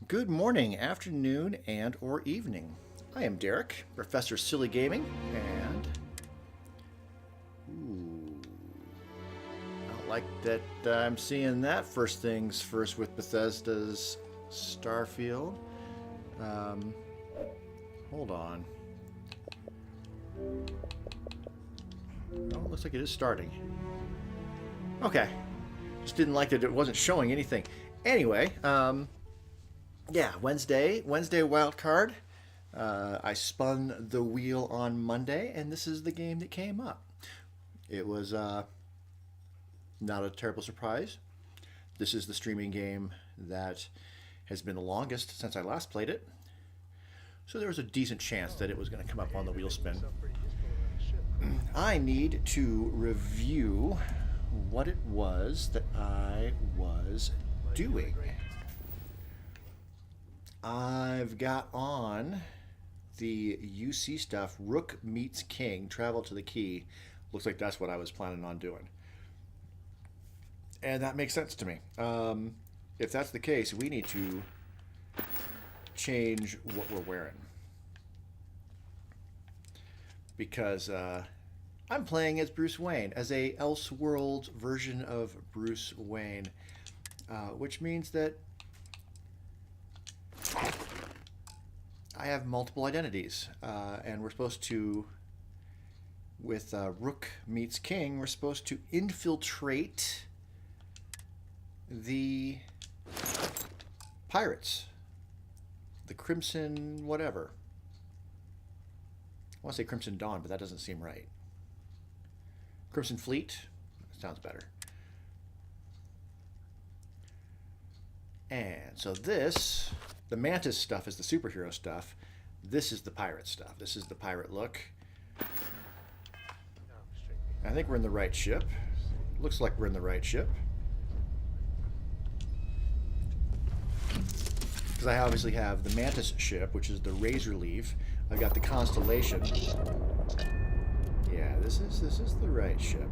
Good morning, afternoon, and or evening. I am Derek, Professor Silly Gaming, and I don't like that I'm seeing that first things first with Bethesda's Starfield. Hold on. Oh, it looks like it is starting. Okay. Just didn't like that it wasn't showing anything. Anyway, yeah, Wednesday wild card. I spun the wheel on Monday, and this is the game that came up. It was not a terrible surprise. This is the streaming game that has been the longest since I last played it. So there was a decent chance that it was going to come up on the wheel spin. I need to review what it was that I was doing. I've got on the UC stuff, Rook meets King, travel to the key. Looks like that's what I was planning on doing. And that makes sense to me. If that's the case, we need to change what we're wearing. Because I'm playing as Bruce Wayne, as a Elseworlds version of Bruce Wayne, which means that I have multiple identities, and we're supposed to, with Rook meets King, we're supposed to infiltrate the pirates, the Crimson whatever. I want to say Crimson Dawn, but that doesn't seem right. Crimson Fleet? Sounds better. And so this, the Mantis stuff is the superhero stuff. This is the pirate stuff. This is the pirate look. I think we're in the right ship. Looks like we're in the right ship. Because I obviously have the Mantis ship, which is the Razorleaf. I've got the Constellation. Yeah, this is the right ship.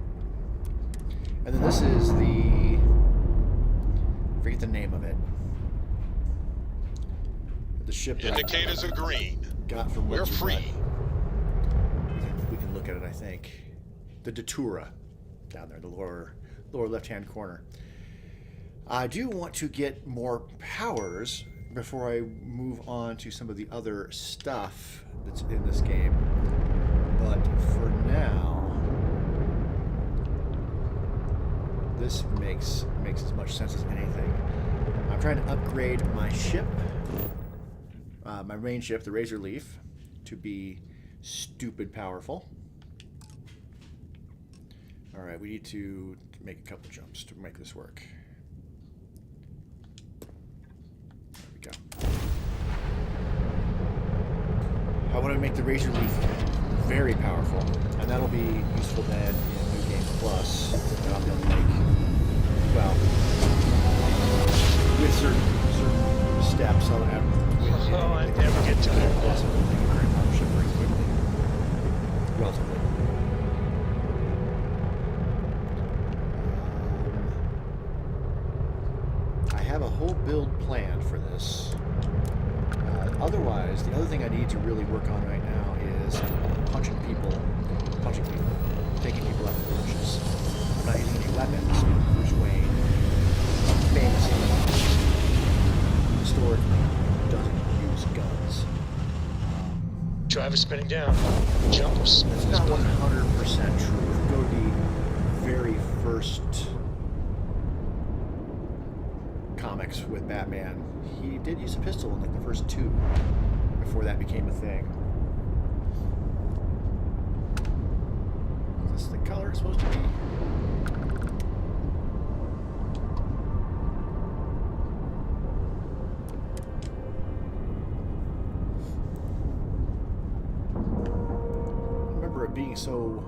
And then this is the, I forget the name of it. The ship that indicators are green. Got from We're free. We can look at it, I think. The Datura down there, the lower left-hand corner. I do want to get more powers before I move on to some of the other stuff that's in this game. But for now, this makes as much sense as anything. I'm trying to upgrade my ship, my main ship, the Razorleaf, to be stupid powerful. All right, we need to make a couple jumps to make this work. There we go. I want to make the Razorleaf very powerful, and that'll be useful then in New Game Plus. That I'll be able to make, well, with certain steps. I'll have. Oh, I never get to that. Very quickly. Relatively. I have a whole build planned for this. Otherwise, the other thing I need to really work on right now is punching people, taking people out of the bushes. I'm not using any weapons. Bruce Wayne, famously, historically, doesn't use guns. Driver spinning down. Jumps. That's not 100% true. If you go to the very first comics with Batman, he did use a pistol in like the first two before that became a thing. Is this the color it's supposed to be? I remember it being so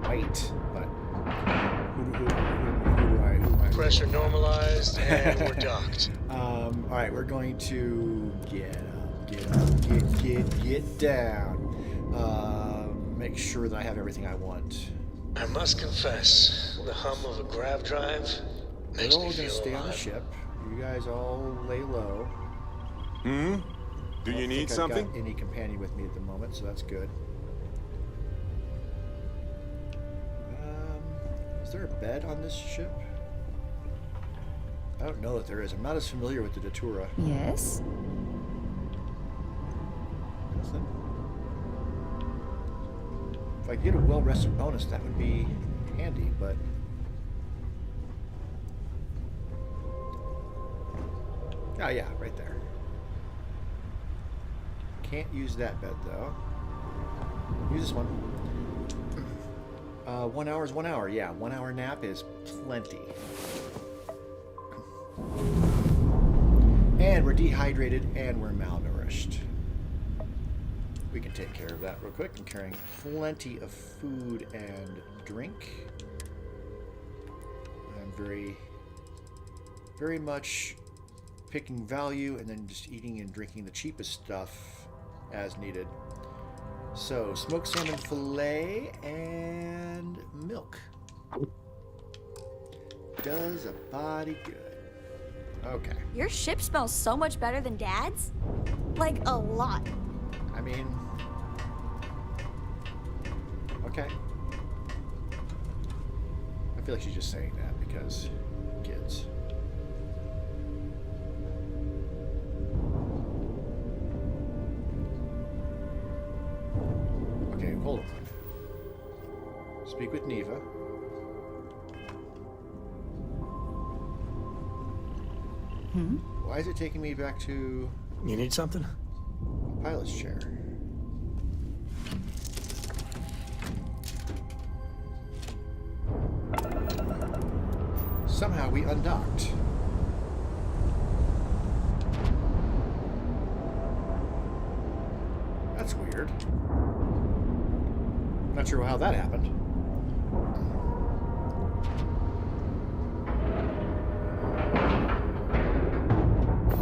white, but who am I? Pressure normalized, and we're docked. All right, we're going to get down. Make sure that I have everything I want. I must confess, the hum of a grav drive We're makes all me going to feel stay on the alive. ship. You guys all lay low. Hmm? Do I don't you need think I've something? got any companion with me at the moment, so that's good. Is there a bed on this ship? I don't know if there is. I'm not as familiar with the Datura. Yes? Nothing. If I get a well-rested bonus, that would be handy, but... Oh yeah, right there. Can't use that bed, though. Use this one. 1 hour is 1 hour. Yeah, 1 hour nap is plenty. And we're dehydrated and we're malnourished. We can take care of that real quick. I'm carrying plenty of food and drink. I'm very much picking value and then just eating and drinking the cheapest stuff as needed. So, smoked salmon fillet and milk. Does a body good. Okay. Your ship smells so much better than Dad's? Like, a lot. I mean... Okay. I feel like she's just saying that because kids. Okay, hold on. Speak with Neva. Why is it taking me back to You need something? a pilot's chair? Somehow we undocked. That's weird. Not sure how that happened.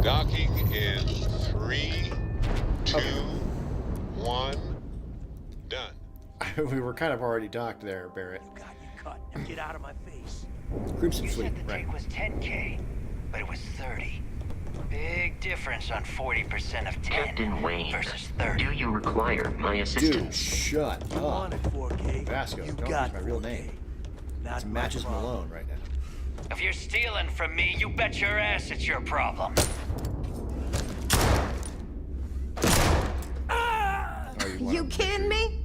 Docking in 3, 2, 1, done. We were kind of already docked there, Barrett. Got you cut. Now get out of my face. Crimson You Fleet, said the right? take was 10K, but it was 30. Big difference on 40% of 10 Captain Wayne, versus 30. do you require my Dude, assistance? shut You up. wanted 4K. Vasco, You don't got use my real 4K. name. Not It's my Matches problem. Malone right now. If you're stealing from me, you bet your ass it's your problem. Oh, You kidding me?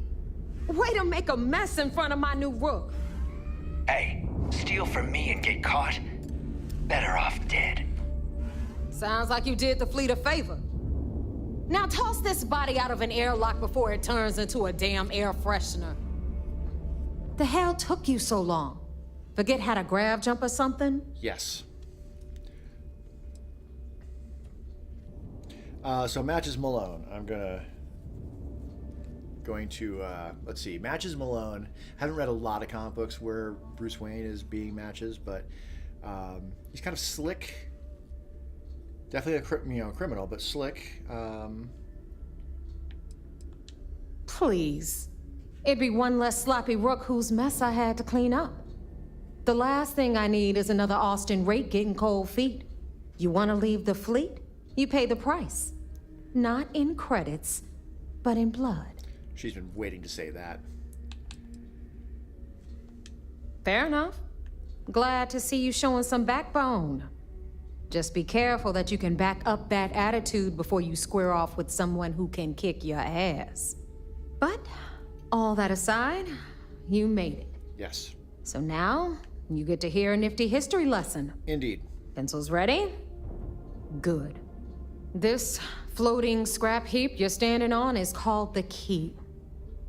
Way to make a mess in front of my new rook. Hey, steal from me and get caught? Better off dead. Sounds like you did the fleet a favor. Now toss this body out of an airlock before it turns into a damn air freshener. The hell took you so long? Forget how to grav jump or something? Yes. So Matches Malone. I'm going to let's see. Matches Malone. Haven't read a lot of comic books where Bruce Wayne is being Matches, but he's kind of slick. Definitely a criminal, but slick. Please. It'd be one less sloppy rook whose mess I had to clean up. The last thing I need is another Austin Rake getting cold feet. You want to leave the fleet? You pay the price. Not in credits, but in blood. She's been waiting to say that. Fair enough. Glad to see you showing some backbone. Just be careful that you can back up that attitude before you square off with someone who can kick your ass. But, all that aside, you made it. Yes. So now, you get to hear a nifty history lesson. Indeed. Pencils ready? Good. This floating scrap heap you're standing on is called the Key.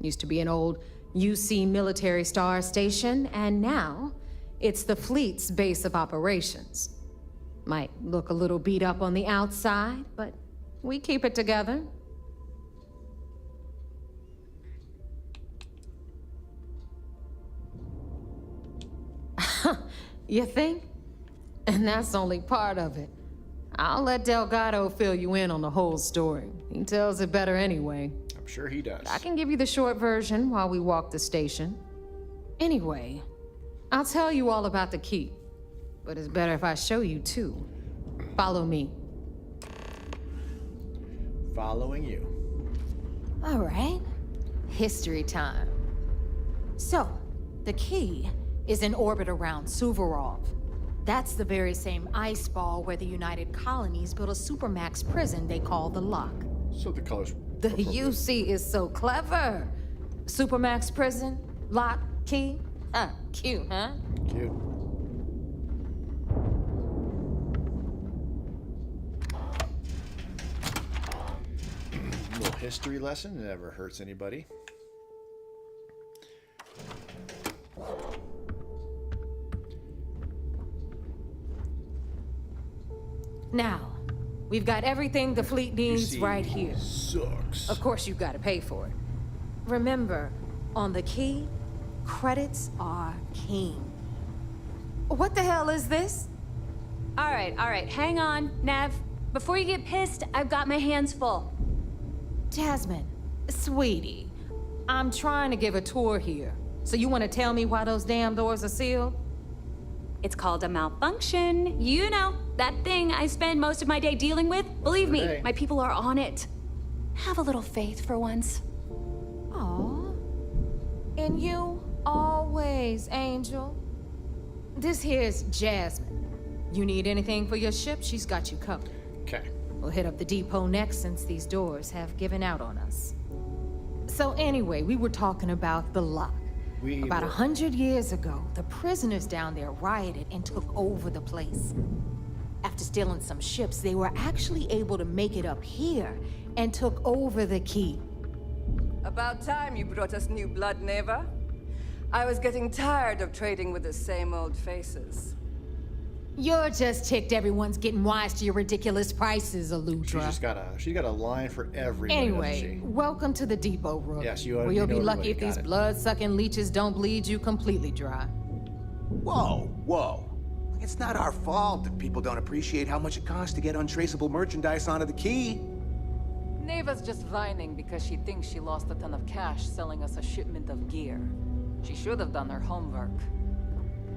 Used to be an old UC military star station, and now it's the fleet's base of operations. Might look a little beat up on the outside, but we keep it together. You think? And that's only part of it. I'll let Delgado fill you in on the whole story. He tells it better anyway. I'm sure he does. I can give you the short version while we walk the station. Anyway, I'll tell you all about the Key. But it's better if I show you too. Follow me. Following you. All right. History time. So, the key is in orbit around Suvorov. That's the very same ice ball where the United Colonies built a supermax prison they call the Lock. So the colors. The appropriate. UC is so clever. Supermax prison, lock, key. Cute, huh? Cute. Little history lesson. It never hurts anybody. Now, we've got everything the fleet needs UC right here. Sucks. Of course, you've got to pay for it. Remember, on the key, credits are king. What the hell is this? All right, hang on, Nev. Before you get pissed, I've got my hands full. Jasmine, sweetie, I'm trying to give a tour here. So you want to tell me why those damn doors are sealed? It's called a malfunction. You know, that thing I spend most of my day dealing with. Believe me, Day. my people are on it. Have a little faith for once. Aw. And you always, Angel. This here's Jasmine. You need anything for your ship, she's got you covered. Okay. We'll hit up the depot next since these doors have given out on us. So anyway, we were talking about the Lock. About 100 years ago, the prisoners down there rioted and took over the place. After stealing some ships, they were actually able to make it up here and took over the key. About time you brought us new blood, Neva. I was getting tired of trading with the same old faces. You're just ticked everyone's getting wise to your ridiculous prices, Aludra. She's got a line for everyone. Anyway, welcome to the depot, Rook. Yes, where you you'll be know lucky everybody, if these got it. blood-sucking leeches don't bleed you completely dry. Whoa. It's not our fault that people don't appreciate how much it costs to get untraceable merchandise onto the key. Neva's just whining because she thinks she lost a ton of cash selling us a shipment of gear. She should have done her homework.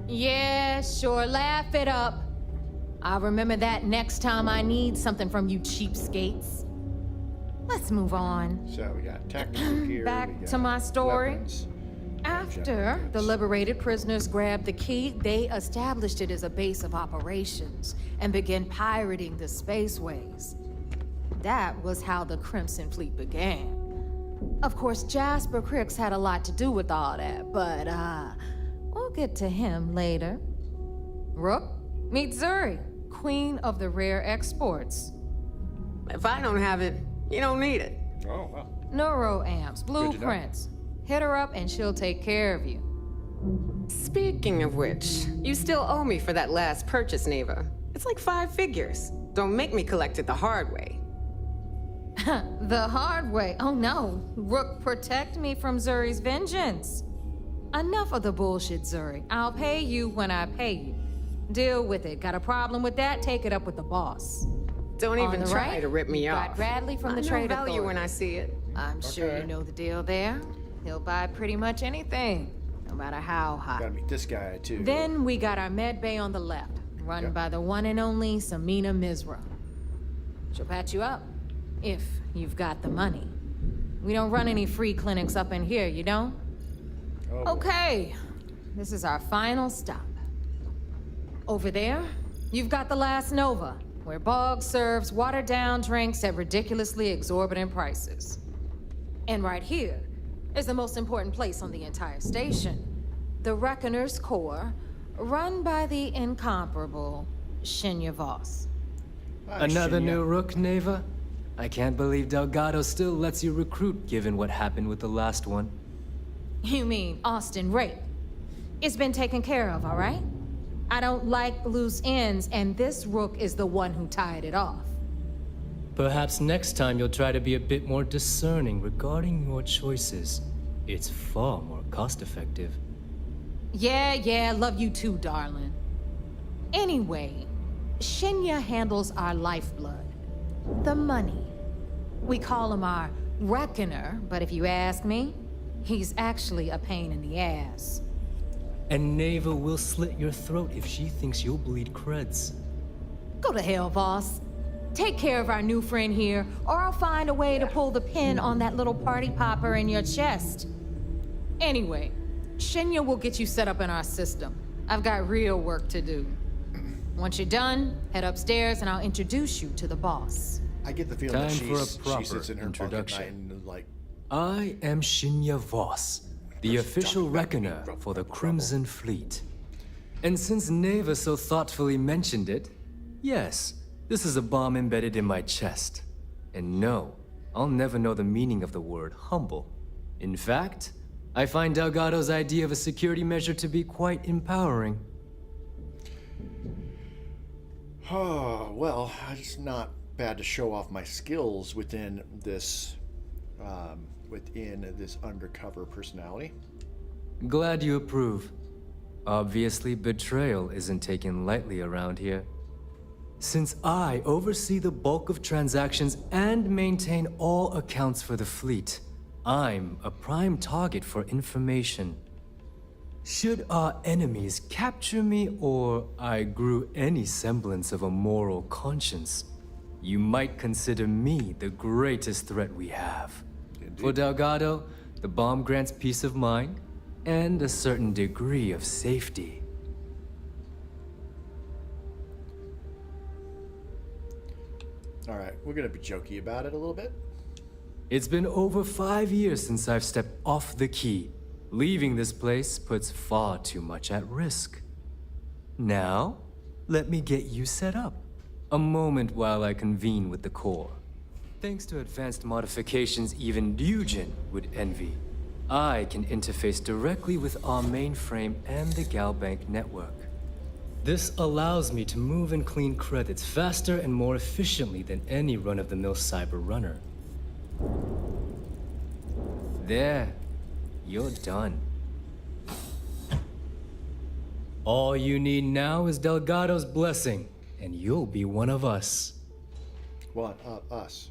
Yeah, sure, laugh it up. I'll remember that next time I need something from you cheapskates. Let's move on. So we got technical gear. Back we got to my story. weapons. After the liberated prisoners grabbed the key, they established it as a base of operations and began pirating the spaceways. That was how the Crimson Fleet began. Of course, Jasper Cricks had a lot to do with all that, but, we'll get to him later. Rook, meet Zuri, queen of the rare exports. If I don't have it, you don't need it. Oh, wow. Neuroamps, to know. blueprints. Hit her up and she'll take care of you. Speaking of which, you still owe me for that last purchase, Neva. It's like 5 figures. Don't make me collect it the hard way. The hard way. Oh no. Rook, protect me from Zuri's vengeance. Enough of the bullshit, Zuri. I'll pay you when I pay you. Deal with it. Got a problem with that? Take it up with the boss. Don't On even the try right, to rip me you've off. got Bradley from the I know Trade value Authority. when I see it. I'm sure you know the deal there. He'll buy pretty much anything, no matter how high. Gotta meet this guy, too. Then we got our med bay on the left, run by the one and only Samina Mizra. She'll patch you up, if you've got the money. We don't run any free clinics up in here, you don't? Oh, Okay, this is our final stop. Over there, you've got the Last Nova, where Bog serves watered-down drinks at ridiculously exorbitant prices. And right here is the most important place on the entire station, the Reckoner's Core, run by the incomparable Shinya Voss. Hi, Another Shinya. new Rook, Neva? I can't believe Delgado still lets you recruit, given what happened with the last one. You mean Austin Rape? It's been taken care of, all right? I don't like loose ends, and this Rook is the one who tied it off. Perhaps next time you'll try to be a bit more discerning regarding your choices. It's far more cost-effective. Yeah, love you too, darling. Anyway, Shinya handles our lifeblood, the money. We call him our Reckoner, but if you ask me, he's actually a pain in the ass. And Neva will slit your throat if she thinks you'll bleed creds. Go to hell, boss. take care of our new friend here, or I'll find a way to pull the pin on that little party popper in your chest. Anyway, Shinya will get you set up in our system. I've got real work to do. Once you're done, head upstairs and I'll introduce you to the boss. I get the feeling Time that for a she proper sits in her bunk at introduction. night and like, I am Shinya Voss, the official talking about reckoner me, for the grumble. Crimson Fleet. And since Neva so thoughtfully mentioned it, yes, this is a bomb embedded in my chest. And no, I'll never know the meaning of the word humble. In fact, I find Delgado's idea of a security measure to be quite empowering. oh, well, it's not bad to show off my skills within this undercover personality. Glad you approve. Obviously, betrayal isn't taken lightly around here. Since I oversee the bulk of transactions and maintain all accounts for the fleet, I'm a prime target for information. Should our enemies capture me or I grew any semblance of a moral conscience, you might consider me the greatest threat we have. Indeed. For Delgado, the bomb grants peace of mind and a certain degree of safety. All right, we're gonna be jokey about it a little bit. It's been over 5 years since I've stepped off the key. Leaving this place puts far too much at risk. Now, let me get you set up. A moment while I convene with the core. Thanks to advanced modifications even Ryujin would envy, I can interface directly with our mainframe and the Galbank network. This allows me to move and clean credits faster and more efficiently than any run-of-the-mill cyber runner. There, you're done. All you need now is Delgado's blessing, and you'll be one of us. What? Us.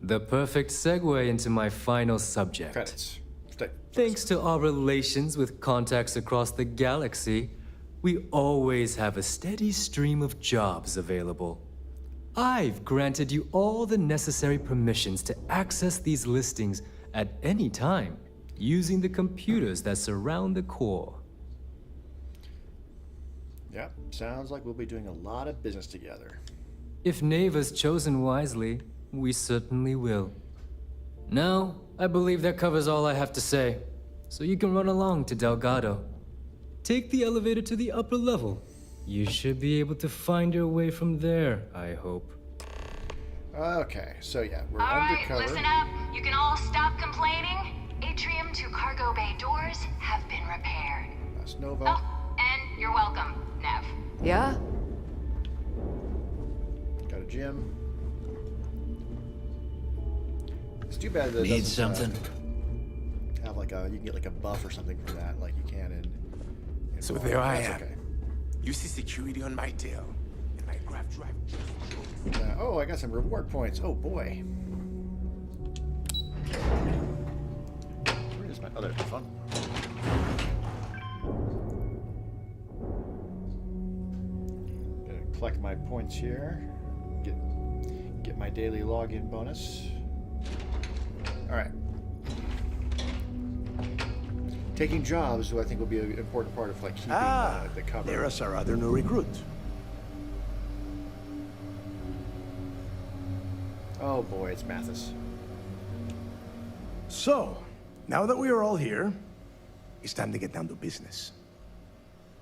The perfect segue into my final subject. Credits. Stay. Thanks to our relations with contacts across the galaxy, we always have a steady stream of jobs available. I've granted you all the necessary permissions to access these listings at any time, using the computers that surround the core. Yep, sounds like we'll be doing a lot of business together. If Neva's chosen wisely, we certainly will. Now, I believe that covers all I have to say, so you can run along to Delgado. Take the elevator to the upper level. You should be able to find your way from there, I hope. Okay, so yeah, we're All right, undercover. listen up. You can all stop complaining. Atrium to cargo bay doors have been repaired. That's Nova. Oh, and you're welcome, Nev. Yeah? Got a gym. It's too bad that it Need doesn't, something? have like a, you can get like a buff or something for that, like you can in So Fallout. there I That's am. okay. You see security on my tail, and my grav drive. Oh, I got some reward points. Oh boy. Where is my other fun? Gonna collect my points here. Get my daily login bonus. All right. Taking jobs, I think, will be an important part of like keeping the cover. There's our other new recruit. Oh boy, it's Mantis. So, now that we are all here, it's time to get down to business.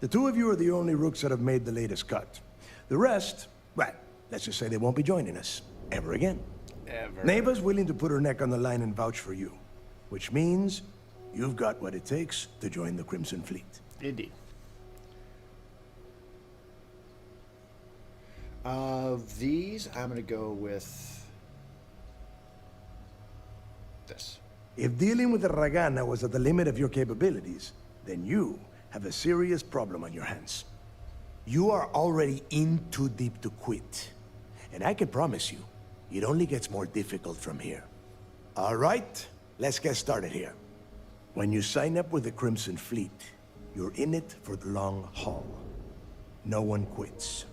The two of you are the only rooks that have made the latest cut. The rest, well, let's just say they won't be joining us ever again. Ever. Neva's willing to put her neck on the line and vouch for you, which means you've got what it takes to join the Crimson Fleet. Indeed. Of these, I'm gonna go with this. If dealing with the Ragana was at the limit of your capabilities, then you have a serious problem on your hands. You are already in too deep to quit. And I can promise you, it only gets more difficult from here. All right, let's get started here. When you sign up with the Crimson Fleet, you're in it for the long haul. No one quits.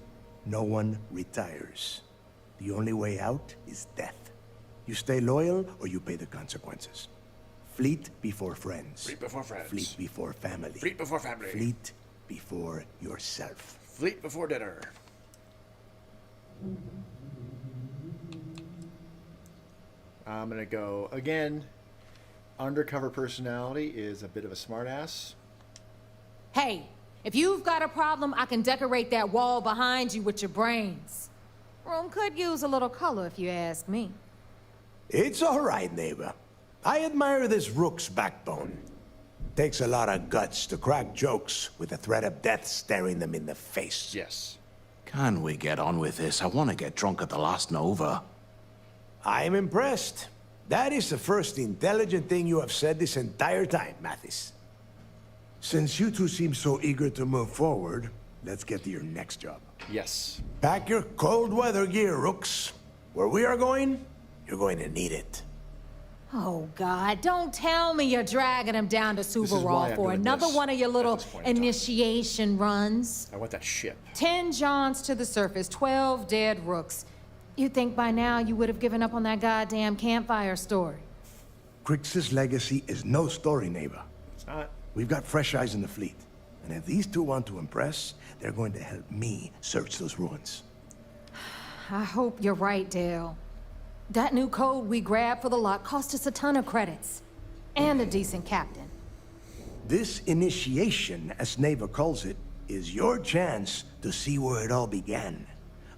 No one retires. The only way out is death. You stay loyal or you pay the consequences. Fleet before friends. Fleet before friends. Fleet before family. Fleet before family. Fleet before yourself. Fleet before dinner. I'm gonna go again. Undercover personality is a bit of a smartass. Hey, if you've got a problem, I can decorate that wall behind you with your brains. Room could use a little color if you ask me. It's all right, neighbor. I admire this rook's backbone. Takes a lot of guts to crack jokes with the threat of death staring them in the face. Yes. Can we get on with this? I want to get drunk at the last Nova. I'm impressed. That is the first intelligent thing you have said this entire time, Mantis. Since you two seem so eager to move forward, let's get to your next job. Yes. Pack your cold weather gear, rooks. Where we are going, you're going to need it. Oh, God, don't tell me you're dragging him down to is why Subaru I'm for doing another this one of your little at this point in time. initiation runs. I want that ship. 10 Johns to the surface, 12 dead rooks. You'd think by now you would have given up on that goddamn campfire story. Crix's legacy is no story, neighbor. It's not. We've got fresh eyes in the fleet. And if these two want to impress, they're going to help me search those ruins. I hope you're right, Dale. That new code we grabbed for the lot cost us a ton of credits. And a decent captain. This initiation, as Neva calls it, is your chance to see where it all began.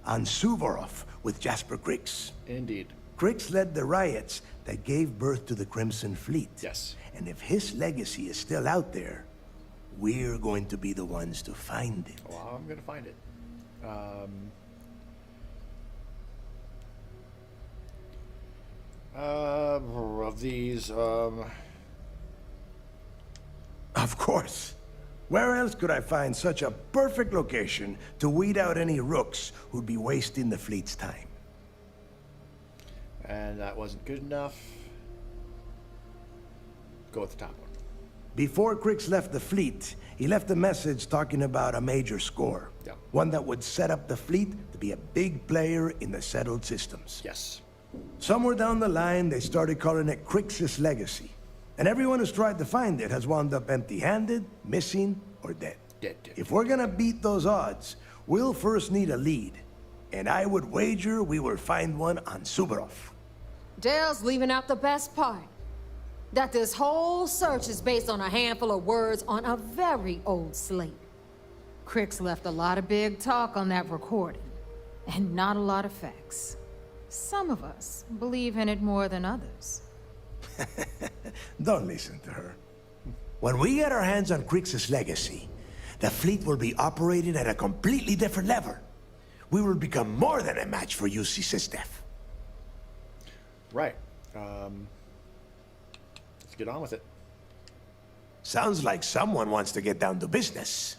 On Suvorov with Jasper Crix. Indeed. Crix led the riots that gave birth to the Crimson Fleet. Yes. And if his legacy is still out there, we're going to be the ones to find it. Well, I'm gonna find it. Of these, Of course. Where else could I find such a perfect location to weed out any rooks who'd be wasting the fleet's time? and that wasn't good enough. Go with the top one. Before Crix left the fleet, he left a message talking about a major score. Yeah. One that would set up the fleet to be a big player in the settled systems. Yes. Somewhere down the line, they started calling it Crix's legacy. And everyone who's tried to find it has wound up empty-handed, missing, or dead. Dead. If we're gonna beat those odds, we'll first need a lead. And I would wager we will find one on Suvorov. Dale's leaving out the best part. That this whole search is based on a handful of words on a very old slate. Crix left a lot of big talk on that recording, and not a lot of facts. Some of us believe in it more than others. Don't listen to her. When we get our hands on Crix's legacy, the fleet will be operating at a completely different level. We will become more than a match for UC Systef. Right. Let's get on with it. Sounds like someone wants to get down to business.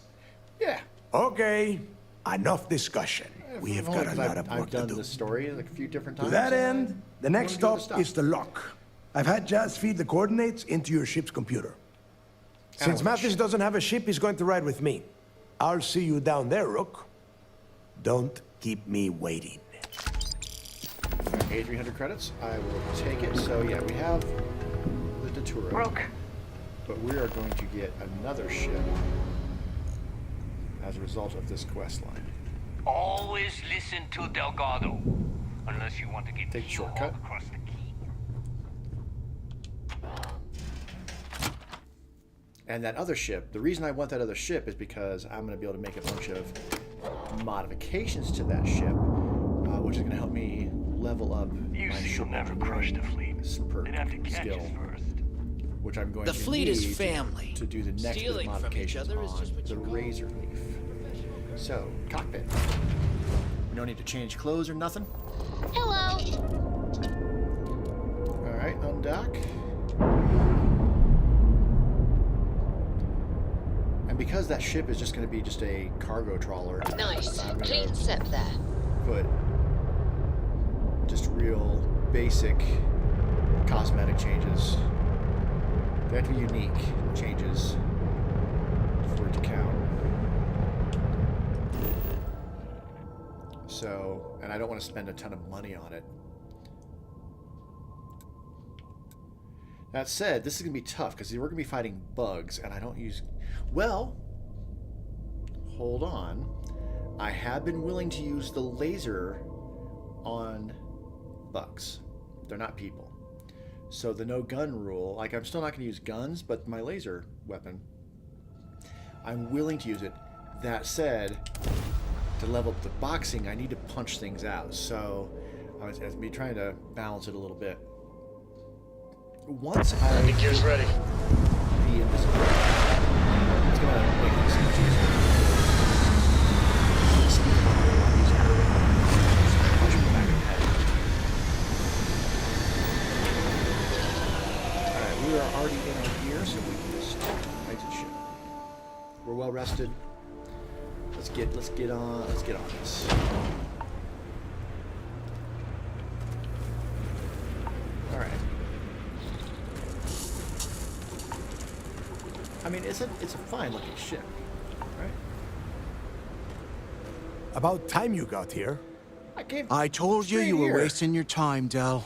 Yeah. Okay, enough discussion. We have got a lot of work I've done to do. this story like a few different times. To that and end, the next I'm gonna do stop is the lock. I've had Jazz feed the coordinates into your ship's computer. Since Ouch. Mantis doesn't have a ship, he's going to ride with me. I'll see you down there, Rook. Don't keep me waiting. 8,300 credits. I will take it. So yeah, we have the Datura. Rook. But we are going to get another ship as a result of this quest line. Always listen to Delgado, unless you want to get Take a shortcut. across the key. And that other ship, the reason I want that other ship is because I'm going to be able to make a bunch of modifications to that ship, which is going to help me level up You my see, ship you'll never crush the fleet. per They'd have to catch skill, us first. which I'm going The to fleet need is family. to do the next bit of Stealing from each modifications other is on just what the you call Razorleaf. So, cockpit. No need to change clothes or nothing. Hello. All right, undock. And because that ship is just going to be just a cargo trawler, Nice. I'm gonna Clean sip there. put just real basic cosmetic changes They have to be unique changes for it to count. So, and I don't want to spend a ton of money on it. That said, this is going to be tough because we're going to be fighting bugs, and I don't use... Well, hold on. I have been willing to use the laser on bugs. They're not people. So the no gun rule, like I'm still not going to use guns, but my laser weapon, I'm willing to use it. That said, to level up the boxing, I need to punch things out. So I was be trying to balance it a little bit. Once I think gear's ready. The invisible, it's going to make this much easier. Punch him in the back of the head. Alright, we are already in our gear, so we can just exit ship. We're well rested. Let's get on this. Alright. I mean, it's a fine looking ship, right? About time you got here. I told you you were wasting your time, Del.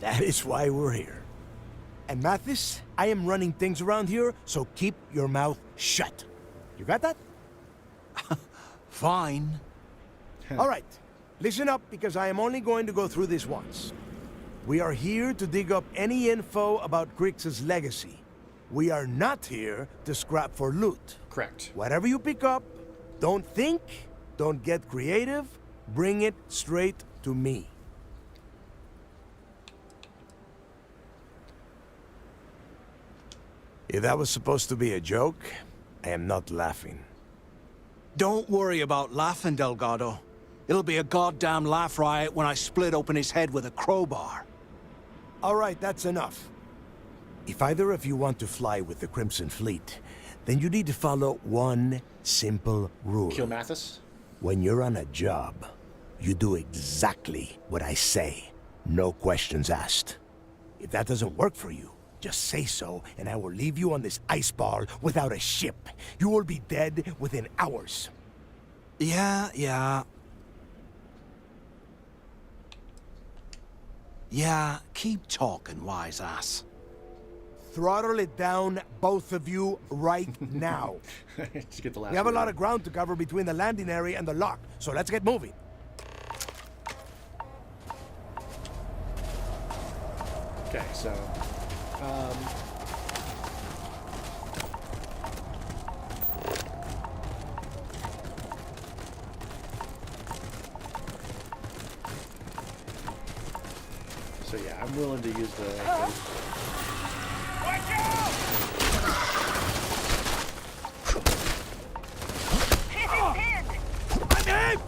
That is why we're here. And Mantis, I am running things around here, so keep your mouth shut. You got that? Fine. All right, listen up because I am only going to go through this once. We are here to dig up any info about Grix's legacy. We are not here to scrap for loot. Correct. Whatever you pick up, don't think, don't get creative, bring it straight to me. If that was supposed to be a joke, I am not laughing. Don't worry about laughing, Delgado. It'll be a goddamn laugh riot when I split open his head with a crowbar. All right, that's enough. If either of you want to fly with the Crimson Fleet, then you need to follow one simple rule. Kill Mantis? When you're on a job, you do exactly what I say. No questions asked. If that doesn't work for you, just say so, and I will leave you on this ice ball without a ship. You will be dead within hours. Yeah. Yeah, keep talking, wise ass. Throttle it down, both of you, right now. Just get the last We have a word. lot of ground to cover between the landing area and the lock, so let's get moving. Okay, so... So yeah, I'm willing to use the... Watch out! He's pinned! I'm in!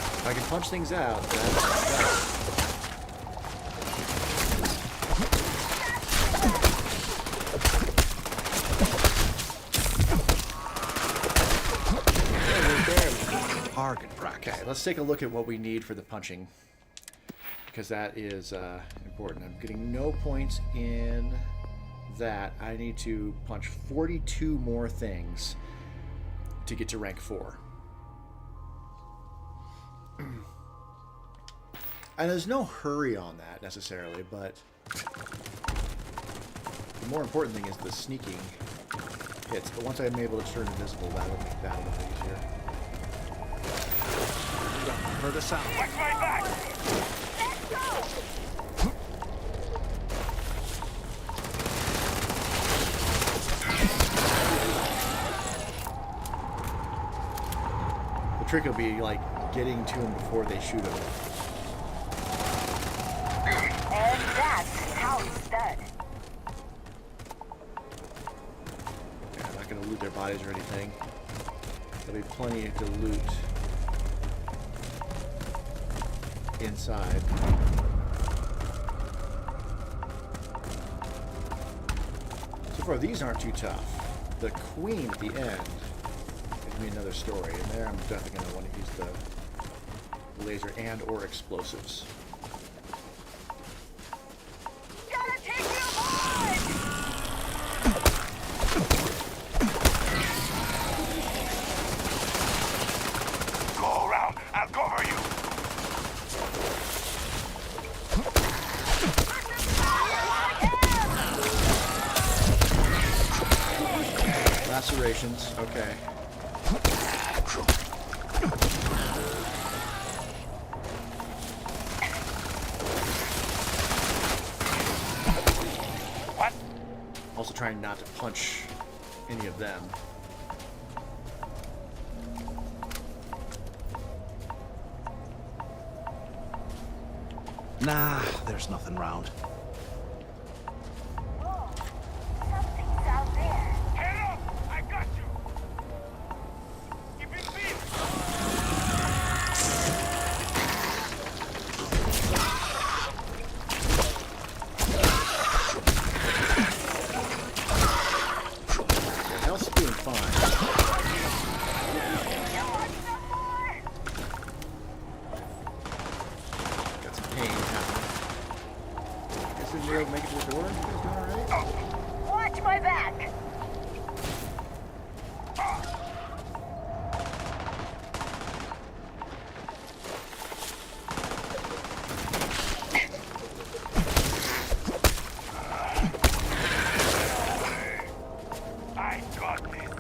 If I can punch things out, that's... Target practice. Okay, let's take a look at what we need for the punching, because that is important. I'm getting no points in that. I need to punch 42 more things to get to rank 4. And there's no hurry on that necessarily, but the more important thing is the sneaking hits. But once I'm able to turn invisible, that'll make that a little easier. For the sound. Watch my back! Let's go! The trick will be like getting to them before they shoot them. And that's how he's done. Yeah, I'm not going to loot their bodies or anything. There'll be plenty to loot inside. So far, these aren't too tough. The queen at the end, give me another story. And there I'm definitely going to want to use the laser and or explosives. Gotta take you alive! Go around. I'll cover you. Lacerations, okay. What? Also trying not to punch any of them. Nah, there's nothing round. Something's out there. Get up! I got you! Keep it beat! Your health's doing fine. Got some pain happening. Guess we were able to make it to the door. You guys doing alright? Watch my back! I got this.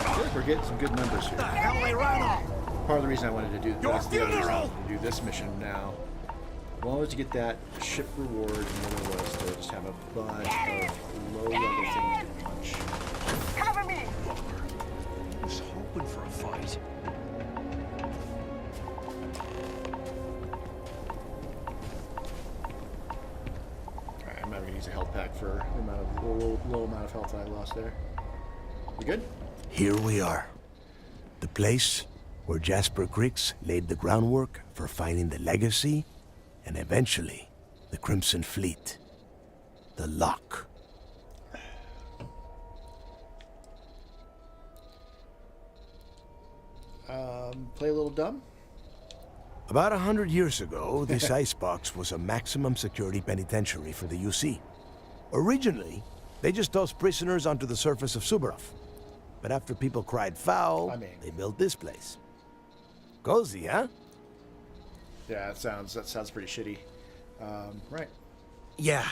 I feel like we're getting some good numbers here. Hell, they ran off! Part of the reason I wanted to do Your that's the other reason I funeral! wanted to do this mission now. One was to get that ship reward, and the other was to just have a bunch of low-level things to punch. Cover me! I was hoping for a fight. Alright, I'm not going to use a health pack for the amount of low amount of health I lost there. We good? Here we are. The place where Jasper Griggs laid the groundwork for finding the legacy and eventually the Crimson Fleet. The Lock. Play a little dumb? About 100 years ago, this icebox was a maximum security penitentiary for the UC. Originally, they just tossed prisoners onto the surface of Subaroff. But after people cried foul, they built this place. Cozy, huh? Yeah, that sounds pretty shitty. Right. Yeah,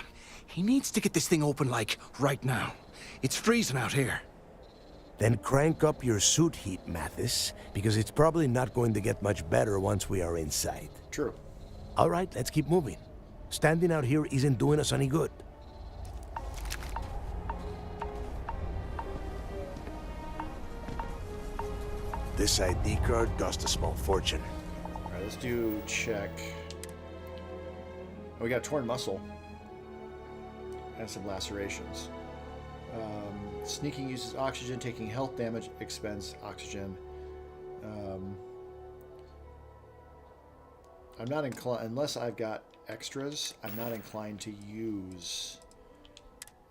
he needs to get this thing open, like, right now. It's freezing out here. Then crank up your suit heat, Mantis, because it's probably not going to get much better once we are inside. True. All right, let's keep moving. Standing out here isn't doing us any good. This ID card cost a small fortune. All right, let's do check. Oh, we got torn muscle and some lacerations. Sneaking uses oxygen, taking health damage, expends oxygen. I'm not inclined, unless I've got extras, I'm not inclined to use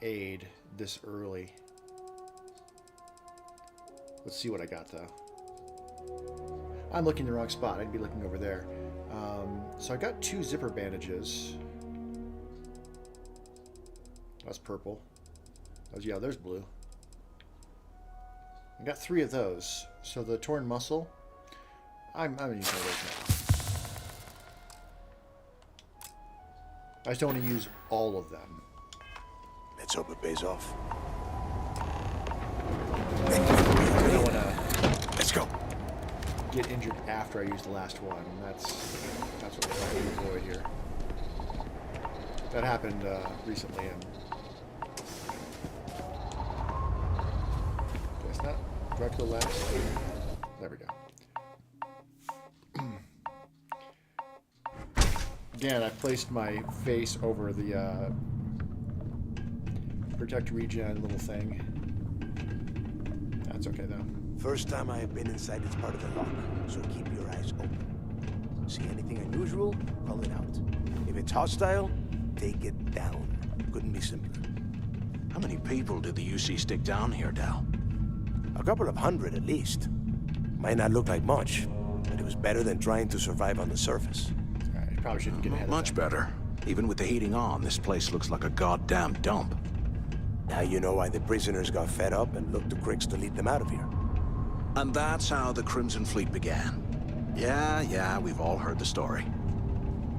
aid this early. Let's see what I got though. I'm looking in the wrong spot. I'd be looking over there. So I got 2 zipper bandages. That's purple. Yeah, there's blue. I got 3 of those. So the torn muscle, I'm using those now. I just don't want to use all of them. Let's hope it pays off. I don't want to. Let's go. Get injured after I use the last one. That's what we're trying to avoid here. That happened recently, and guess not. Direct to the left. There we go. Again, I placed my face over the protect regen little thing. That's okay though. First time I have been inside this part of the lock, so keep your eyes open. See anything unusual, call it out. If it's hostile, take it down. Couldn't be simpler. How many people did the UC stick down here, Dal? A couple of hundred at least. Might not look like much, but it was better than trying to survive on the surface. Alright, you probably shouldn't get ahead Much of that. better. Even with the heating on, this place looks like a goddamn dump. Now you know why the prisoners got fed up and looked to Crix to lead them out of here. And that's how the Crimson Fleet began. Yeah, we've all heard the story.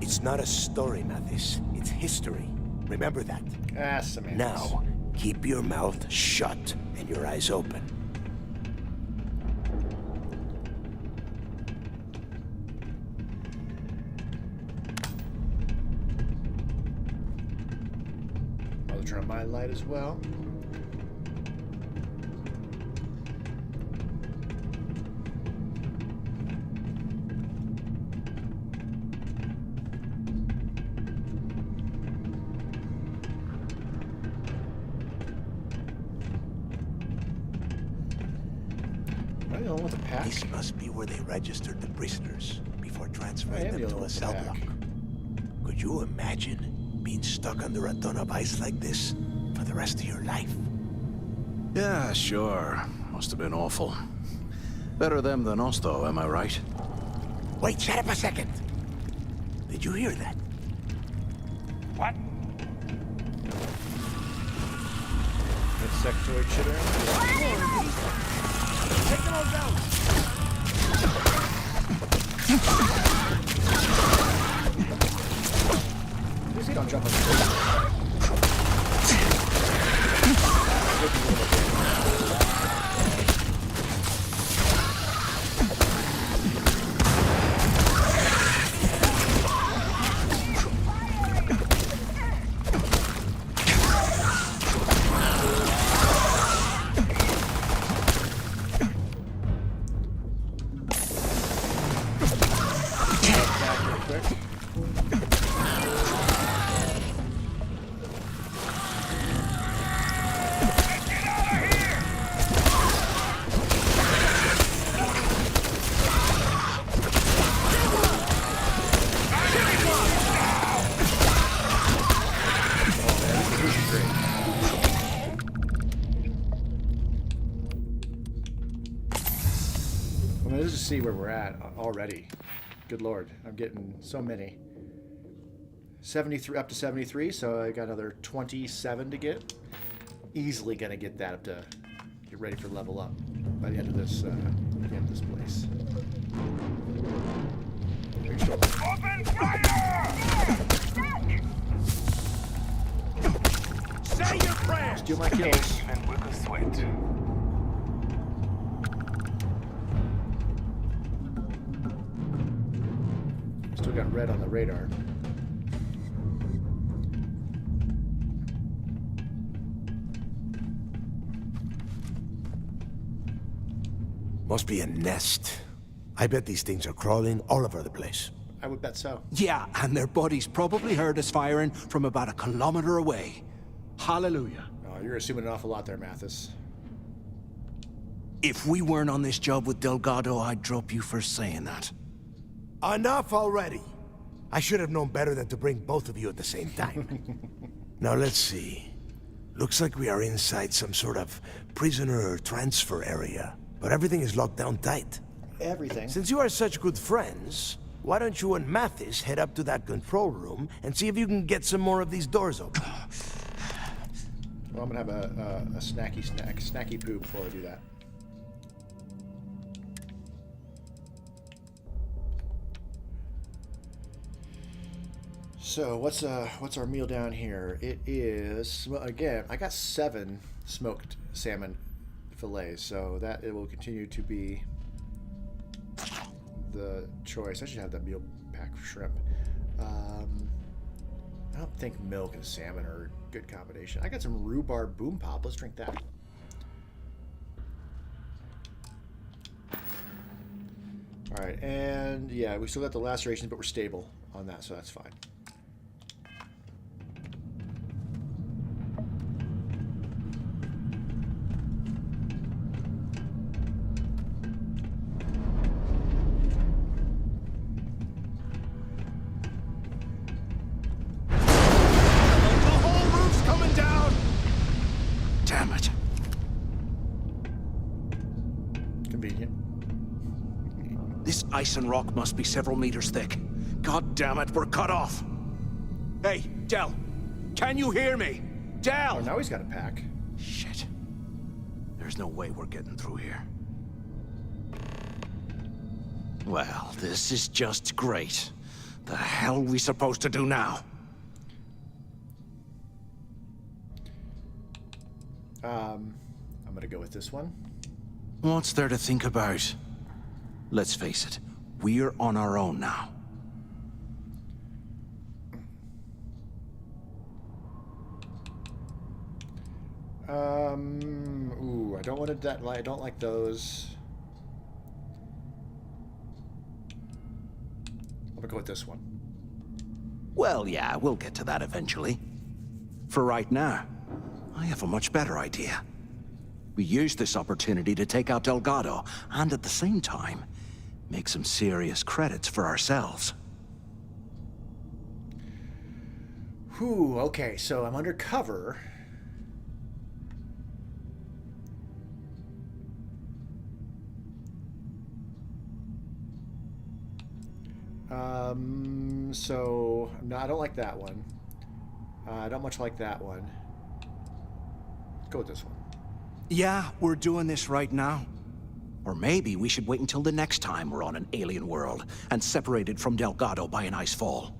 It's not a story, Mantis. It's history. Remember that. Ah, semantics. Now, keep your mouth shut and your eyes open. I'll turn on my light as well. I don't know what the pack. This must be where they registered the prisoners before I transferring am them the to a old cell pack. block. Could you imagine being stuck under a ton of ice like this for the rest of your life? Yeah, sure. Must have been awful. Better them than us, though, am I right? Wait, shut up a second. Did you hear that? What? That sectoid shit around. Take them all down! Please don't jump on the table. I mean, let's just see where we're at already. Good lord, I'm getting so many. 73 up to 73, so I got another 27 to get. Easily gonna get that up to get ready for level up by the end of this place. Open fire! Say your prayers! Steal my kills. And with a sweat. Still got red on the radar. Must be a nest. I bet these things are crawling all over the place. I would bet so. Yeah, and their buddies probably heard us firing from about a kilometer away. Hallelujah. Oh, you're assuming an awful lot there, Mathis. If we weren't on this job with Delgado, I'd drop you for saying that. Enough already. I should have known better than to bring both of you at the same time. Now let's see. Looks like we are inside some sort of prisoner transfer area, but everything is locked down tight. Everything. Since you are such good friends, why don't you and Mantis head up to that control room and see if you can get some more of these doors open? Well, I'm gonna have a snacky poo before I do that. So what's our meal down here? It is, well, again, I got 7 smoked salmon fillets, so that it will continue to be the choice. I should have that meal pack for shrimp. I don't think milk and salmon are a good combination. I got some rhubarb boom pop. Let's drink that. All right, and yeah, we still got the lacerations, but we're stable on that, so that's fine. This ice and rock must be several meters thick. God damn it, we're cut off. Hey, Del. Can you hear me? Del! Oh, now he's got a pack. Shit. There's no way we're getting through here. Well, this is just great. The hell are we supposed to do now? I'm gonna go with this one. What's there to think about? Let's face it, we're on our own now. Ooh, I don't want to. I don't like those. I'm gonna go with this one. Well, yeah, we'll get to that eventually. For right now, I have a much better idea. We use this opportunity to take out Delgado, and at the same time, make some serious credits for ourselves. Whew, okay, so I'm undercover. So, no, I don't like that one. I don't much like that one. Let's go with this one. Yeah, we're doing this right now. Or maybe we should wait until the next time we're on an alien world and separated from Delgado by an ice fall.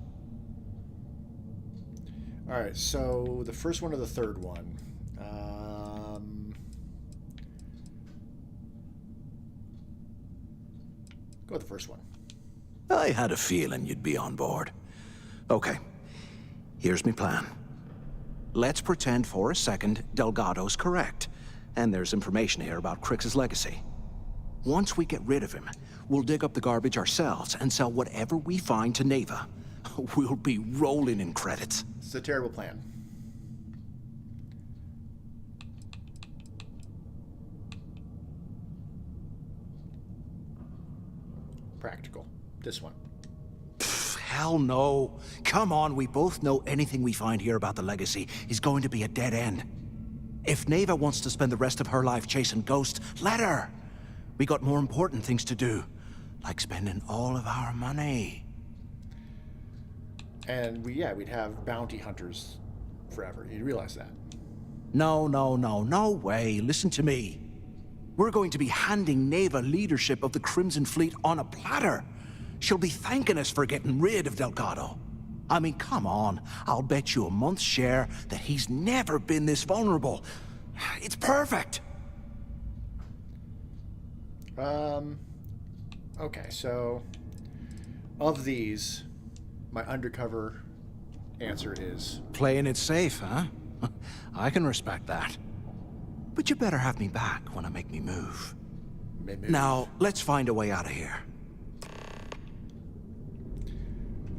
Alright, so the first one or the third one? Go with the first one. I had a feeling you'd be on board. Okay, here's my plan. Let's pretend for a second Delgado's correct, and there's information here about Crix's legacy. Once we get rid of him, we'll dig up the garbage ourselves and sell whatever we find to Neva. We'll be rolling in credits. It's a terrible plan. Practical. This one. Hell no. Come on, we both know anything we find here about the legacy is going to be a dead end. If Neva wants to spend the rest of her life chasing ghosts, let her. We got more important things to do, like spending all of our money. And we'd have bounty hunters forever. You realize that? No way. Listen to me. We're going to be handing Neva leadership of the Crimson Fleet on a platter. She'll be thanking us for getting rid of Delgado. I mean, come on. I'll bet you a month's share that he's never been this vulnerable. It's perfect. Okay, so of these, my undercover answer is playing it safe, huh? I can respect that. But you better have me back when I make me move. Now, let's find a way out of here.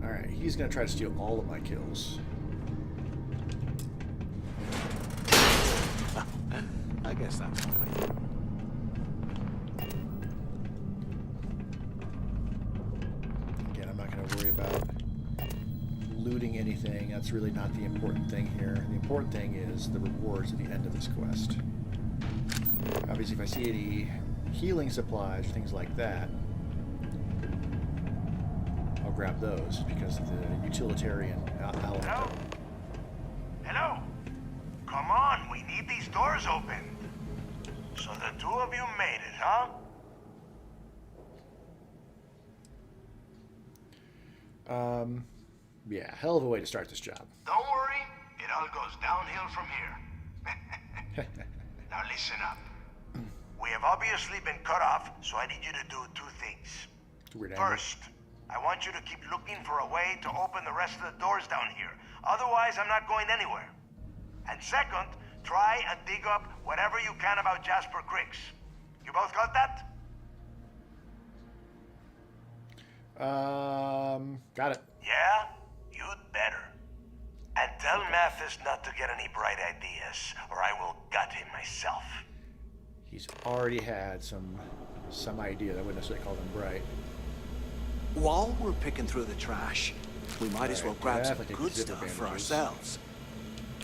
Alright, he's gonna try to steal all of my kills. I guess that's fine. Again, I'm not gonna worry about looting anything. That's really not the important thing here. The important thing is the rewards at the end of this quest. Obviously, if I see any healing supplies, things like that, I'll grab those because of the utilitarian element. Hello? Hello? Come on, we need these doors open. So the two of you made it, huh? Yeah, hell of a way to start this job. Don't worry, it all goes downhill from here. Now listen up. We have obviously been cut off, so I need you to do two things. First, I want you to keep looking for a way to open the rest of the doors down here. Otherwise, I'm not going anywhere. And second, try and dig up whatever you can about Jasper Crix. You both got that? Got it. Yeah? You'd better. And tell Mathis not to get any bright ideas, or I will gut him myself. He's already had some idea. I wouldn't necessarily call them bright. While we're picking through the trash, we might as well grab some good stuff for ourselves.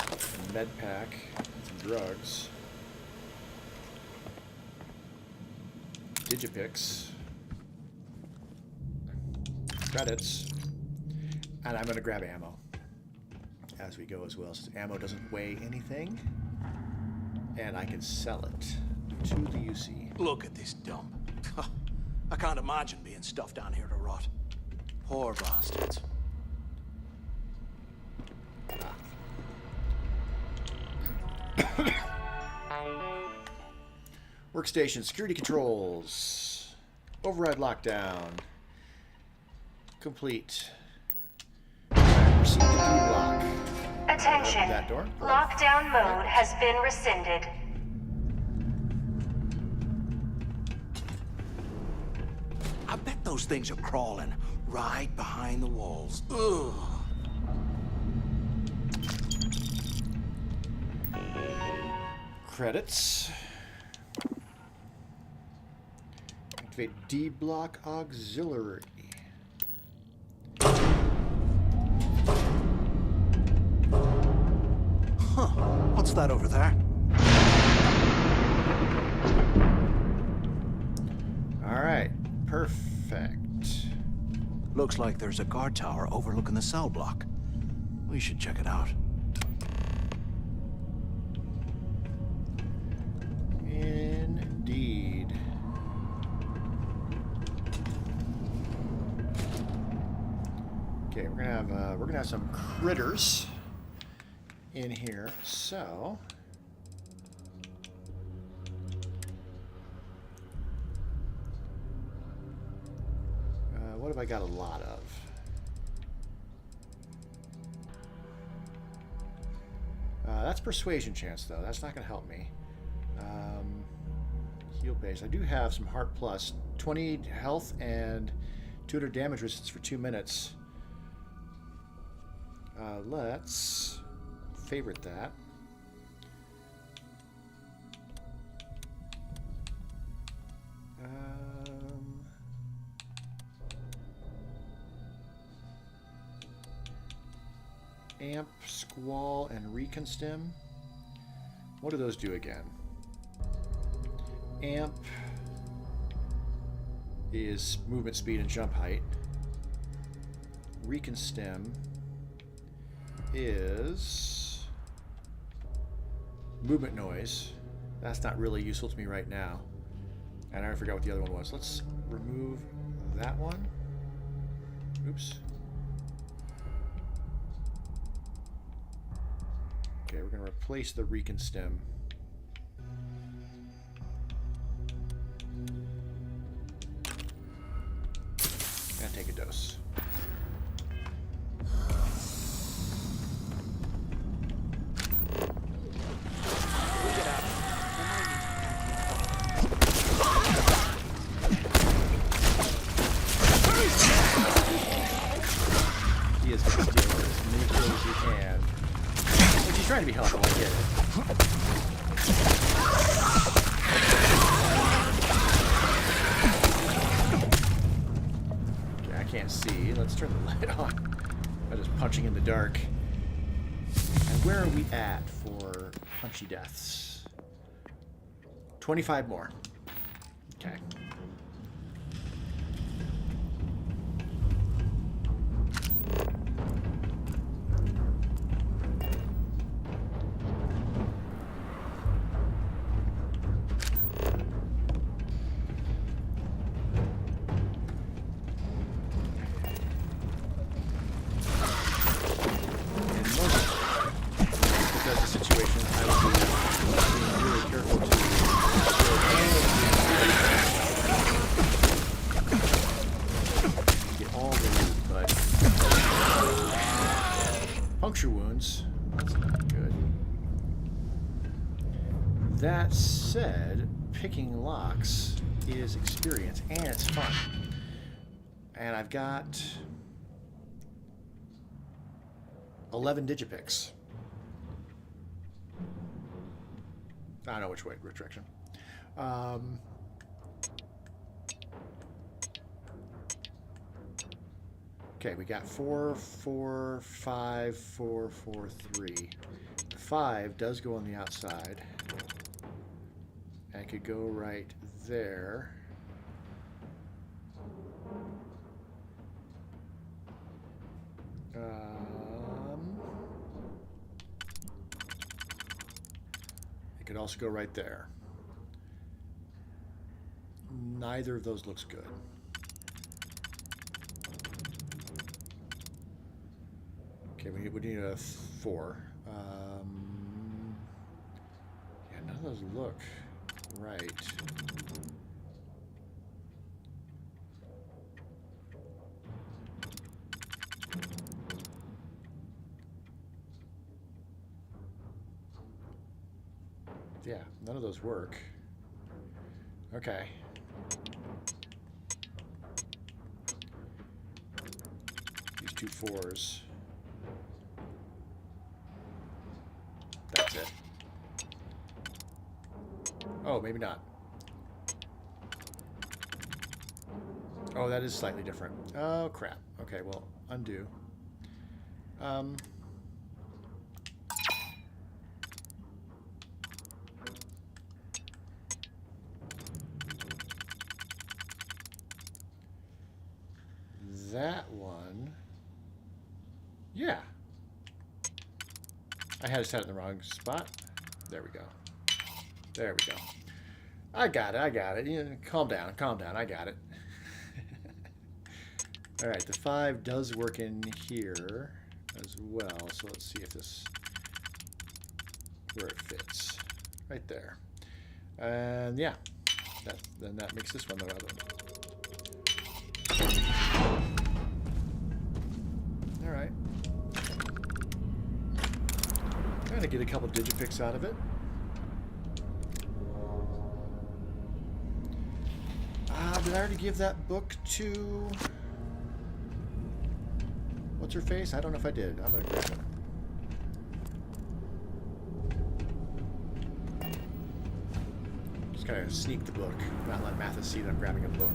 A med pack, some drugs, Digipix. credits. And I'm going to grab ammo as we go as well. Since ammo doesn't weigh anything. And I can sell it to the UC. Look at this dump. I can't imagine being stuffed down here to rot. Poor bastards. Workstation, security controls. Override lockdown. Complete. Proceed to D-block. Attention. That door. Lockdown mode has been rescinded. I bet those things are crawling right behind the walls. Ugh. Credits. Activate D-block auxiliary. Huh. What's that over there? All right. Perfect. Looks like there's a guard tower overlooking the cell block. We should check it out. Indeed. Okay, we're gonna have some critters in here. So what have I got a lot of? That's persuasion chance, though. That's not going to help me. Heal base. I do have some heart plus. 20 health and 200 damage resistance for 2 minutes. Let's favorite that. Amp, Squall, and Reconstim. What do those do again? Amp is movement speed and jump height. Reconstim is movement noise. That's not really useful to me right now. And I forgot what the other one was. Let's remove that one. Oops. Okay, we're going to replace the Reconstim. And take a dose. He is going to steal as many kills as he can. He's trying to be helpful, I get it. Okay, I can't see. Let's turn the light on. I'm just punching in the dark. And where are we at for punchy deaths? 25 more. Okay. Puncture wounds. That's not good. That said, picking locks is experience and it's fun. And I've got 11 digipicks. I don't know which way, which direction. Okay, we got 4, 4, 5, 4, 4, 3. 5 does go on the outside. And it could go right there. could also go right there. Neither of those looks good. Okay, we need a 4. Yeah, none of those look right. Yeah, none of those work. Okay. These 2 4s. That's it. Oh, maybe not. Oh, that is slightly different. Oh, crap. Okay, well, undo. That one. Yeah. I had it set in the wrong spot. There we go. There we go. I got it. I got it. Calm down. Calm down. I got it. All right. The 5 does work in here as well. So let's see if this where it fits. Right there. And yeah, then that makes this one the other one. All right. Trying to get a couple digipicks out of it. Did I already give that book to... What's her face? I don't know if I did. I'm going to grab it. Just kind of sneak the book. Not let Mathis see that I'm grabbing a book.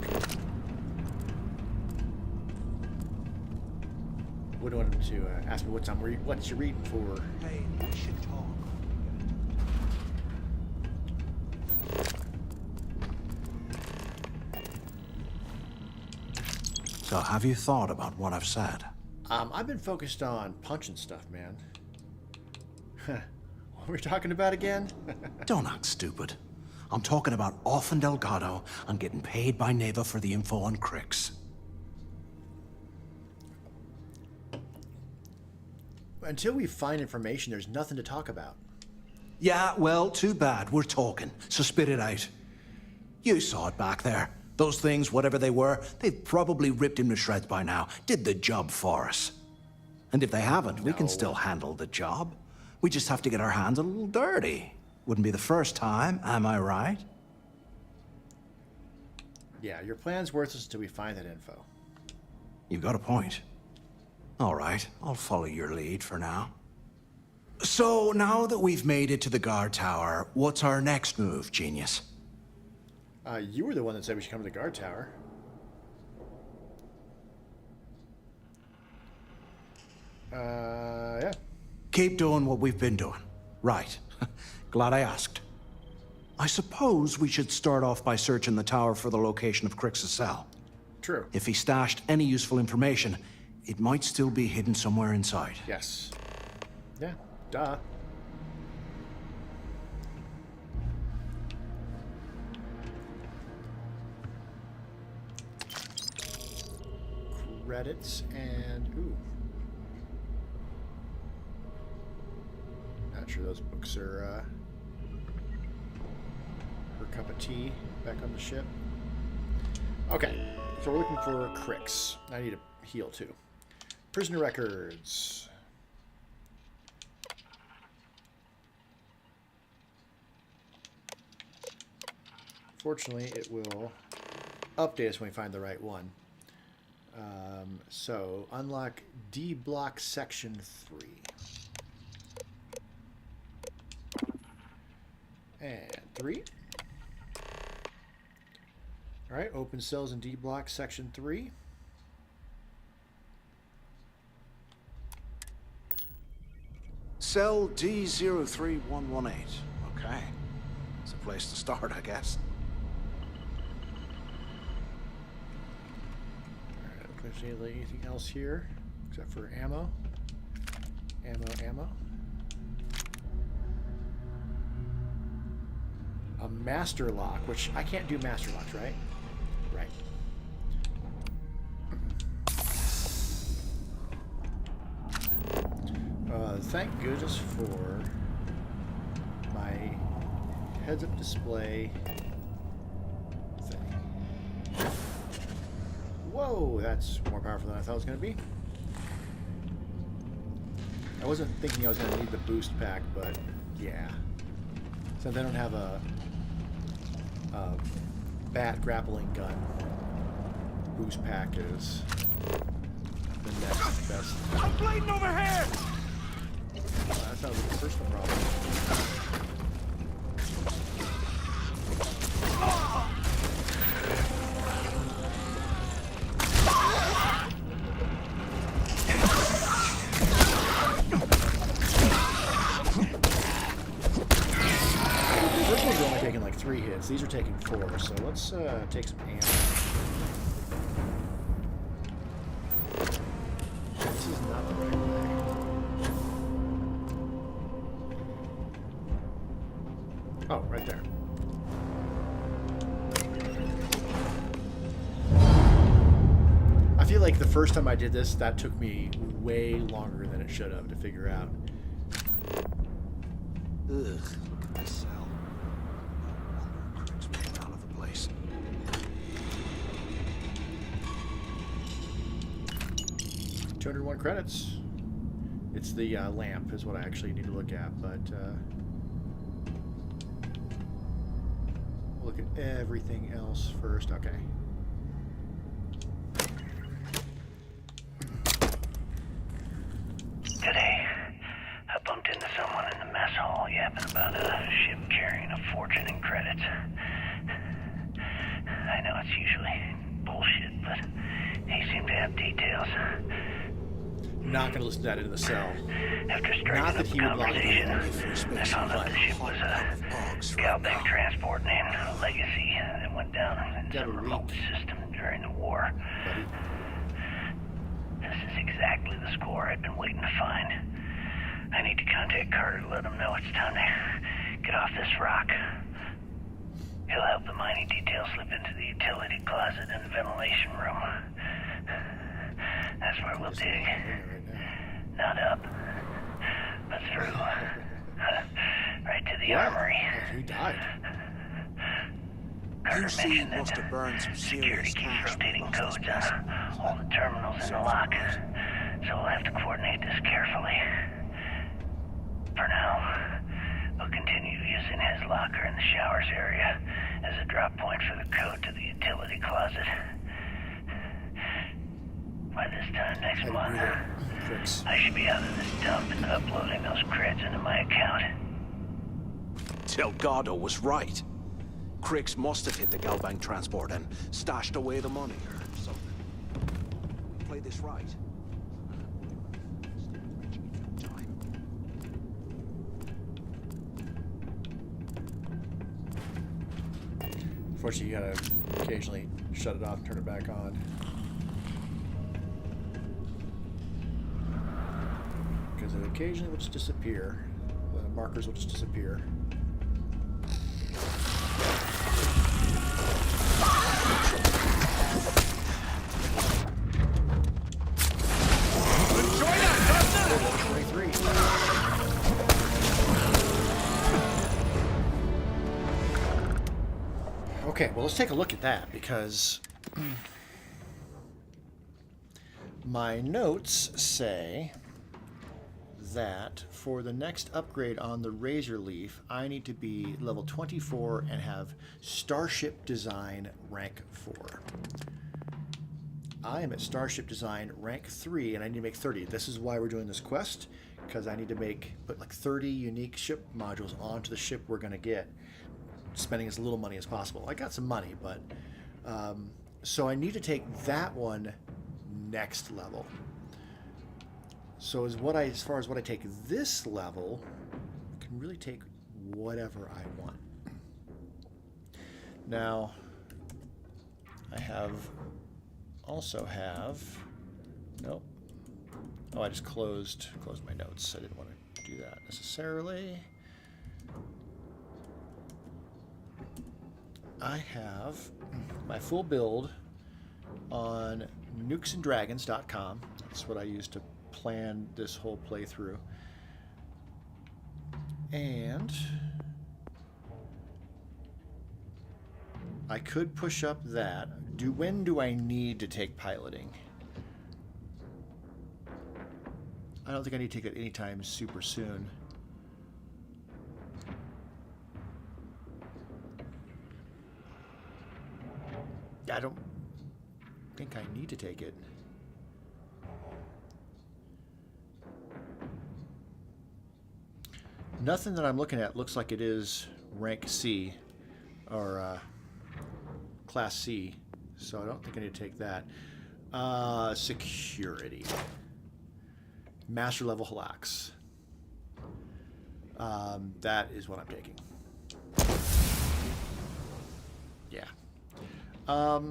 Wouldn't want him to ask me what you reading for. Hey, we should talk. So, have you thought about what I've said? I've been focused on punching stuff, man. What were we talking about again? Don't act stupid. I'm talking about off in Delgado and getting paid by Neva for the info on Crix. Until we find information, there's nothing to talk about. Yeah, well, too bad. We're talking, so spit it out. You saw it back there. Those things, whatever they were, they've probably ripped him to shreds by now. Did the job for us. And if they haven't, we can still handle the job. We just have to get our hands a little dirty. Wouldn't be the first time, am I right? Yeah, your plan's worthless until we find that info. You've got a point. All right, I'll follow your lead for now. So, now that we've made it to the guard tower, what's our next move, genius? You were the one that said we should come to the guard tower. Yeah. Keep doing what we've been doing. Right. Glad I asked. I suppose we should start off by searching the tower for the location of Crix's cell. True. If he stashed any useful information, it might still be hidden somewhere inside. Yes. Yeah, duh. Credits and ooh. Not sure those books are her cup of tea back on the ship. Okay, so we're looking for Crix. I need to heal too. Prisoner records. Fortunately, it will update us when we find the right one. So, unlock D block section 3. And 3. Alright, open cells in D block section 3. Cell D03118. Okay. It's a place to start, I guess. Alright, if there's anything else here, except for ammo. Ammo. master lock, which I can't do master locks, right? Right. Thank goodness for my heads-up display thing. Whoa, that's more powerful than I thought it was going to be. I wasn't thinking I was going to need the boost pack, but yeah. Since I don't have a bat grappling gun, boost pack is the next best. I'm bleeding over here! That sounds like the first one, probably. The first one's only taking like 3 hits. These are taking 4, so let's take some ammo. This is not the right way. Oh, right there. I feel like the first time I did this, that took me way longer than it should have to figure out. Ugh, look at this cell. Crick's moving out of the place. 201 credits. It's the lamp is what I actually need to look at, but we'll look at everything else first. Okay. Today, I bumped into someone in the mess hall yapping about a ship carrying a fortune in credits. I know it's usually bullshit, but he seemed to have details. Not gonna listen to that in the cell. After striking Not up that he would log conversation, in. I found out the ship was a Galbank transport named Legacy that went down in some remote system during the war. This is exactly the score I've been waiting to find. I need to contact Carter to let him know it's time to get off this rock. He'll help the mining detail slip into the utility closet in the ventilation room. That's where we'll dig. Not up, but through. Right to the armory. He died. Carter mentioned that security keeps rotating codes on all the terminals in the lock, so we'll have to coordinate this carefully. For now, we'll continue using his locker in the showers area as a drop point for the code to the utility closet. By this time next month, I should be out of this dump and uploading those creds into my account. Delgado was right. Cricks must have hit the Galbank transport and stashed away the money or something. Play this right. Unfortunately, you gotta occasionally shut it off and turn it back on. Because it occasionally will just disappear. The markers will just disappear. Okay, well, let's take a look at that, because my notes say that for the next upgrade on the Razorleaf, I need to be level 24 and have Starship Design rank 4. I am at Starship Design rank 3, and I need to make 30. This is why we're doing this quest, because I need to put like 30 unique ship modules onto the ship we're going to get, spending as little money as possible. I got some money, but so I need to take that one next level. So as far as what I take this level, I can really take whatever I want. Now, I also have nope. Oh, I just closed my notes. I didn't want to do that necessarily. I have my full build on nukesanddragons.com. That's what I use to plan this whole playthrough. And I could push up that. When do I need to take piloting? I don't think I need to take it anytime super soon. I don't think I need to take it. Nothing that I'm looking at looks like it is rank C or class C, so I don't think I need to take that. Security. Master level Halax. That is what I'm taking. Yeah. I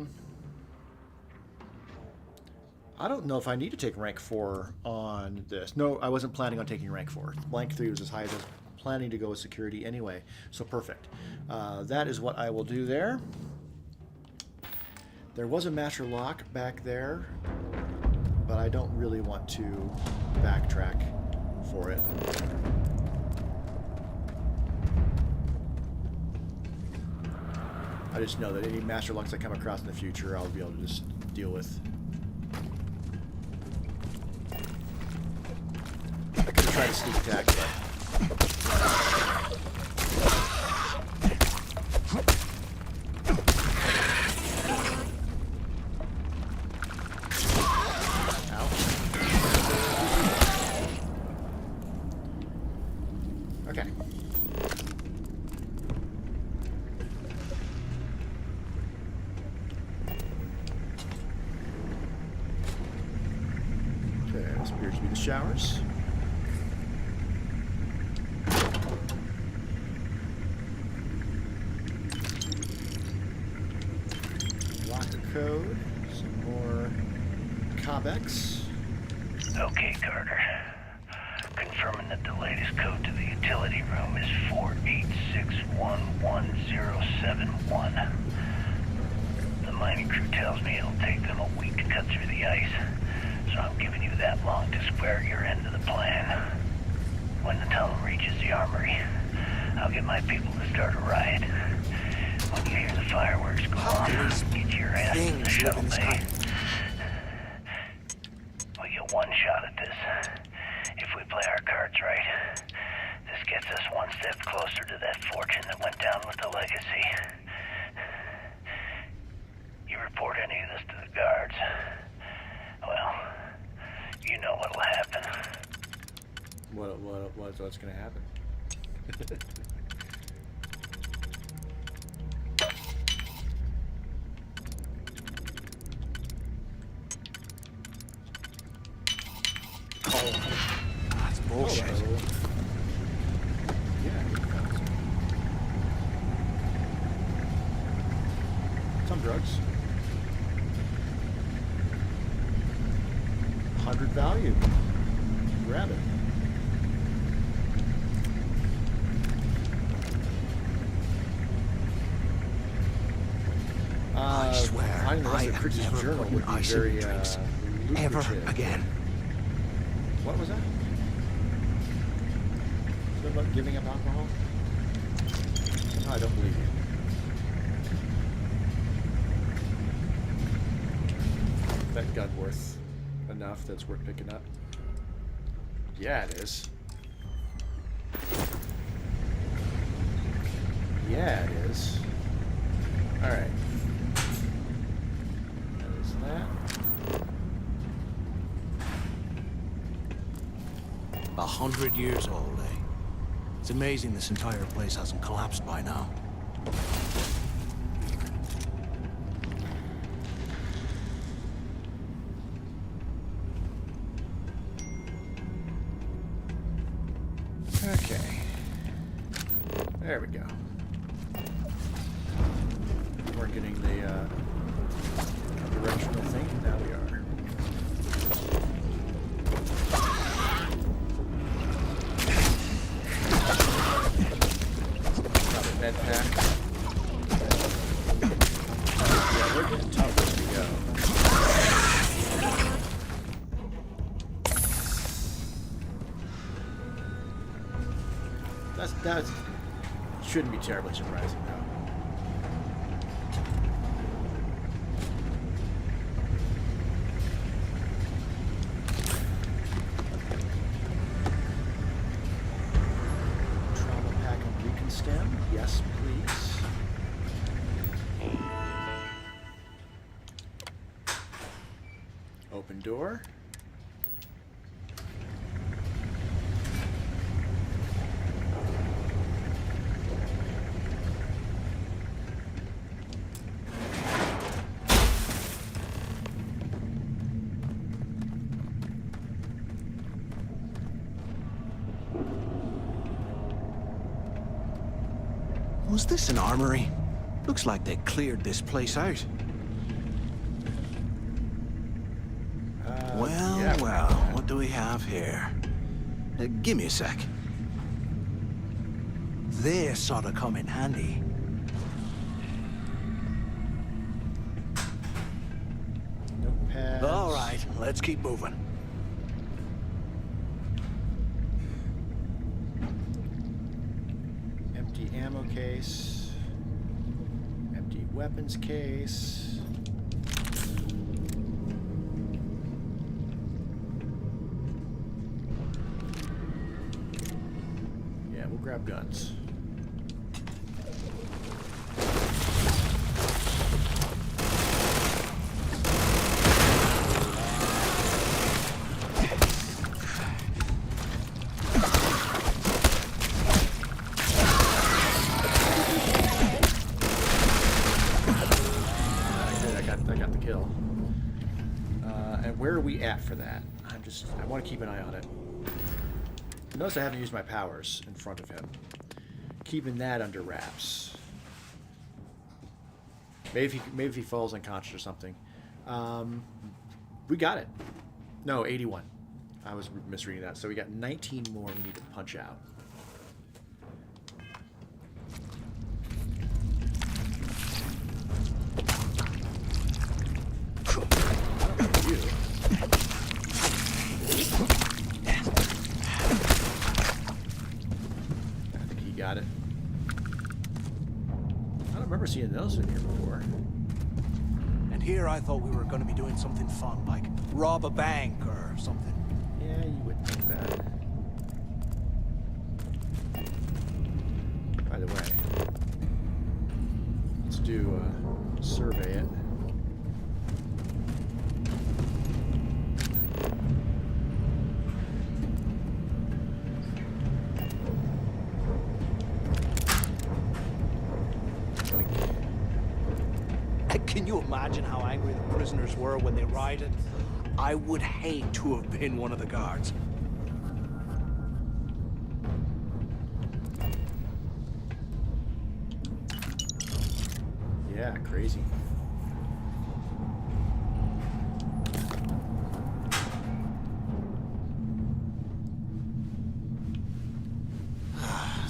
don't know if I need to take rank 4 on this. No, I wasn't planning on taking rank 4. Blank 3 was as high as I was planning to go with security anyway, so perfect. That is what I will do there. There was a master lock back there, but I don't really want to backtrack for it. I just know that any master locks I come across in the future, I'll be able to just deal with. I could have tried to sneak attack, but... Okay. Okay, this appears to be the showers. Locker code, some more Cobex. Okay, Carter. Confirming that the latest code to the utility room is 48611071. The mining crew tells me it'll take them a week to cut through the ice, so I'm giving you that long to square your end of the plan. When the tunnel reaches the armory, I'll get my people to start a riot. When you hear the fireworks go off, get your ass to the shuttle bay. We get one shot at this. If we play our cards right, this gets us one step closer to that fortune that went down with the legacy. You report any of this to the guards, well, you know what'll happen. What's gonna happen? That's bullshit. Hello. Yeah. Some drugs. 100 value. Grab it. I swear, finding the rest I of am Crick's never journal putting would be ice very in drinks ever lucrative. again. What was that? Is it about giving up alcohol? No, I don't believe you. That gun worth enough that's worth picking up? Yeah, it is. Yeah, it is. Alright. That is that. 100 years old, eh? It's amazing this entire place hasn't collapsed by now. Okay. There we go. We're getting the directional thing. Now we are. Got a med pack. That shouldn't be terribly surprising, though. Trauma pack and beacon stem. Yes, please. Open door. Was this an armory? Looks like they cleared this place out. Well, what do we have here? Give me a sec. This ought to come in handy. Notepads. All right, let's keep moving. Empty ammo case. Empty weapons case. Yeah, we'll grab guns. Where are we at for that? I want to keep an eye on it. Notice I haven't used my powers in front of him. Keeping that under wraps. Maybe if he falls unconscious or something. We got it. No, 81. I was misreading that. So we got 19 more we need to punch out. Got it. I don't remember seeing those in here before. And here I thought we were going to be doing something fun, like rob a bank or something. Yeah, you wouldn't think that. By the way, let's do survey it. Can you imagine how angry the prisoners were when they rioted? I would hate to have been one of the guards. Yeah, crazy.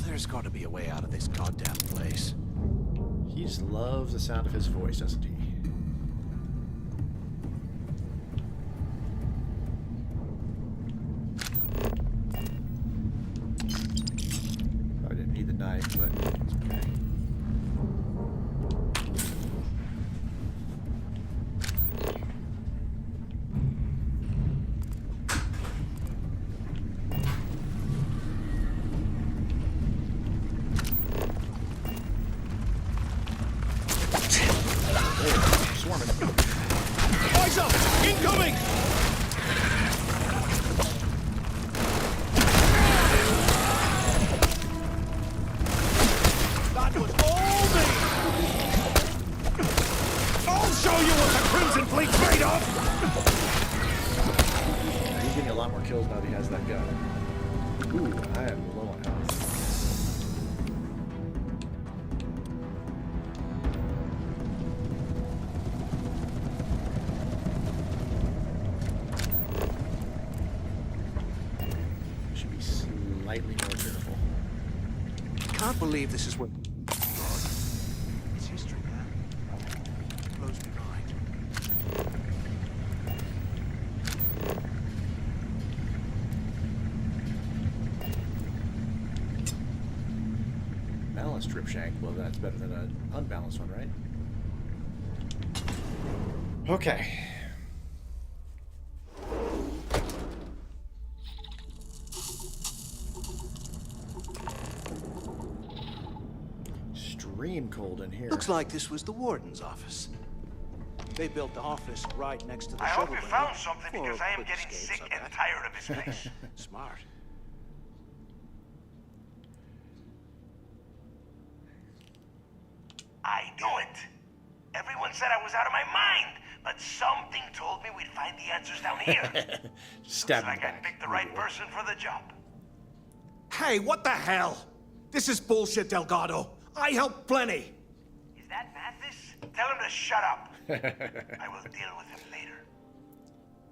There's got to be a way out of this goddamn place. He just loves the sound of his voice, doesn't he? I didn't need the knife, but it's okay. Eyes up! Incoming! That was all me! I'll show you what the Crimson Fleet's made of! He's getting a lot more kills now that he has that gun. Ooh, I am low on health. Slightly more careful. Can't believe this is what... It's history, man. It blows me mind. balanced trip shank. Well, that's better than an unbalanced one, right? Okay. Extreme cold in here. Looks like this was the warden's office. They built the office right next to the I shuttle hope you bay found something for because I am quick getting escapes, sick I and bet. tired of this place. Smart. I knew it. Everyone said I was out of my mind, but something told me we'd find the answers down here. Stab Looks him like I back. picked the right person for the job. Hey, what the hell? This is bullshit, Delgado. I helped plenty. Is that Mantis? Tell him to shut up. I will deal with him later.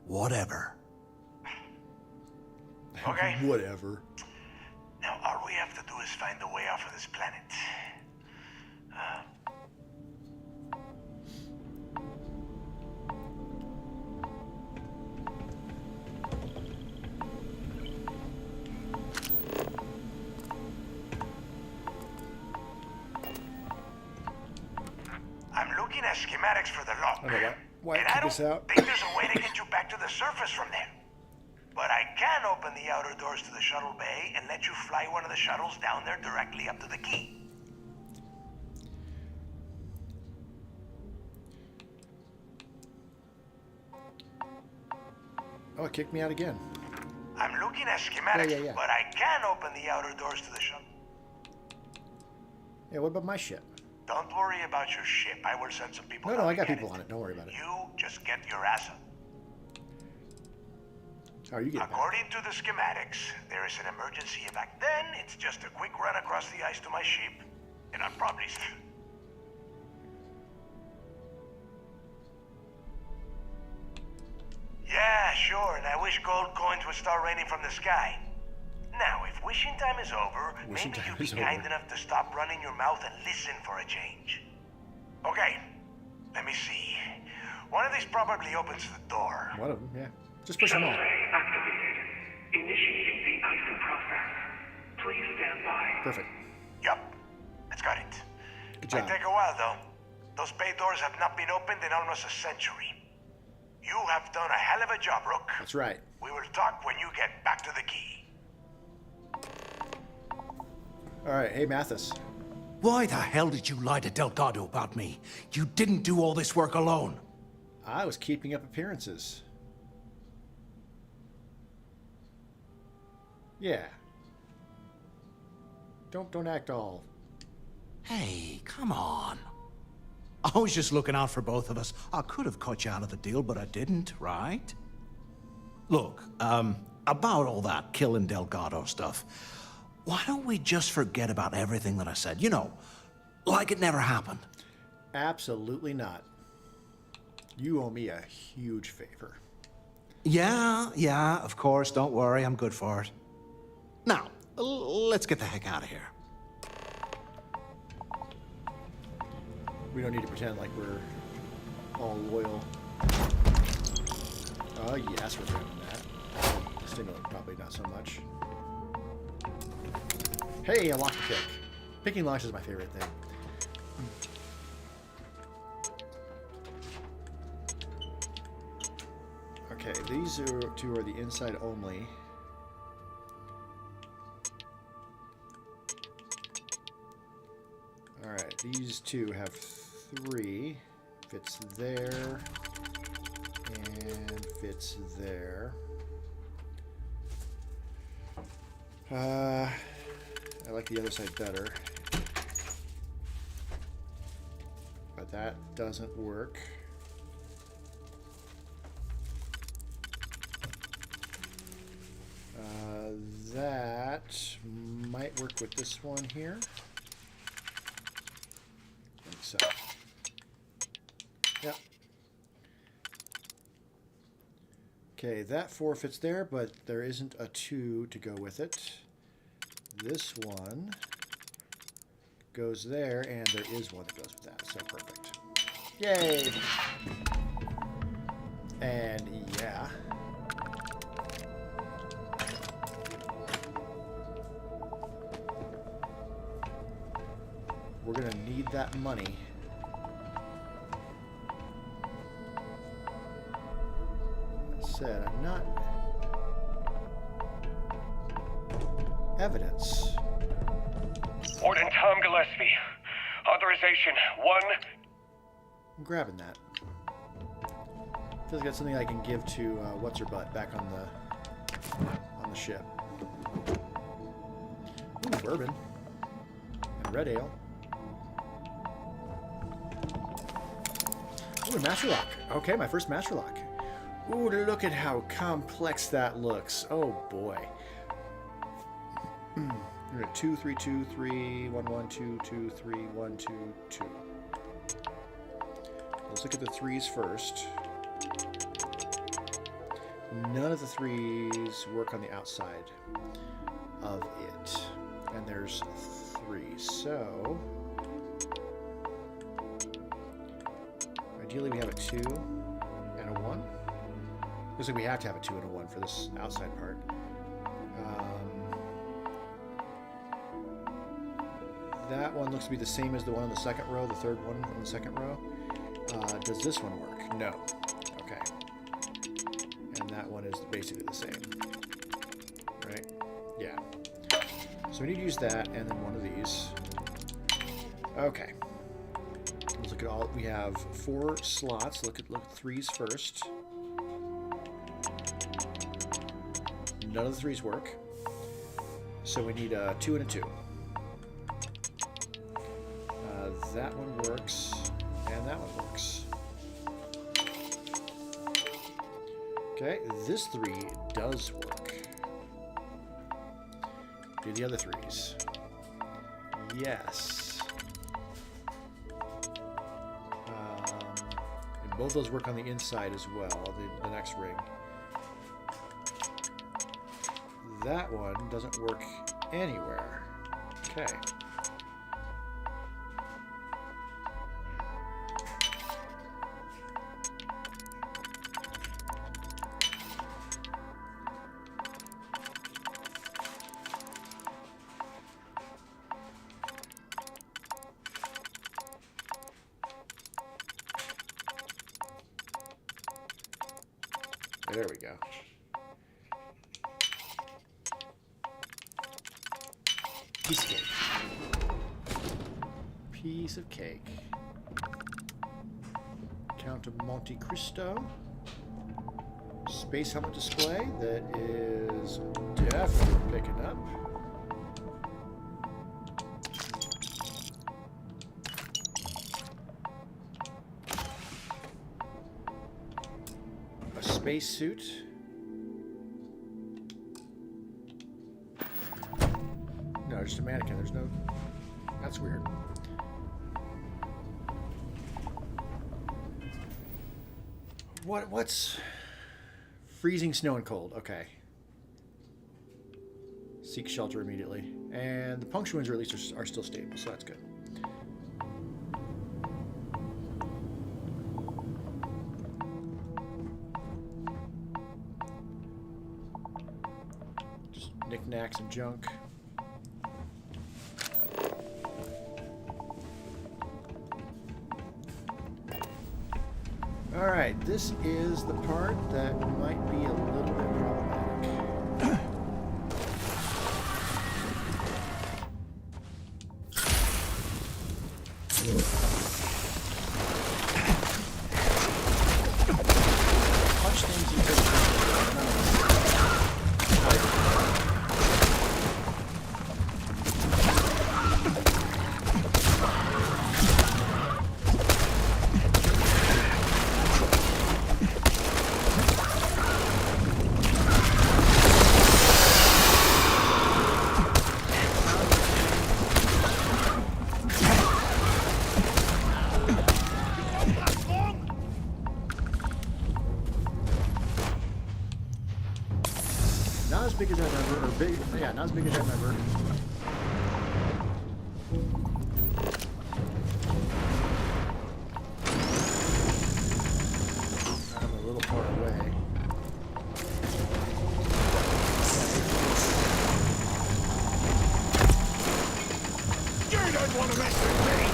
Whatever. Okay. Whatever. Now, all we have to do is find a way off of this planet. I'm looking at schematics for the lock. Okay, why and keep I don't this out? think there's a way to get you back to the surface from there. But I can open the outer doors to the shuttle bay and let you fly one of the shuttles down there directly up to the key. Oh, it kicked me out again. I'm looking at schematics, Yeah. but I can open the outer doors to the shuttle. Yeah, what about my ship? Don't worry about your ship. I will send some people. No, down I to got get people it. on it. Don't worry about it. You just get your ass up. How are you getting back? According to the schematics, there is an emergency evac. Then it's just a quick run across the ice to my ship, and I'll probably. Yeah, sure, and I wish gold coins would start raining from the sky. Now, if wishing time is over, Wishing maybe time you'd be is kind over. enough to stop running your mouth and listen for a change. Okay, let me see. One of these probably opens the door. One of them, yeah. Just push them all. Activated. Initiating the icing process. Please stand by. Perfect. Yup, that's got it. Good job. Might take a while, though. Those bay doors have not been opened in almost a century. You have done a hell of a job, Rook. That's right. We will talk when you get back to the key. All right, hey Mathis. Why the hell did you lie to Delgado about me? You didn't do all this work alone. I was keeping up appearances. Yeah. Don't act all. Hey, come on. I was just looking out for both of us. I could have cut you out of the deal, but I didn't, right? Look, about all that killing Delgado stuff, why don't we just forget about everything that I said? You know, like it never happened. Absolutely not. You owe me a huge favor. Yeah, of course. Don't worry, I'm good for it. Now, let's get the heck out of here. We don't need to pretend like we're all loyal. Oh yes, we're doing that. Stimulant probably not so much. Hey, unlock the pick. Picking locks is my favorite thing. Okay, these two are the inside only. Alright, these two have 3. Fits there. And fits there. I like the other side better. But that doesn't work. That might work with this one here. I think so. Yep. Okay, that 4 fits there, but there isn't a 2 to go with it. This one goes there, and there is one that goes with that, so perfect. Yay! And yeah. we're gonna need that money. That said, I'm not... Evidence. Warden Tom Gillespie. Authorization 1. I'm grabbing that. Feels like that's something I can give to what's her butt back on the ship. Ooh, bourbon and red ale. Ooh, master lock. Okay, my first master lock. Ooh, look at how complex that looks. Oh boy. We're at 2, 3, 2, 3, 1, 1, 2, 2, 3, 1, 2, 2. Let's look at the 3s first. None of the 3s work on the outside of it. And there's 3. So ideally we have a 2 and a 1. Looks like we have to have a 2 and a 1 for this outside part. That one looks to be the same as the one on the second row, the third one on the second row. Does this one work? No. Okay. And that one is basically the same. Right? Yeah. So we need to use that and then one of these. Okay. Let's look at all. We have 4 slots. Look at 3s first. None of the 3s work. So we need a 2 and a 2. That one works, and that one works. Okay, this 3 does work. Do the other 3s. Yes. And both those work on the inside as well, the next ring. That one doesn't work anywhere. Okay. There we go. Piece of cake. Piece of cake. Count of Monte Cristo. Space helmet display that is definitely picking up. Space suit. No, just a mannequin. There's no... That's weird. What's... Freezing, snow, and cold. Okay. Seek shelter immediately. And the puncture winds, or at least, are still stable, so that's good. Knickknacks and junk. Alright, this is the part that might be a little bit problematic. Punch things you could... Not as big as I remember, or big, yeah, not as big as I remember. I'm a little far away. You don't want to mess with me!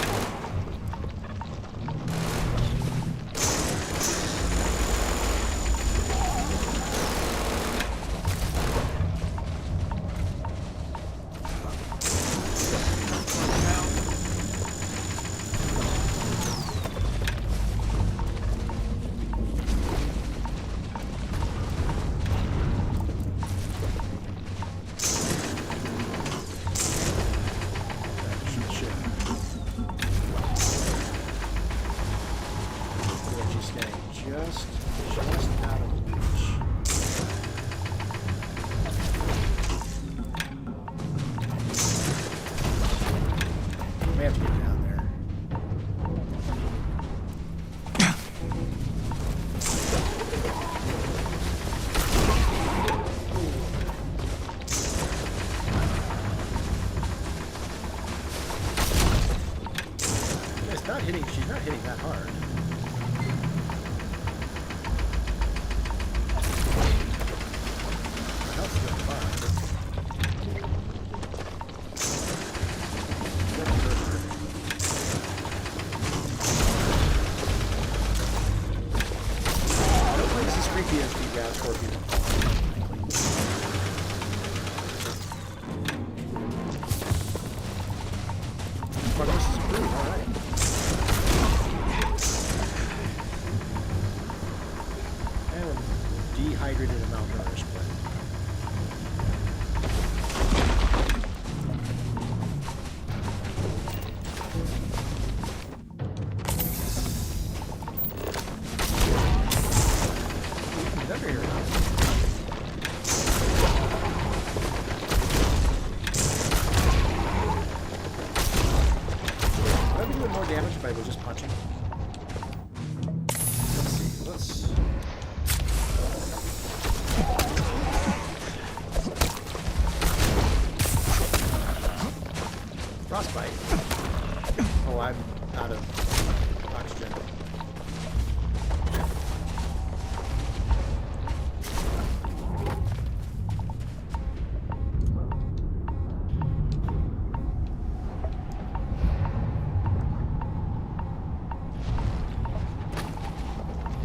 hard. My health's doing fine. Don't play this as creepy as the scorpion. Prognosis improved, alright. And we're dehydrated and malnourished, but... He's under here now. Would I be doing more damage if I was just punching? Let's see. Let's... Frostbite. Oh, I'm out of oxygen.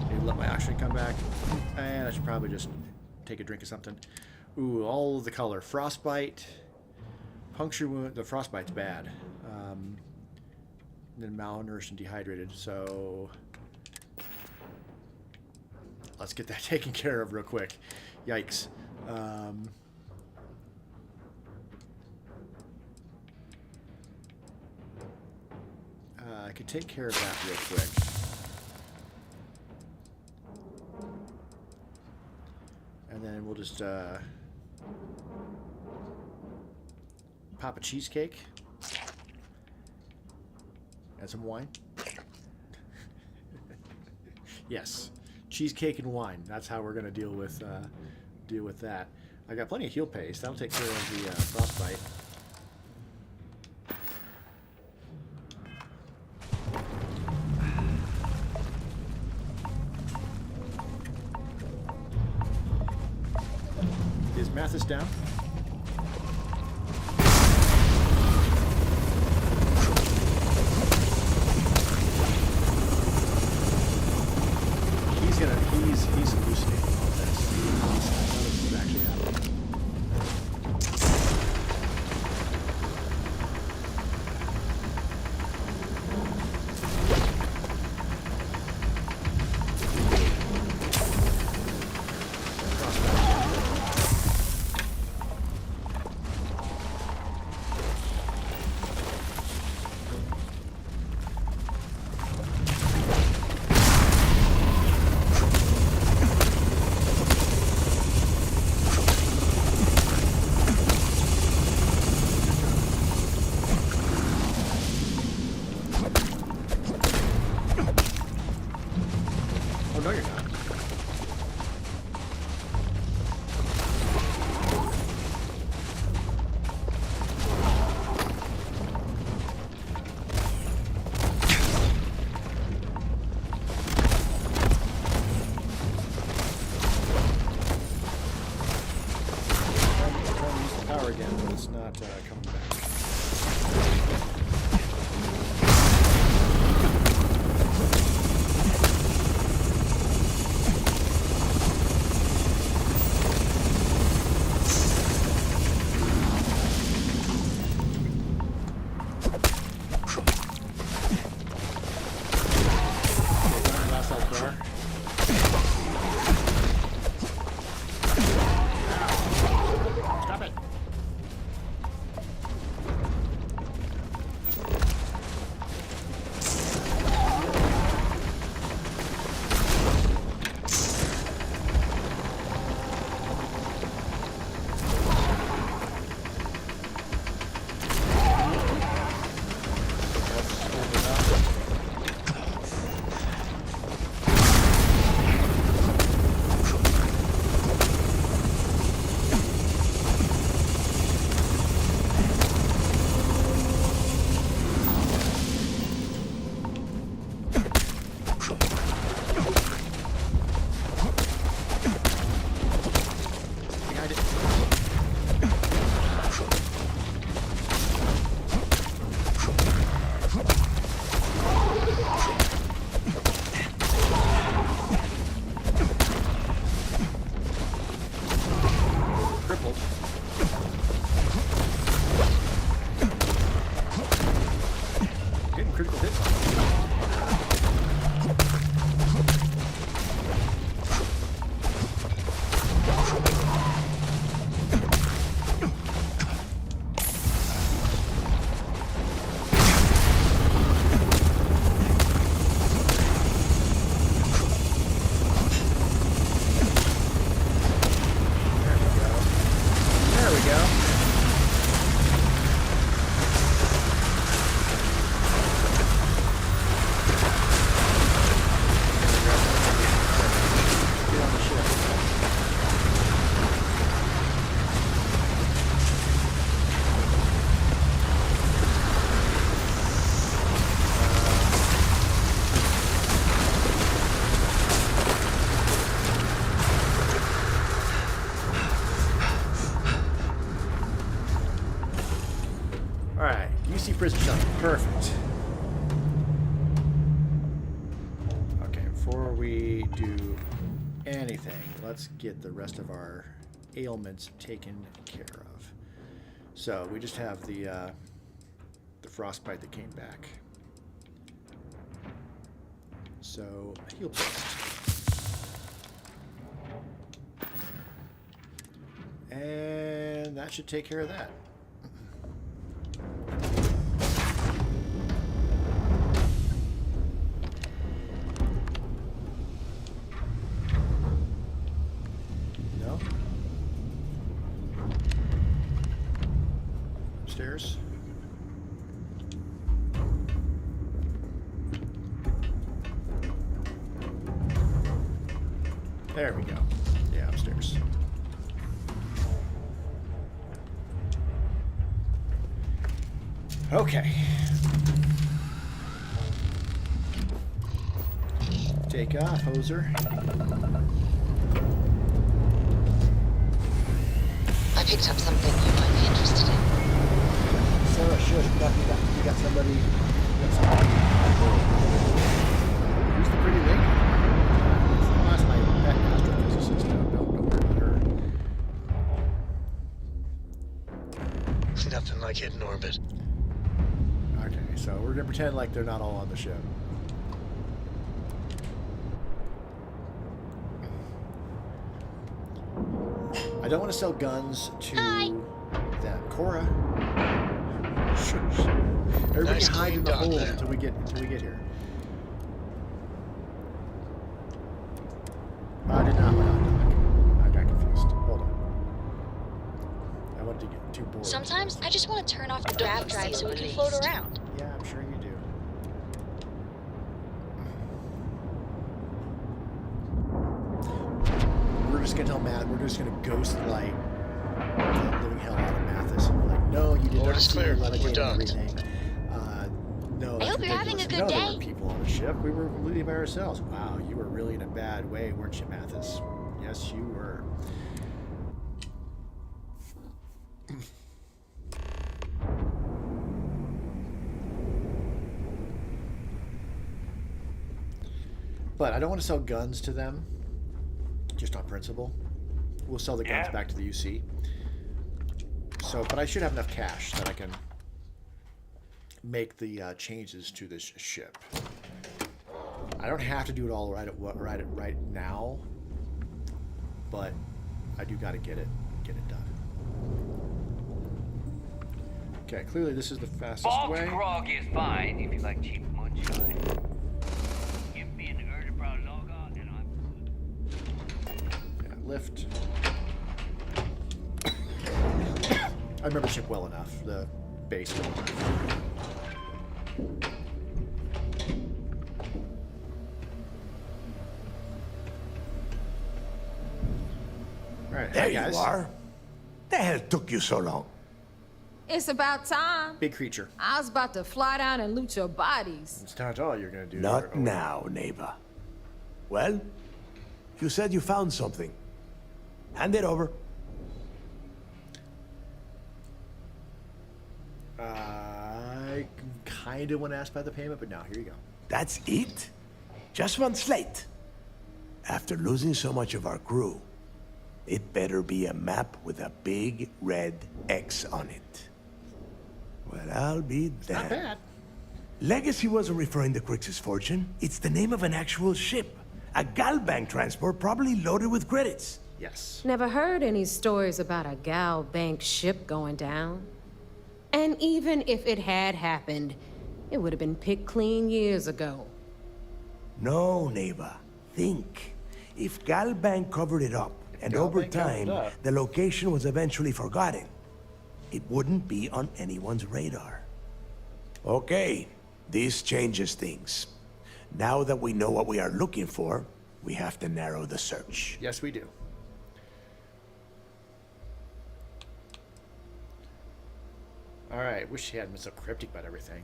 Maybe let my oxygen come back. And I should probably just take a drink of something. Ooh, all of the color. Frostbite. Puncture wound. The frostbite's bad. Then malnourished and dehydrated. So let's get that taken care of real quick. Yikes. I could take care of that real quick. And then we'll just pop a cheesecake and some wine. Yes, cheesecake and wine. That's how we're gonna deal with that. I got plenty of heal paste. That'll take care of the frostbite. Is Mantis down? He's hallucinating all this. None of this is actually happening. Oh, no, you're not. Trying to use the power again, but it's not coming back. trampled. Getting critical hits on him. Alright, UC prison shuttle. Perfect. Okay, before we do anything, let's get the rest of our ailments taken care of. So we just have the frostbite that came back. So heal post. And that should take care of that. No? Upstairs? There we go. Yeah, upstairs. Okay. Take off, hoser. I picked up something you might be interested in. Sarah, sure. You got somebody. Who's the pretty lady? That's my pet astrophysicist. Don't worry about her. Nothing like hitting orbit. Okay, so we're gonna pretend like they're not all on the ship. I don't want to sell guns to them. Cora. Shush. Everybody Nice hide in the clean dot hole there. until we get here. I did not want to dock. I got confused. Hold on. I wanted to get too bored. Sometimes I just want to turn off the grav drive so we can float around. Yeah, I'm sure you do. We're just gonna tell Matt. We're just gonna ghost light the living hell out of Mathis. And we're like, no, you did Order's not see clear. the We're levitate and docked. everything. No, I that's hope you're having ridiculous. a good No, there day. were people on the ship. We were completely by ourselves. Wow, you were really in a bad way, weren't you, Mathis? Yes, you were. But I don't want to sell guns to them, just on principle. We'll sell the guns back to the UC. So, but I should have enough cash that I can make the changes to this ship. I don't have to do it all right now, but I do got to get it done. Okay, clearly this is the fastest Bulk way. grog is fine if you like cheap moonshine. Give me an Erdebrow logo and I'm Yeah, lift. I remember the ship well enough, the base well enough. Alright, There hey guys. you are. The hell took you so long? It's about time. Big creature. I was about to fly down and loot your bodies. It's not all you're gonna do. Not now, neighbor. Well, you said you found something. Hand it over. I kind of want to ask about the payment, but now here you go. That's it? Just one slate? After losing so much of our crew, It better be a map with a big red X on it. Well, I'll be damned. Not bad. Legacy wasn't referring to Crix's fortune. It's the name of an actual ship. A Galbank transport, probably loaded with credits. Yes. Never heard any stories about a Gal Bank ship going down. And even if it had happened, it would have been picked clean years ago. No, Neva. Think. If Galbank covered it up, and over time, the location was eventually forgotten, it wouldn't be on anyone's radar. Okay, this changes things. Now that we know what we are looking for, we have to narrow the search. Yes, we do. Alright, wish he hadn't been so cryptic about everything.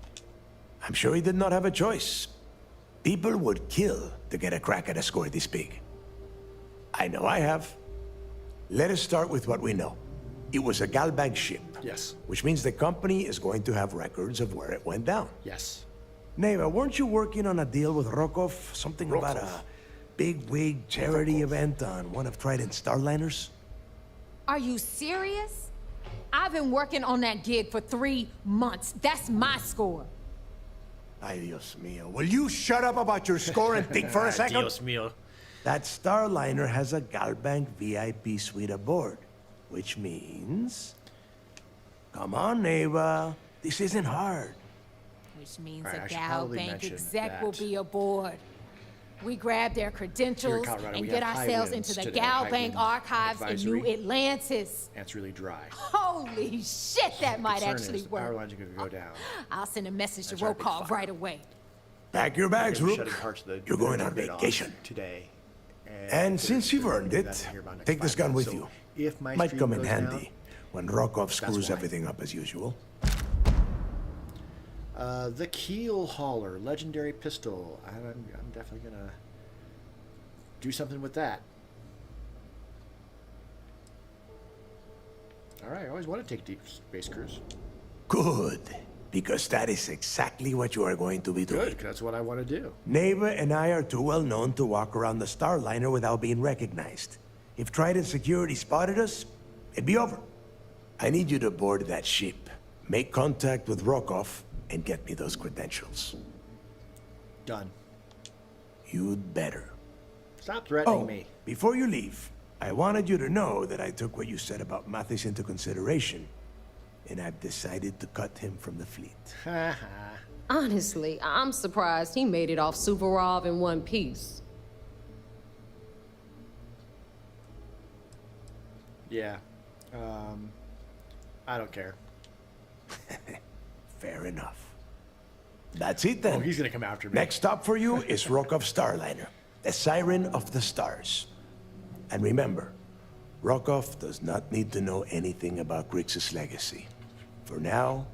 I'm sure he did not have a choice. People would kill to get a crack at a score this big. I know I have. Let us start with what we know. It was a Galbank ship. Yes. Which means the company is going to have records of where it went down. Yes. Neva, weren't you working on a deal with Rokov? Something about a big-wig charity event on one of Trident's Starliners? Are you serious? I've been working on that gig for 3 months. That's my score. Ay, Dios mío. Will you shut up about your score and think for a second? Dios mío. That Starliner has a Galbank VIP suite aboard, which means... Come on, Neva. This isn't hard. Which means Right, I a should Gal probably Bank mention exec will that. be aboard. We grab their credentials Colorado, and we get have high ourselves winds into the today, Gal high Bank wind archives in New advisory. Atlantis. And it's really dry. Holy shit, that might Concern actually is work. Our lines are going to go down. I'll send a message to That's our big Rokov fire. right away. Pack your bags, We're Rook. shutting parts of the You're going on bit off vacation. today. And since you've earned we'll do it, that here about next take this 5 gun with minutes. you. So if my Might stream come in goes handy down, when Rokov screws why. everything up as usual. The Keel Hauler, legendary pistol. I'm definitely gonna do something with that. All right, I always want to take deep space cruise. Good, because that is exactly what you are going to be doing. Good, 'cause that's what I want to do. Neva and I are too well known to walk around the Starliner without being recognized. If Trident security spotted us, it'd be over. I need you to board that ship, make contact with Rokov, and get me those credentials. Done. You'd better. Stop threatening me. Before you leave, I wanted you to know that I took what you said about Mantis into consideration, and I've decided to cut him from the fleet. Honestly, I'm surprised he made it off Suvorov in one piece. Yeah. I don't care. Fair enough. That's it then. Oh, he's gonna come after me. Next stop for you is Rokov Starliner, the Siren of the Stars. And remember, Rokov does not need to know anything about Grix's legacy. For now,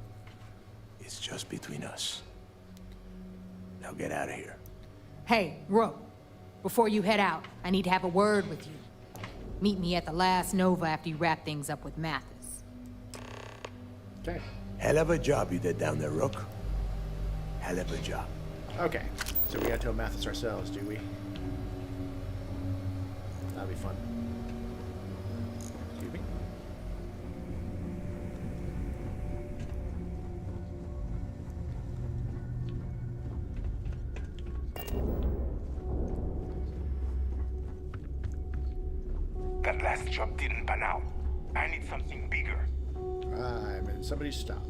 it's just between us. Now get out of here. Hey, Rook, before you head out, I need to have a word with you. Meet me at the last Nova after you wrap things up with Mantis. Okay. Hell of a job you did down there, Rook. Hell of a job. Okay. So we got to tell Mantis ourselves, do we? That'll be fun. Excuse me. That last job didn't pan out. I need something bigger. I'm in somebody's stop.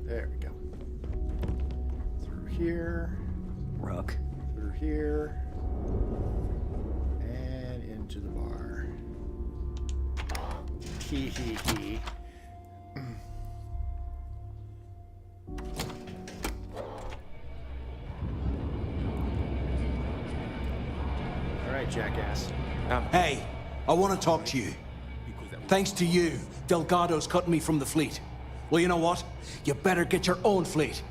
There we go. Through here. Rook. Through here. And into the bar. Hee hee hee. Alright, jackass. Hey, I want to talk to you. Thanks to you, Delgado's cutting me from the fleet. Well, you know what? You better get your own fleet,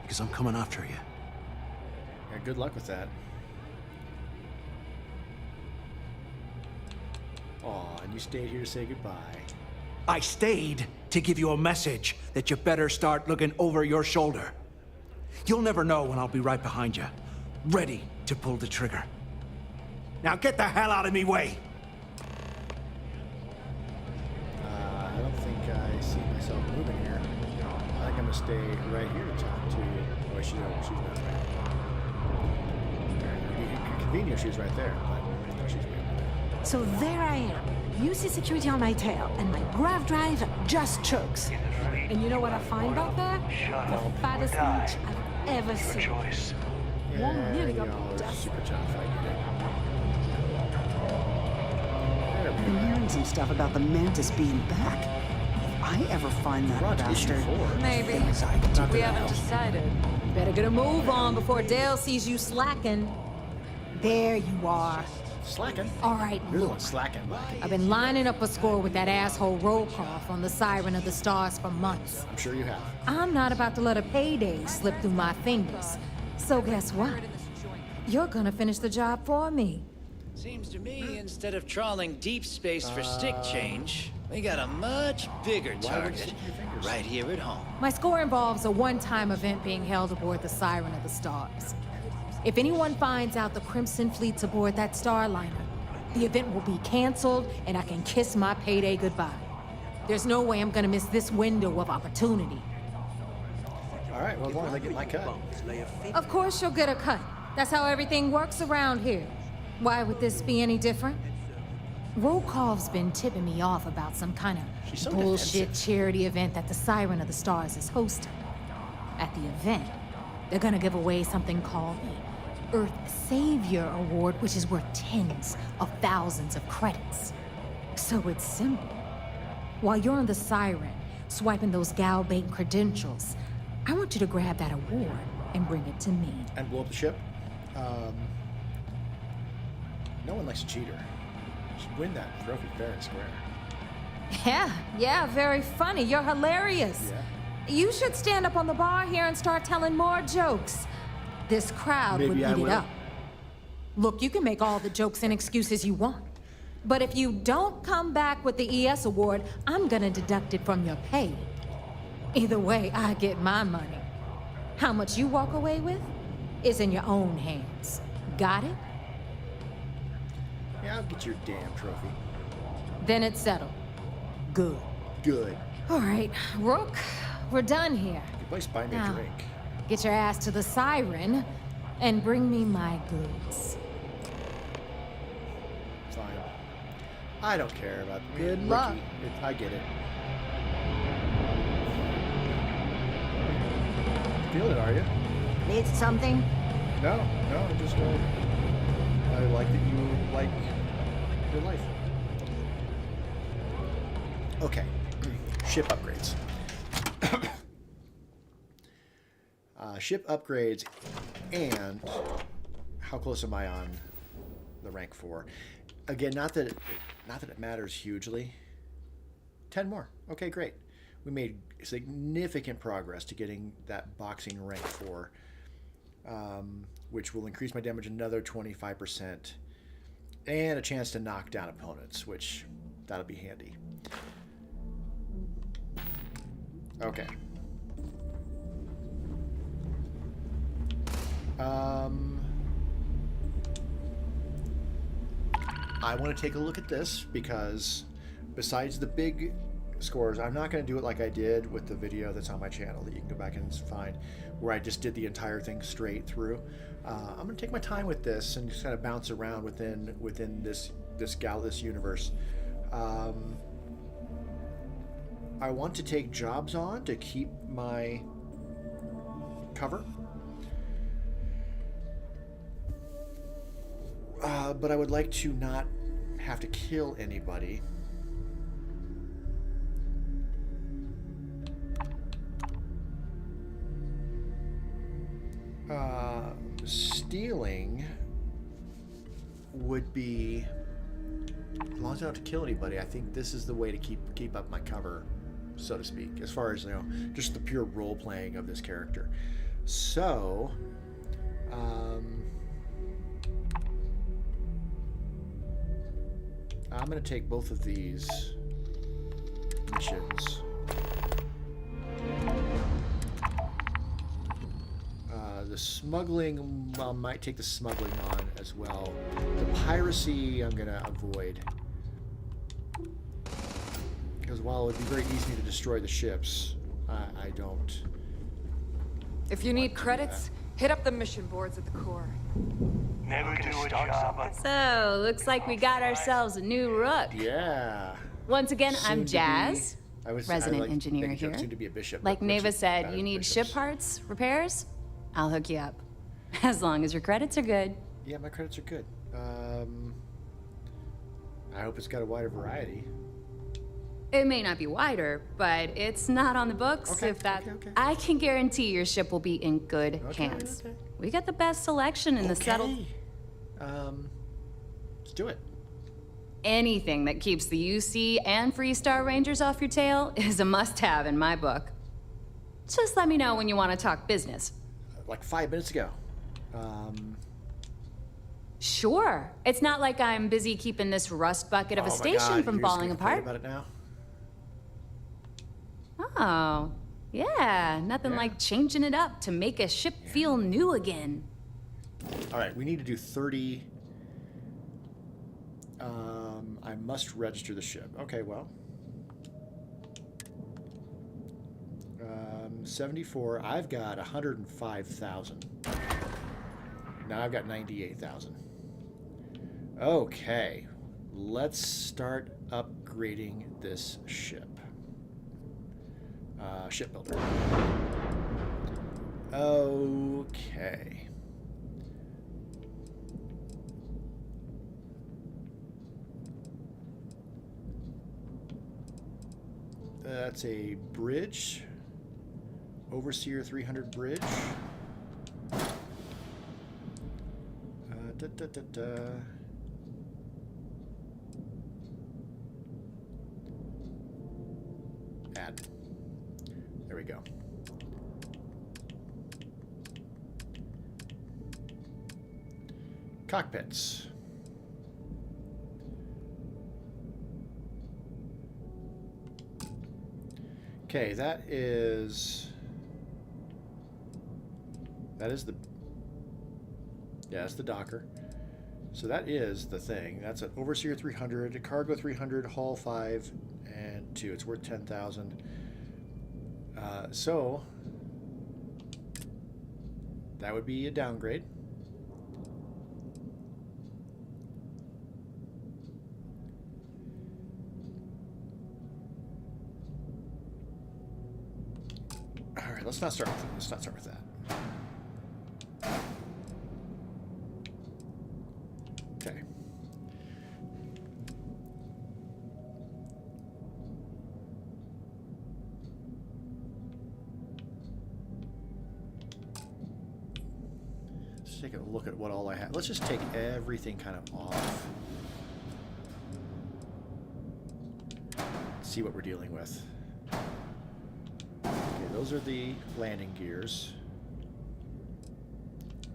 because I'm coming after you. Yeah, good luck with that. Aw, and you stayed here to say goodbye. I stayed to give you a message that you better start looking over your shoulder. You'll never know when I'll be right behind you, ready to pull the trigger. Now get the hell out of me way! I don't think I see myself moving here. I think I'm gonna stay right here to talk to. Oh, she's not right. It'd be convenient if she was right there, but no, she's right there. So there I am. You see security on my tail, and my grav drive just chokes. And you know what I find back there? The fattest leech I've ever seen. One nearly got dust. Super tough. I get it. I've been hearing some stuff about the Mantis being back. If I ever find that bastard, Maybe. We haven't decided. Better get a move on before Dale sees you slacking. There you are. Slacking? All right, You're the one slacking. I've been lining up a score with that asshole Rollcoff on the Siren of the Stars for months. I'm sure you have. I'm not about to let a payday slip through my fingers. So guess what? You're gonna finish the job for me. Seems to me, instead of trawling deep space for stick change, we got a much bigger target right here at home. My score involves a one-time event being held aboard the Siren of the Stars. If anyone finds out the Crimson Fleet's aboard that Starliner, the event will be canceled and I can kiss my payday goodbye. There's no way I'm gonna miss this window of opportunity. All right, well, as long as I get my cut. Of course you'll get a cut. That's how everything works around here. Why would this be any different? Rokov's been tipping me off about some kind of bullshit charity event that the Siren of the Stars is hosting. At the event, they're gonna give away something called the Earth Savior Award, which is worth tens of thousands of credits. So it's simple. While you're on the Siren, swiping those gal-bait credentials, I want you to grab that award and bring it to me. And blow up the ship? No one likes a cheater. You should win that trophy fair and square. Yeah, very funny. You're hilarious. Yeah. You should stand up on the bar here and start telling more jokes. This crowd would eat it up. Look, you can make all the jokes and excuses you want. But if you don't come back with the ES award, I'm gonna deduct it from your pay. Either way, I get my money. How much you walk away with is in your own hands. Got it? Yeah, I'll get your damn trophy. Then it's settled. Good. Good. All right, Rook, we're done here. Good place, buy me a Now, drink. get your ass to the Siren and bring me my goods. Fine. I don't care about Good luck. I get it. Feel it, are you? Need something? No, just I like that you like your life. Okay, ship upgrades. Ship upgrades, and how close am I on the rank 4? Again, not that it matters hugely. 10 more. Okay, great. We made significant progress to getting that boxing rank 4, which will increase my damage another 25%, and a chance to knock down opponents, which that'll be handy. Okay. I want to take a look at this because besides the big scores, I'm not going to do it like I did with the video that's on my channel that you can go back and find, where I just did the entire thing straight through. I'm going to take my time with this and just kind of bounce around within this universe. I want to take jobs on to keep my cover. But I would like to not have to kill anybody. Stealing would be, as long as I don't have to kill anybody, I think this is the way to keep up my cover, so to speak, as far as, just the pure role playing of this character. So, I'm going to take both of these missions. The smuggling, well, might take the smuggling on as well. The piracy, I'm gonna avoid. Because while it would be very easy to destroy the ships, I don't. If you need credits, hit up the mission boards at the core. Never do a job. So, looks like we got ourselves a new rook. Yeah. Once again, Soon I'm to Jazz, be- resident engineer making here. jokes, soon to be a bishop, Like but Neva rooks are said, better you than need bishops. ship parts, repairs? I'll hook you up. As long as your credits are good. Yeah, my credits are good. I hope it's got a wider variety. It may not be wider, but it's not on the books. Okay, If that, okay. I can guarantee your ship will be in good Okay, hands. okay. We got the best selection in the settled. Let's do it. Anything that keeps the UC and Freestar Rangers off your tail is a must-have in my book. Just let me know when you want to talk business. Like 5 minutes ago. Sure. It's not like I'm busy keeping this rust bucket of a Oh my station God, from you're just falling gonna complain apart. about it now? Oh, yeah. Nothing Yeah. like changing it up to make a ship feel new again. All right, we need to do 30. I must register the ship. Okay, well. 74. I've got 105,000. Now I've got 98,000. Okay, let's start upgrading this ship. Shipbuilder. Okay. That's a bridge. Overseer 300 bridge. Add. There we go. Cockpits. Okay, that is the, yeah, that's the docker. So that is the thing. That's an Overseer 300, a Cargo 300, Hull 5, and 2. It's worth 10,000. So that would be a downgrade. All right, let's not start with that. Okay. Let's take a look at what all I have. Let's just take everything kind of off. See what we're dealing with. Okay, those are the landing gears.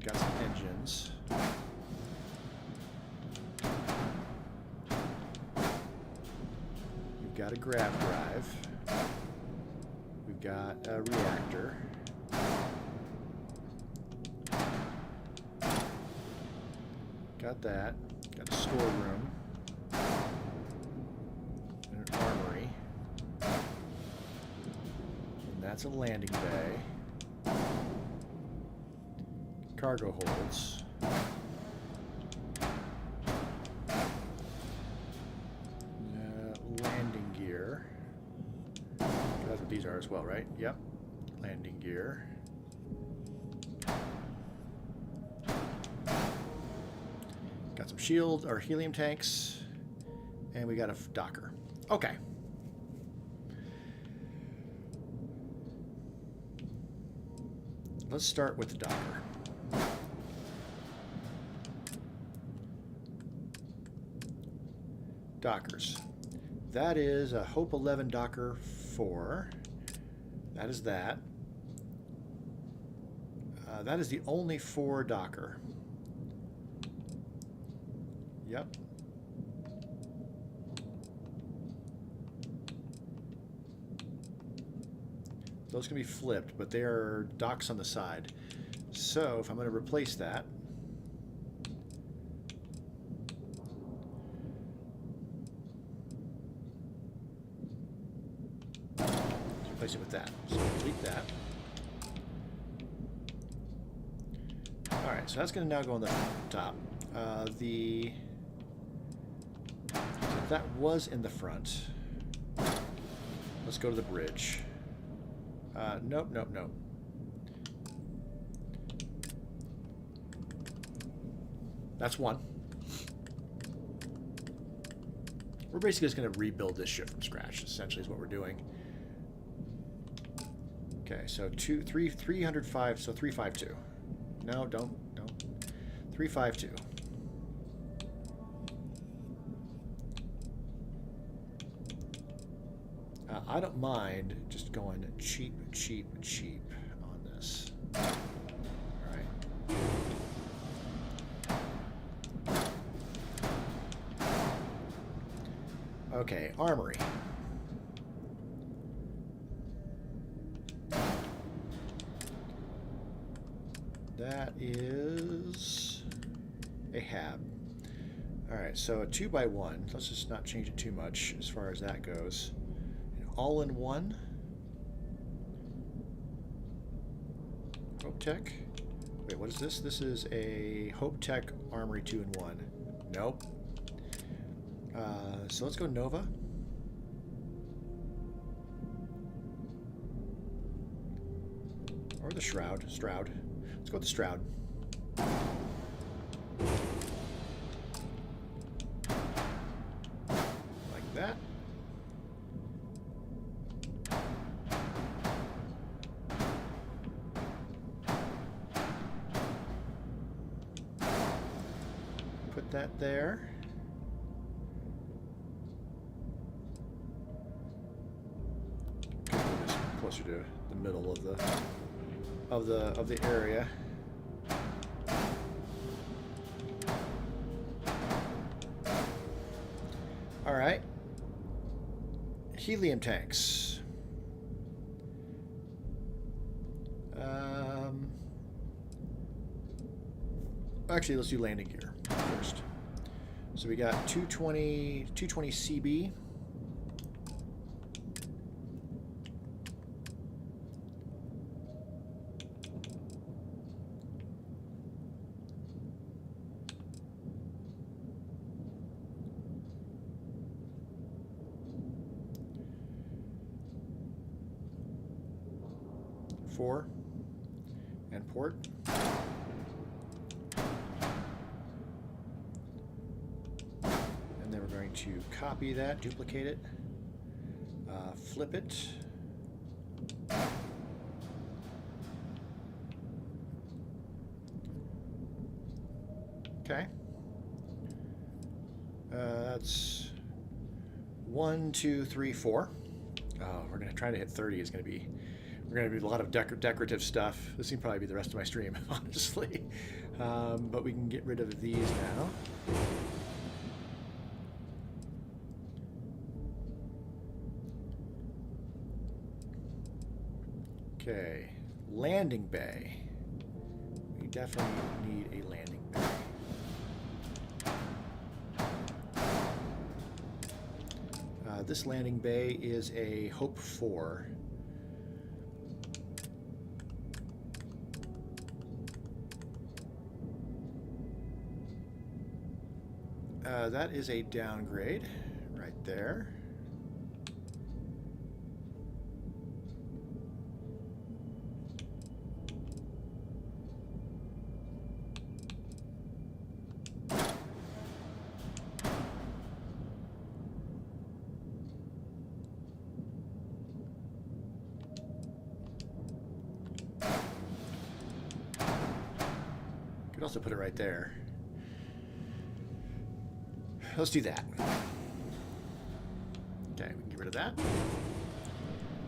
Got some engines. We've got a grav drive. We've got a reactor. Got that. Got a storeroom. And an armory. And that's a landing bay. Cargo holds. Landing gear. That's what these are as well, right? Yep. Landing gear. Got some shield or helium tanks. And we got a docker. Okay. Let's start with the docker. Dockers. That is a Hope 11 Docker 4. That is that. That is the only 4 Docker. Yep. Those can be flipped, but they are docks on the side. So if I'm going to replace that, replace it with that. So delete that. All right, so that's going to now go on the top. That was in the front. Let's go to the bridge. Nope, nope, nope. That's one. We're basically just going to rebuild this ship from scratch, essentially is what we're doing. Okay, so 305, so 352. No, don't. 352. I don't mind just going cheap on this. All right. Okay, armory. That is a hab. All right, so a 2x1. Let's just not change it too much as far as that goes. All in one. Hope Tech. Wait, what is this? This is a Hope Tech Armory 2-in-1. Nope. So let's go Nova. Or the Shroud. Stroud. Let's go with the Stroud. Like that. Put that there. Just closer to the middle of the area. All right. Helium tanks. Actually, let's do landing gear first. So we got 220 CB. Four and port. And then we're going to copy that, duplicate it, flip it. Okay. That's 1, 2, 3, 4. Oh, we're going to try to hit 30. It's going to be... We're going to do a lot of decorative stuff. This can probably be the rest of my stream, honestly. But we can get rid of these now. Okay, landing bay. We definitely need a landing bay. This landing bay is a Hope 4. That is a downgrade right there. Could also put it right there. Let's do that. Okay, we can get rid of that.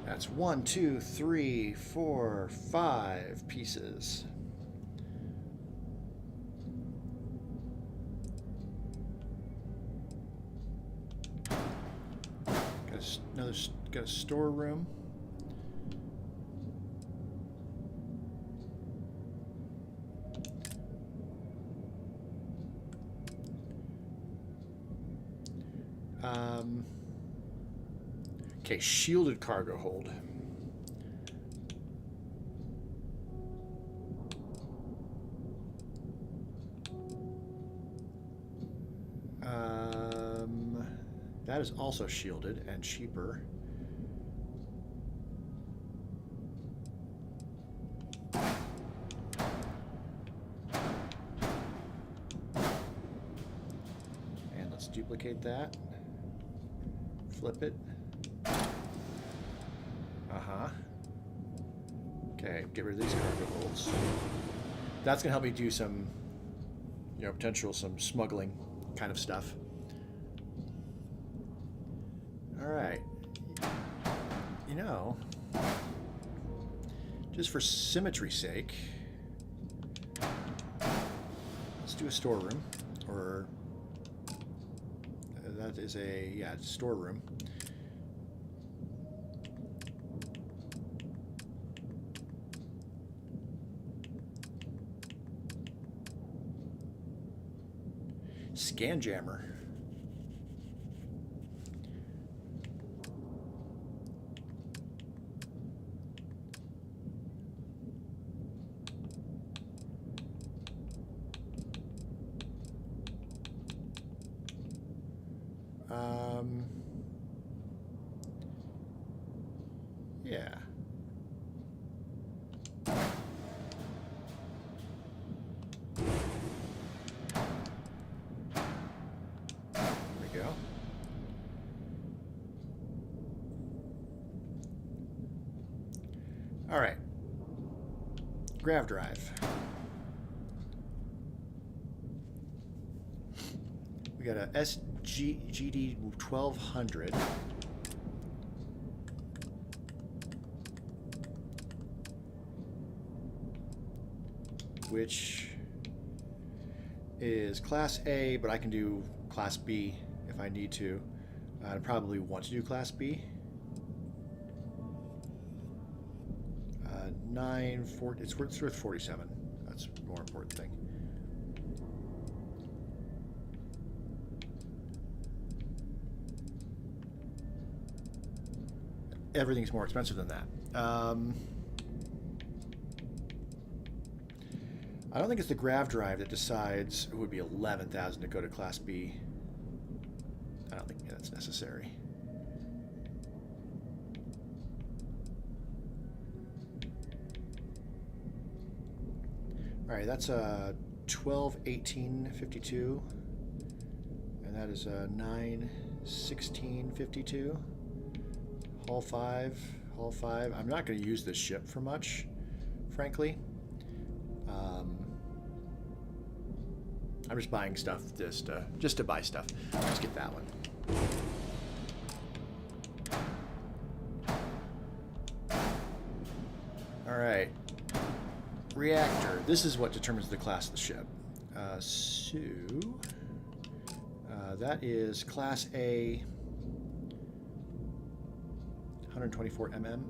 That's 1, 2, 3, 4, 5 pieces. Got a storeroom. Okay, shielded cargo hold. That is also shielded and cheaper. And let's duplicate that. Flip it. Uh-huh. Okay, get rid of these cargo holds. That's gonna help me do some, some smuggling kind of stuff. All right. Just for symmetry's sake, let's do a storeroom, or that is it's a storeroom. Scan jammer. Yeah. There we go. All right. Grav drive. We got a GD 1200. Which is Class A, but I can do Class B if I need to. I probably want to do Class B. 940. It's worth 47. That's the more important thing. Everything's more expensive than that. I don't think it's the grav drive that decides it would be 11,000 to go to Class B. I don't think that's necessary. All right, that's a 121852, and that is a 91652. Hull 5. I'm not going to use this ship for much, frankly. I'm just buying stuff just to buy stuff. Let's get that one. All right. Reactor. This is what determines the class of the ship. That is Class A, 124 mm.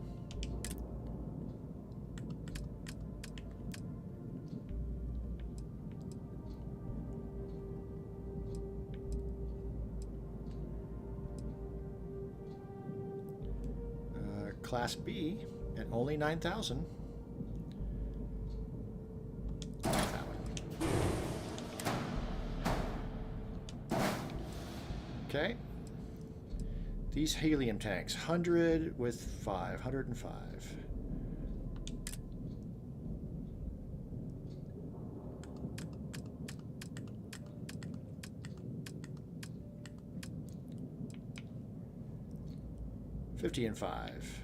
Class B at only 9,000. That one. Okay. These helium tanks, 100 with 5, 105. $50 and 5.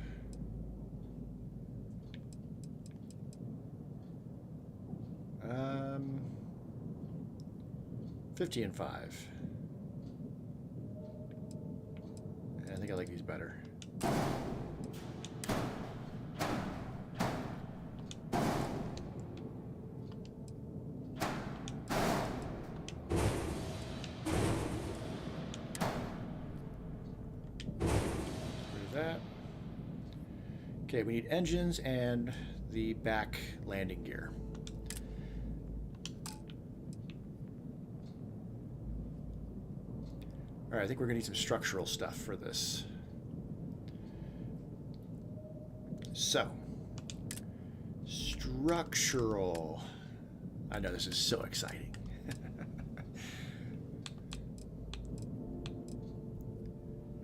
50 and 5. I think I like these better. That. Okay, we need engines and the back landing gear. All right, I think we're gonna need some structural stuff for this. So, structural. I know this is so exciting.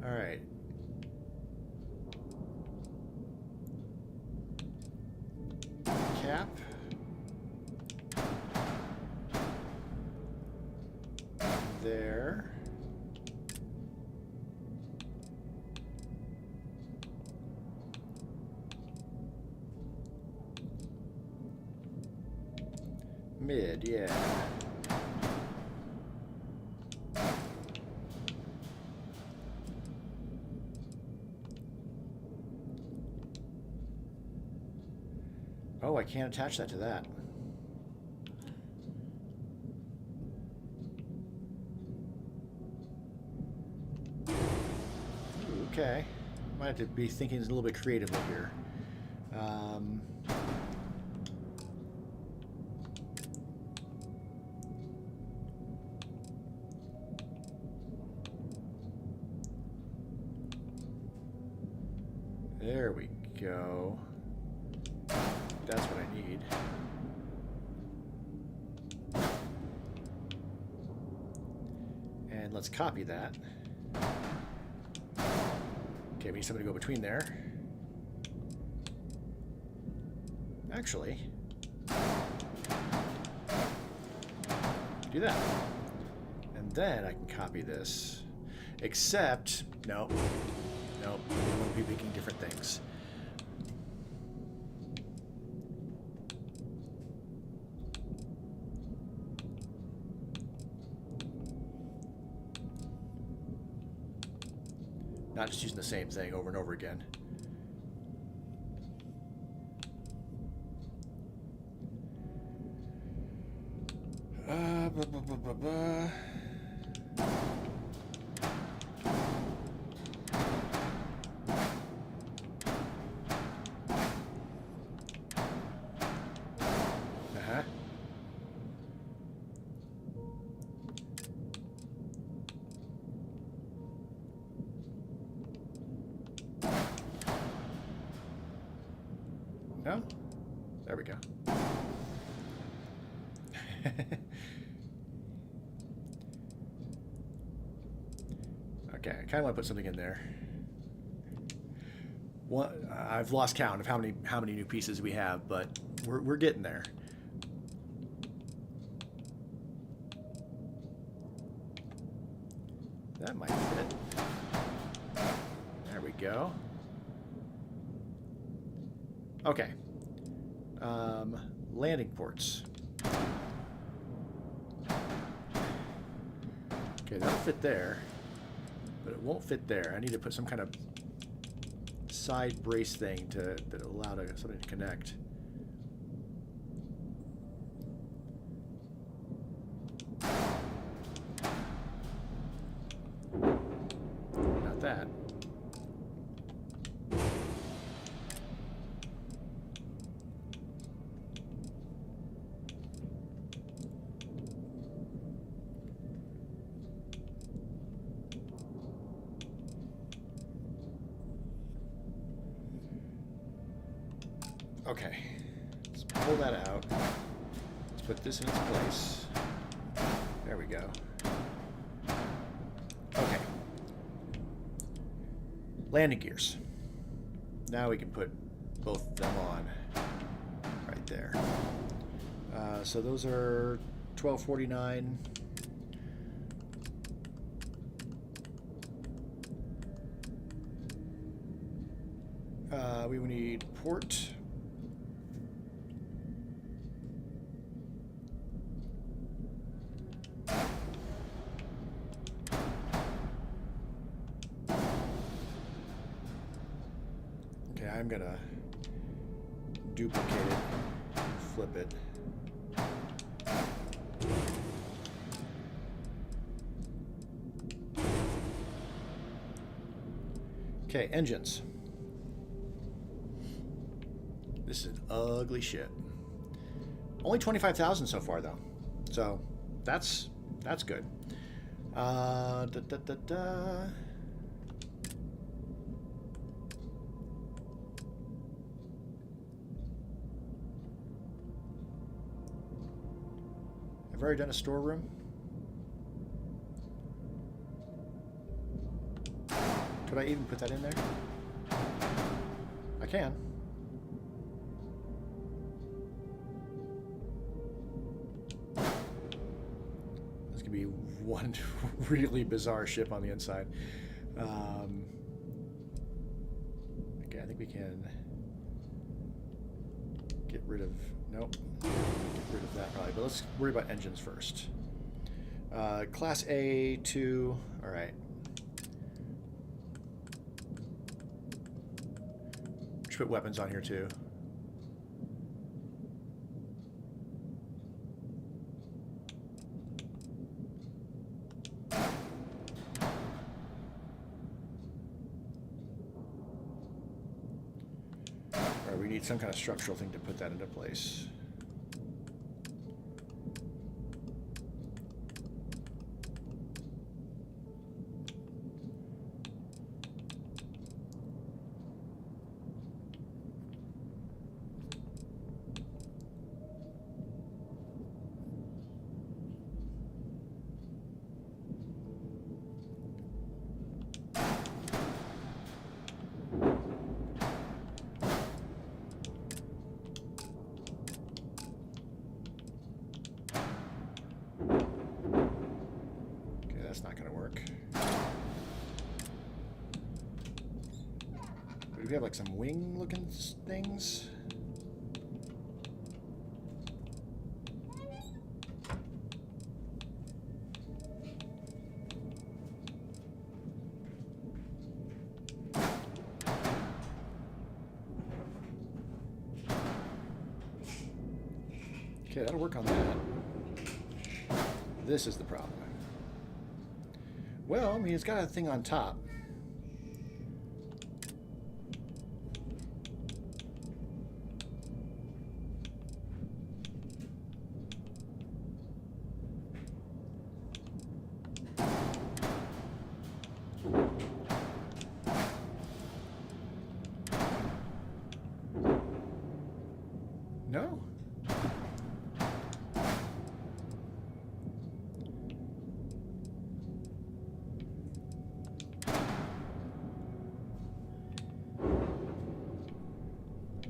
All right. Cap. There. Mid, yeah. Oh, I can't attach that to that. Ooh, okay. Might have to be thinking a little bit creatively here. There we go. That's what I need. And let's copy that. Okay, we need somebody to go between there. Actually, do that. And then I can copy this. Except, no. Nope, we won't be making different things. Not just using the same thing over and over again. No? There we go. Okay, I kind of want to put something in there. I've lost count of how many new pieces we have, but we're getting there. That might fit. There we go. Okay. Landing ports. Okay, that'll fit there, but it won't fit there. I need to put some kind of side brace thing that allow something to connect. Not that. Okay, let's pull that out. Let's put this in its place. There we go. Okay. Landing gears. Now we can put both of them on right there. So those are $12.49. We would need port. Okay, I'm gonna duplicate it, flip it. Okay, engines. This is an ugly ship. Only 25,000 so far, though, so that's good. I've already done a storeroom. Could I even put that in there? I can. This could be one really bizarre ship on the inside. Okay, I think we can get rid of... Nope. Get rid of that probably, but let's worry about engines first. Class A2, all right. Should put weapons on here too. All right, we need some kind of structural thing to put that into place. That's not going to work. But do we have like some wing-looking things? Okay, that'll work on that. This is the problem. Well, I mean, it's got a thing on top. No.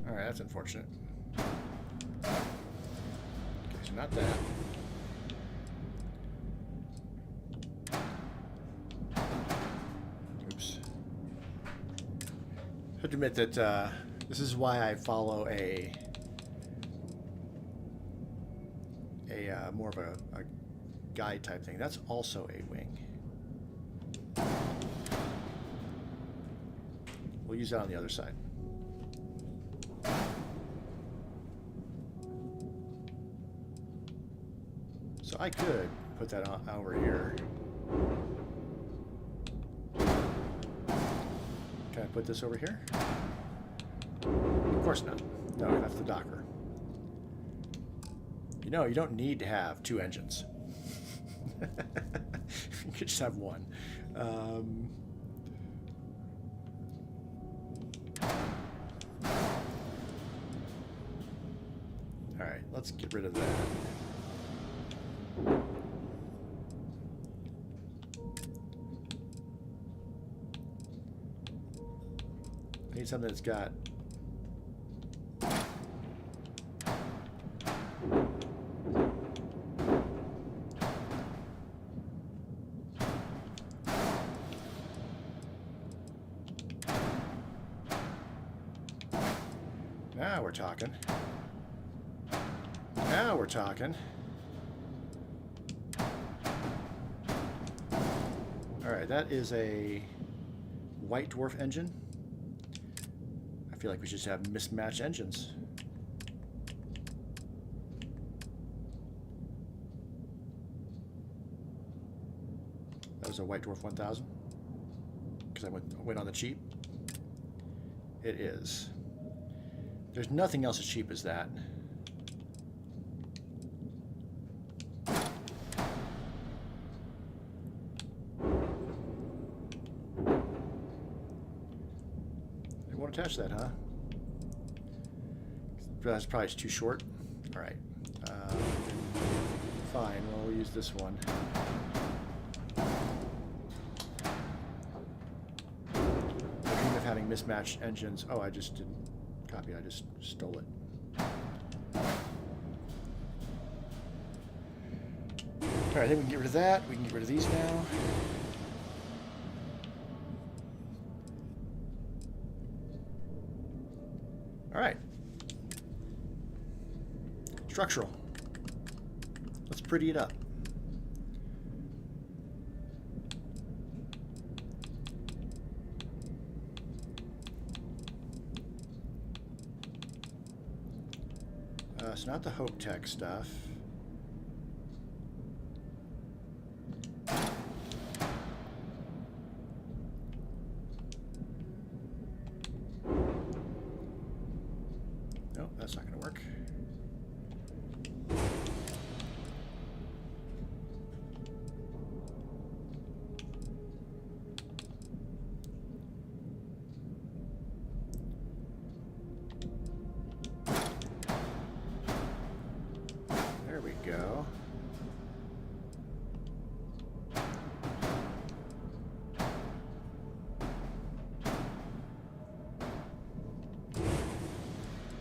Alright, that's unfortunate. Okay, so not that. Oops. I have to admit that this is why I follow a more of a guide type thing. That's also a wing. We'll use that on the other side. So I could put that on over here. Can I put this over here? Of course not. No, that's the docker. You know, you don't need to have two engines. You could just have one. All right, let's get rid of that. I need something that's got now we're talking. Now we're talking. All right, that is a White Dwarf engine. I feel like we should just have mismatched engines. That was a White Dwarf 1000 because I went on the cheap. It is. There's nothing else as cheap as that. won't attach that, huh? That's probably too short. All right. Fine. Well, we'll use this one. I dream of having mismatched engines. Oh, I just didn't copy. I just stole it. All right, then we can get rid of that. We can get rid of these now. All right. Structural. Let's pretty it up. It's not the Hope Tech stuff. Nope, that's not going to work. There we go.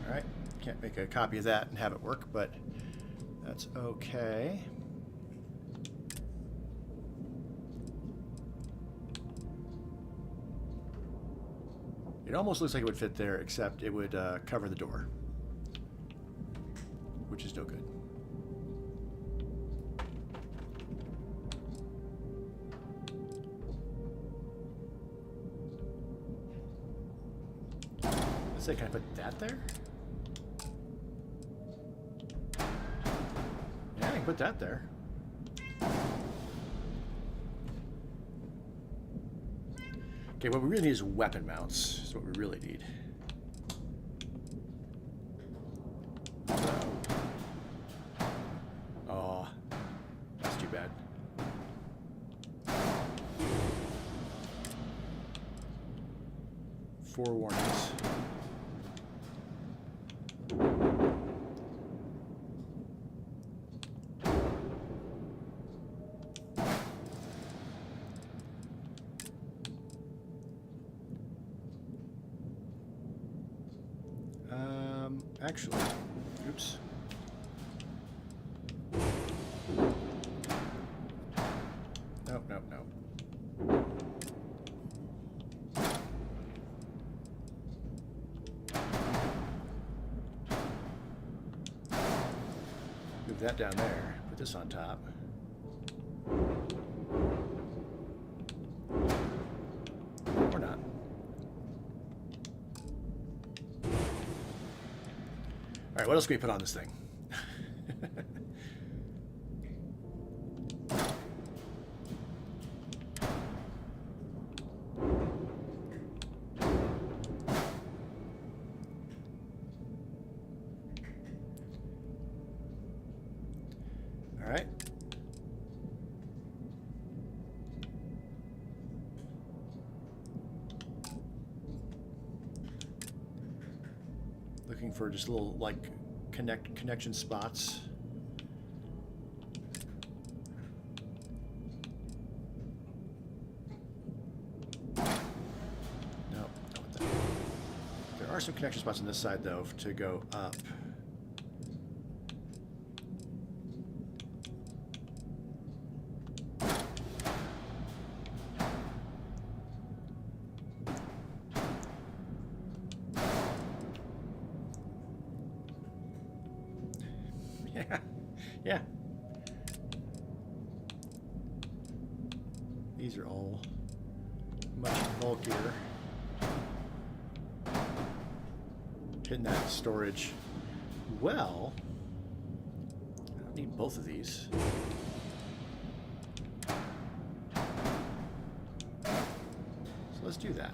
All right, can't make a copy of that and have it work, but that's okay. It almost looks like it would fit there, except it would cover the door, which is no good. Let's say, can I put that there? Yeah, I can put that there. Okay, what we really need is weapon mounts. That's what we really need. Oh, that's too bad. Four warnings. Actually, oops. Nope, nope, nope. Move that down there. Put this on top. Or not. All right, what else can we put on this thing? All right. Looking for just little, like, connection spots. No, not with that. There are some connection spots on this side, though, to go up. Yeah. These are all much bulkier. Hitting that storage. Well, I don't need both of these. So let's do that.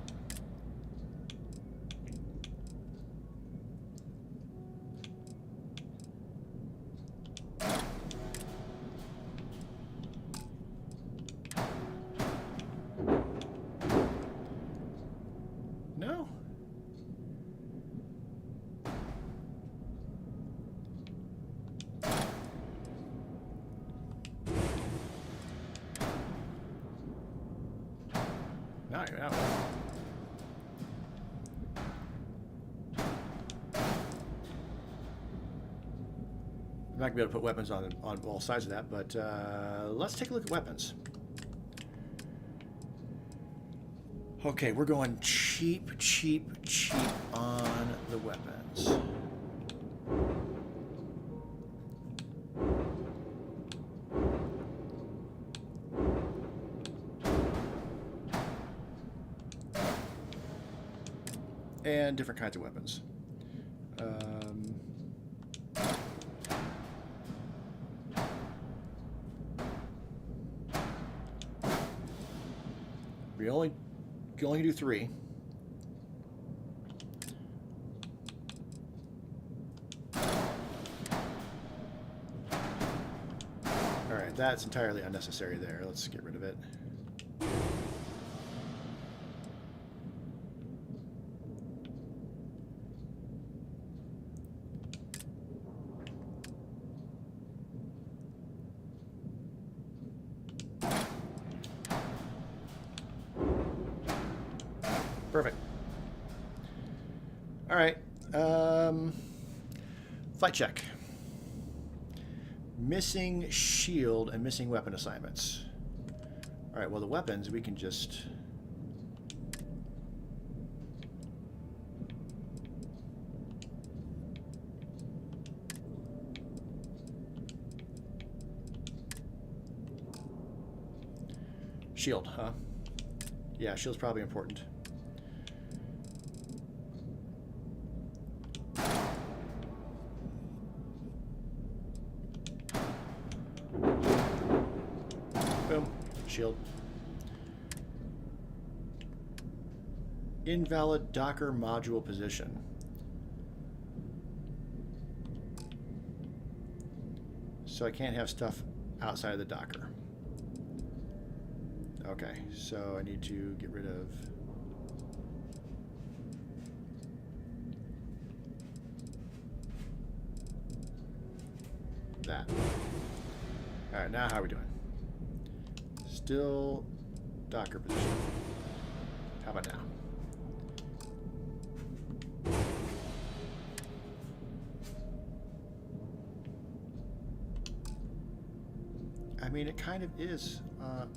Alright, now. I'm not gonna be able to put weapons on all sides of that, but let's take a look at weapons. Okay, we're going cheap on the weapons. And different kinds of weapons. We only can only do 3. All right, that's entirely unnecessary there. Let's get rid of it. Perfect. All right. Flight check. Missing shield and missing weapon assignments. All right, well, the weapons, we can just... Shield, huh? Yeah, shield's probably important. Boom. Shield. Invalid Docker module position. So I can't have stuff outside of the Docker. Okay, so I need to get rid of... that. Alright, now how are we doing? Still Docker position. How about now? I mean, it kind of is.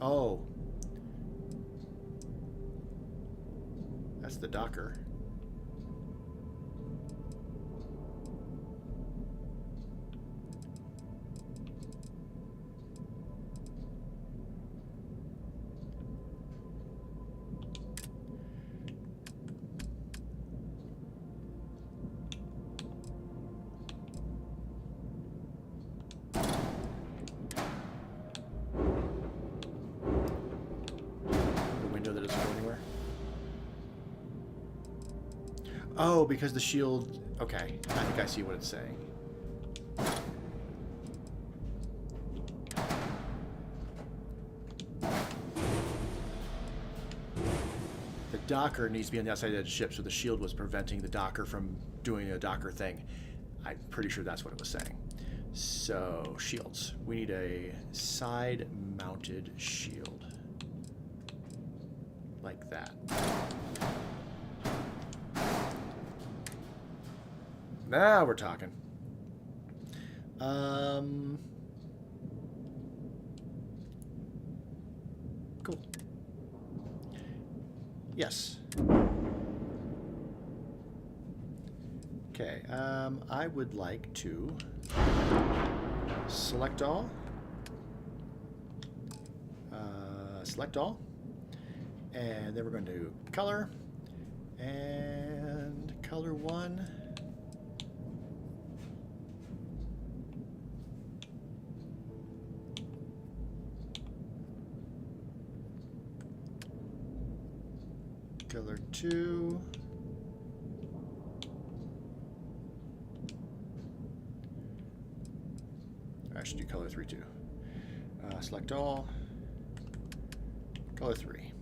Oh. That's the Docker. Oh, because the shield... Okay, I think I see what it's saying. The Docker needs to be on the outside of the ship, so the shield was preventing the Docker from doing a Docker thing. I'm pretty sure that's what it was saying. So, shields. We need a side-mounted shield. Like that. Now we're talking. Cool. Yes. Okay, I would like to select all. Select all. And then we're going to do color. And color 1. Color 2. I should do color 3 too. Select all. Color 3.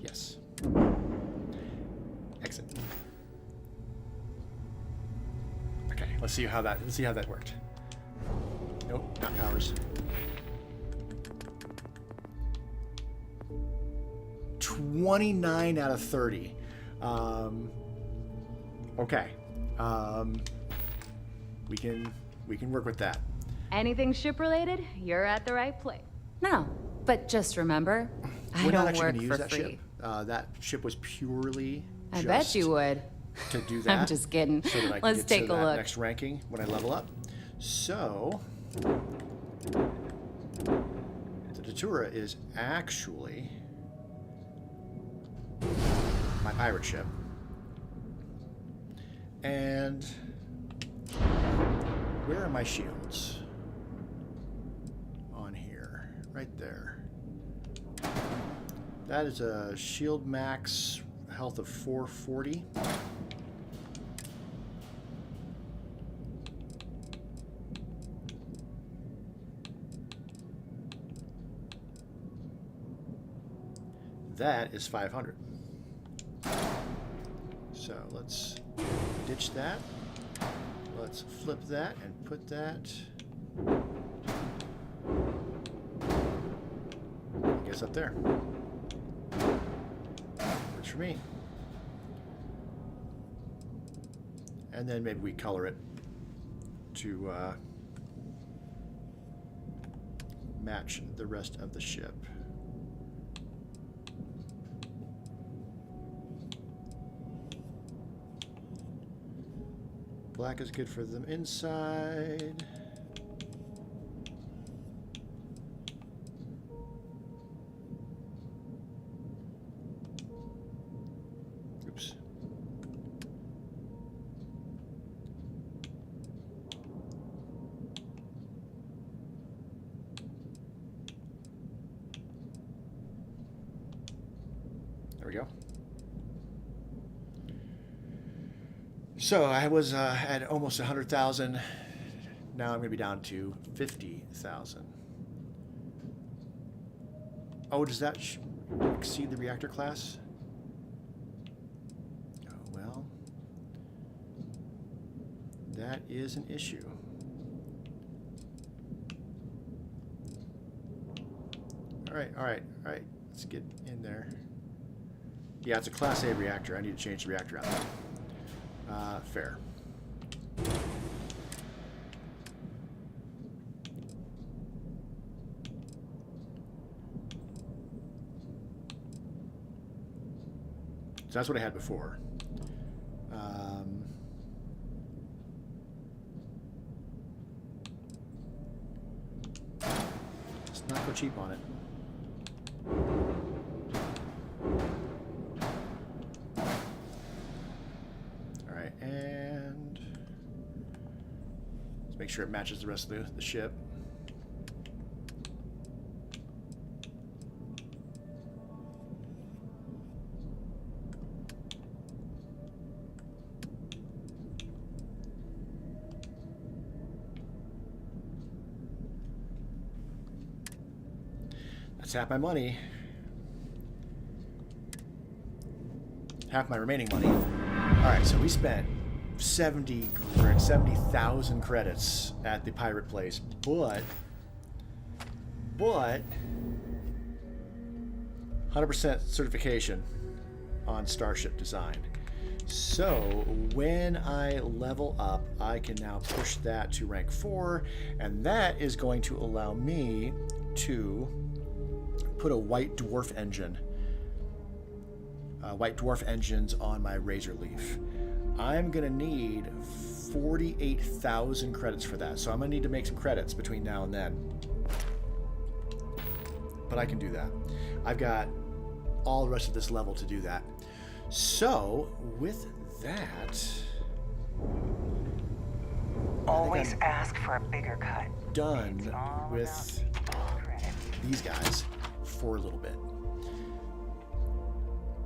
Yes. Let's see how that worked. Nope, not powers. 29 out of 30. Okay. We can work with that. Anything ship related, you're at the right place. No, but just remember, I don't work for that free. Ship. That ship was purely. I bet you would. To do that. I'm just kidding. So that I can Let's get take to a that look. next ranking when I level up. So the Datura is actually my pirate ship. And where are my shields? On here. Right there. That is a shield max health of 440. That is 500. So let's ditch that. Let's flip that and put that, I guess, up there. Works for me. And then maybe we color it to match the rest of the ship. Black is good for them inside. Oops. There we go. So I was at almost 100,000. Now I'm going to be down to 50,000. Oh, does that exceed the reactor class? Oh, well. That is an issue. All right. Let's get in there. Yeah, it's a Class A reactor. I need to change the reactor out. Fair. So that's what I had before. Let's not go cheap on it. And let's make sure it matches the rest of the ship. That's half my money. Half my remaining money. Alright, so we spent 70,000 credits at the pirate place, but 100% certification on Starship design. So when I level up, I can now push that to rank 4, and that is going to allow me to put a white dwarf engines on my Razorleaf. I'm gonna need 48,000 credits for that, so I'm gonna need to make some credits between now and then. But I can do that. I've got all the rest of this level to do that. So with that, always ask for a bigger cut. Done with these guys for a little bit.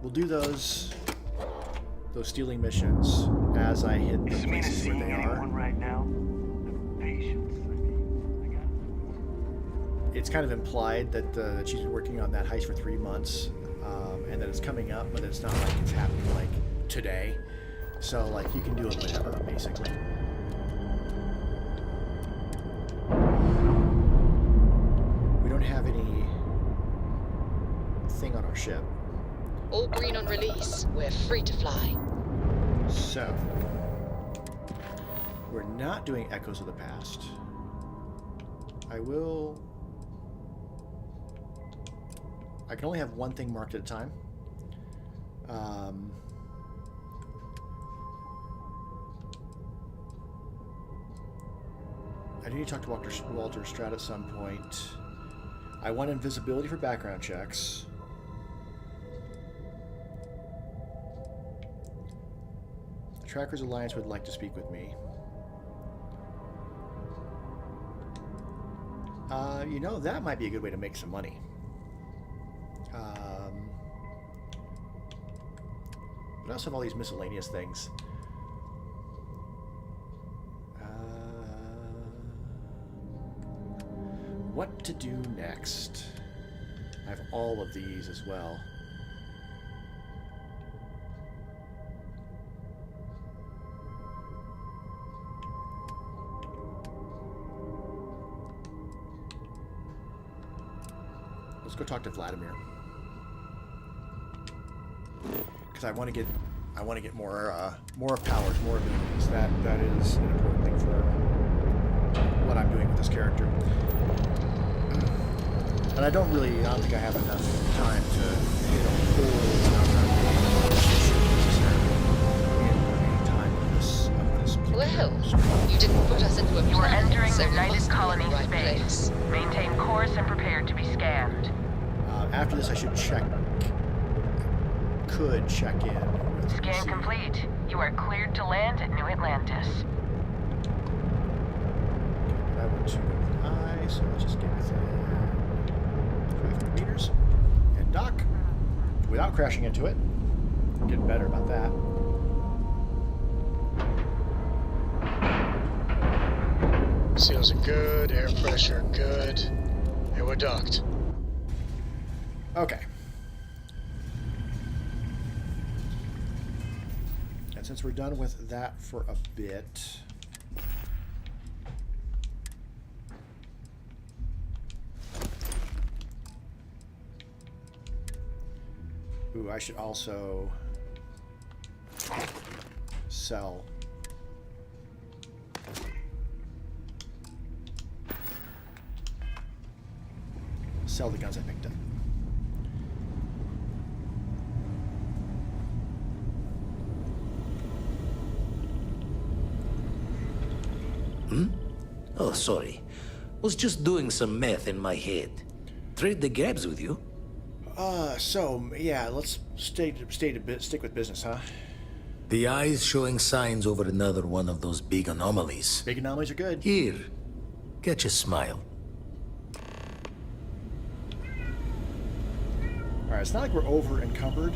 We'll do those stealing missions as I hit the places where they are. Right now? It's kind of implied that she's been working on that heist for 3 months, and that it's coming up, but it's not like it's happening like today. So like you can do it whenever, basically. our ship. All green on release. We're free to fly. So, we're not doing Echoes of the Past. I can only have one thing marked at a time. I need to talk to Walter Strat at some point. I want invisibility for background checks. The Trackers Alliance would like to speak with me. You know, that might be a good way to make some money. But I also have all these miscellaneous things. What to do next? I have all of these as well. Let's go talk to Vladimir. Because I want to get more powers, more abilities. That is an important thing for what I'm doing with this character. And I don't think I have enough time to hit a whole time of this Well, you didn't put us into a You are plan, entering so the we United must be in Colony the right space. place. Maintain course and prepare to be scanned. After this, I should check in. Scan complete. You are cleared to land at New Atlantis. I want to go with I, so let's just get within 500 meters and dock without crashing into it. I'm getting better about that. Seals are good, air pressure good, and we're docked. Okay. And since we're done with that for a bit, ooh, I should also sell. Sell the guns I picked up. Oh, sorry. Was just doing some math in my head. Trade the grabs with you? So yeah, let's stick with business, huh? The eye's showing signs over another one of those big anomalies. Big anomalies are good. Here, catch a smile. All right, it's not like we're over encumbered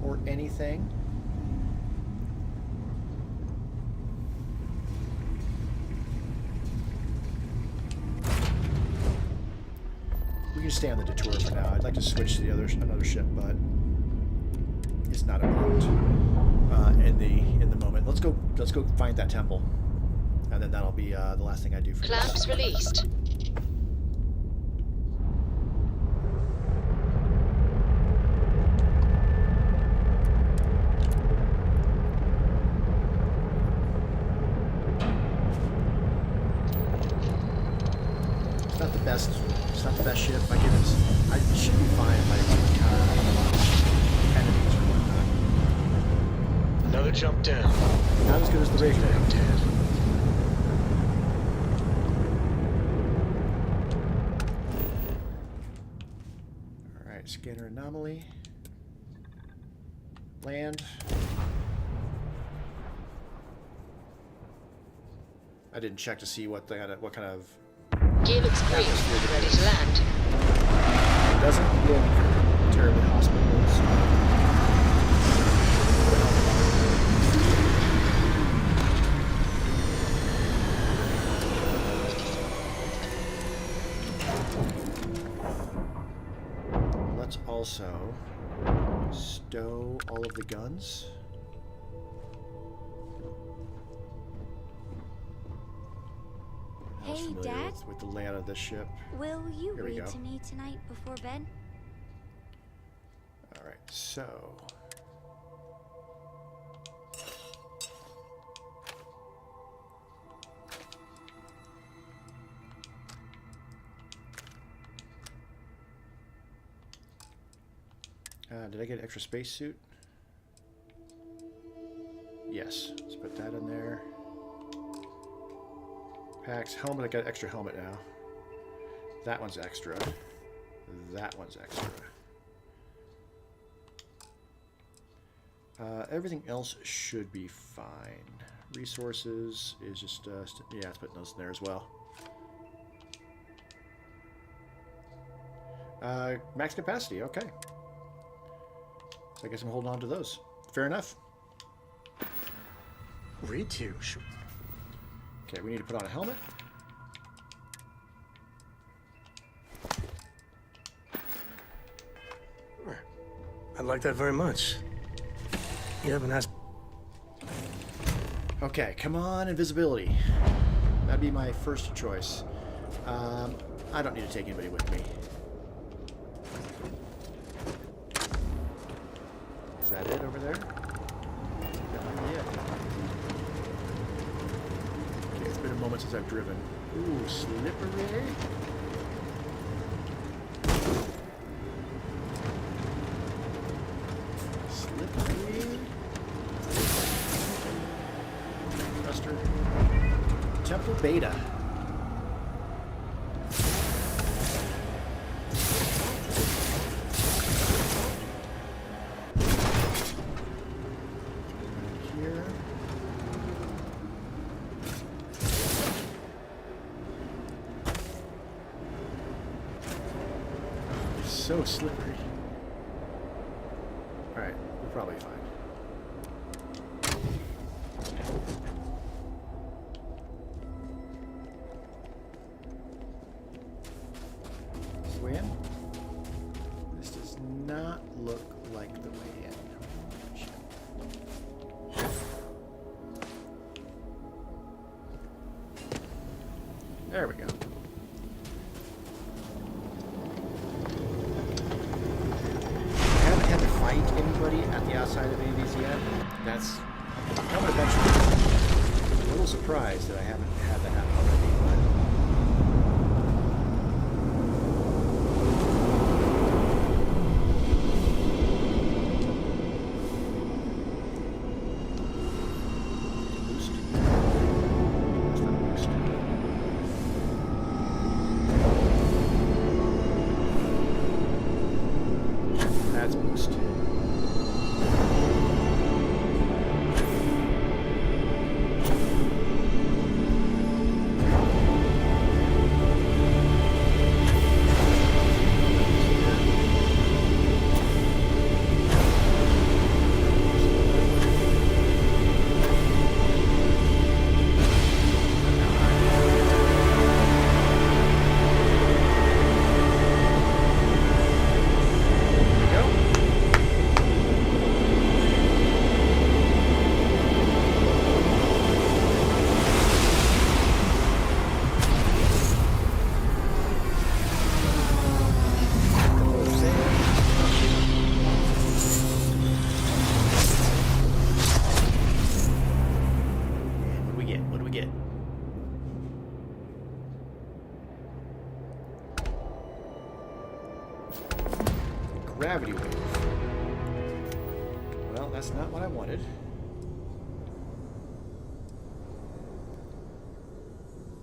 or anything. We can stay on the detour for now. I'd like to switch to another ship, but it's not important in the moment. Let's go find that temple, and then that'll be the last thing I do for Clamps released. It's not the best ship. I should be fine if I encounter enemies or whatnot. Another jump down. Not as good as the Razorleaf. Alright, scanner anomaly. Land. I didn't check to see what kind of Gear looks green. Ready to land. It doesn't look terribly hospitable, so. Let's also stow all of the guns. Hey, Dad. With the layout of this ship. Will you Here we read go. to me tonight before bed? So. Did I get an extra spacesuit? Yes. Let's put that in there. Packs, helmet. I got an extra helmet now. That one's extra. That one's extra. Everything else should be fine. Resources is just, yeah, let's put those in there as well. Max capacity, okay. So I guess I'm holding on to those. Fair enough. Read to. Okay, we need to put on a helmet. I'd like that very much. You haven't asked. Okay, come on, invisibility. That'd be my first choice. I don't need to take anybody with me. Is that it over there? Yeah. Okay, it's been a moment since I've driven. Ooh, slippery. Slippery. Thruster. Temple Beta. So slippery. Alright, we're probably fine. This is the way in? This does not look like the way in. Shit. There we go. Anybody at the outside of any of these yet? That's coming eventually. I'm a little surprised that I haven't had that happen already. Boost. That's not a boost. That's boost. Gravity wave. Well, that's not what I wanted.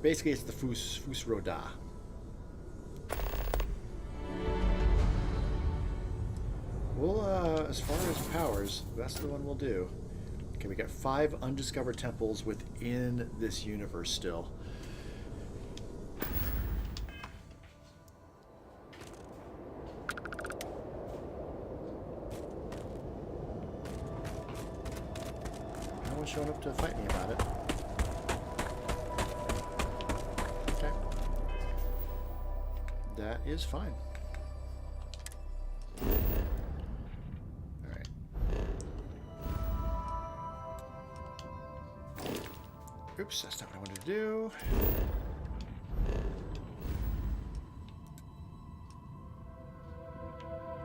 Basically, it's the Fus Roda. Well, as far as powers, that's the one we'll do. Okay, we got 5 undiscovered temples within this universe still. Showing up to fight me about it. Okay. That is fine. Alright. Oops, that's not what I wanted to do.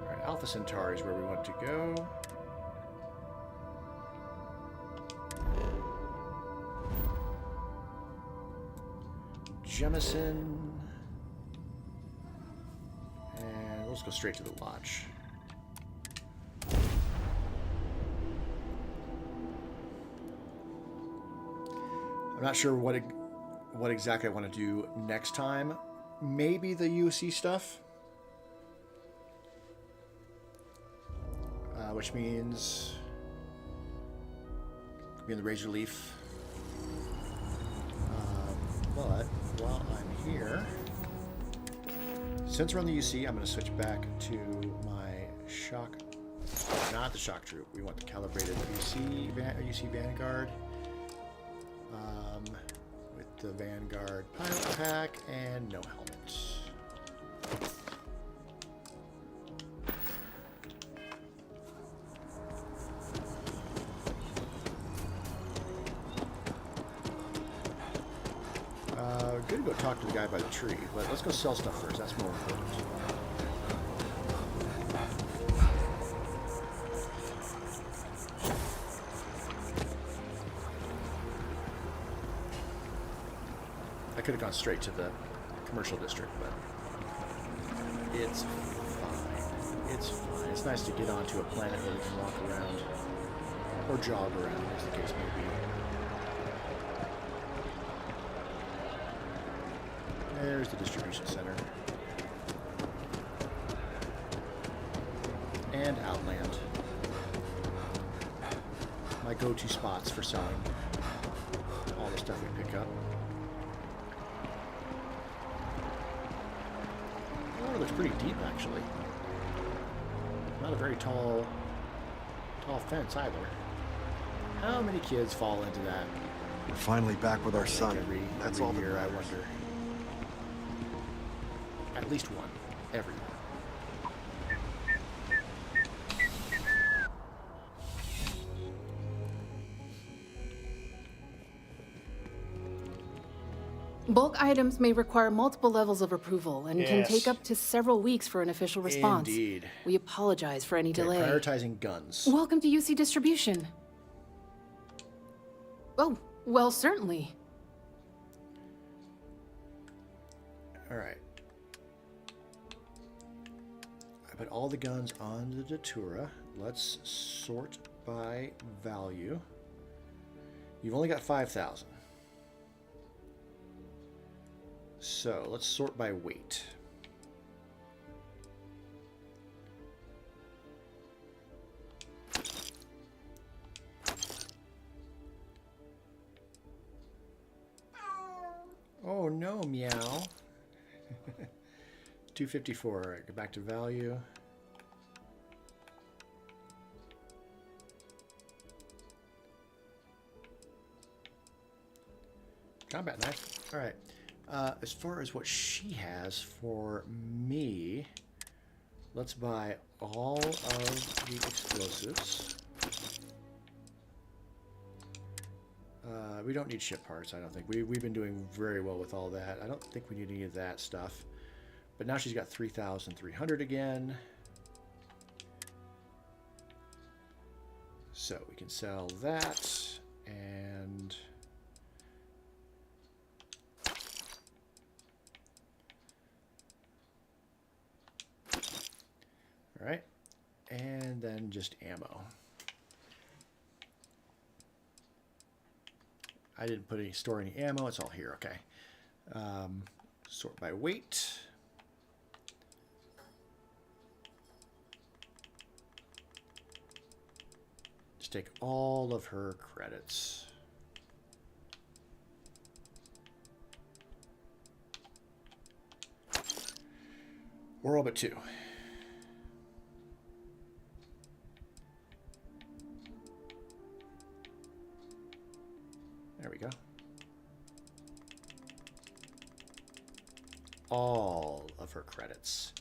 Alright, Alpha Centauri is where we want to go. Jemison. And let's go straight to the lodge. I'm not sure what exactly I want to do next time. Maybe the UC stuff. Which means be in the Razorleaf. But while I'm here, since we're on the UC, I'm going to switch back to my shock. Not the shock troop. We want the calibrated UC Vanguard. With the Vanguard pilot pack and no helmets. Good to go talk to the guy by the tree, but let's go sell stuff first. That's more important. I could have gone straight to the commercial district, but it's fine. It's fine. It's nice to get onto a planet where we can walk around or jog around, as the case may be. There's the distribution center. And Outland. My go-to spots for selling all the stuff we pick up. The water looks pretty deep, actually. Not a very tall fence either. How many kids fall into that? We're finally back with our son. Every year, I wonder. At least one. Every year. Bulk items may require multiple levels of approval and can Yes. take up to several weeks for an official response. Indeed. We apologize for any Okay, delay. prioritizing guns. Welcome to UC Distribution. Oh, well, certainly. All right. I put all the guns on the Datura. Let's sort by value. You've only got 5,000. So let's sort by weight. Oh no, meow. 254. All right, go back to value. Combat knife. All right. As far as what she has for me, let's buy all of the explosives. We don't need ship parts, I don't think. We've been doing very well with all that. I don't think we need any of that stuff. But now she's got 3,300 again. So we can sell that and... All right, and then just ammo. I didn't store any ammo. It's all here. Okay. Sort by weight. Just take all of her credits. We're all but 2. There we go. All of her credits.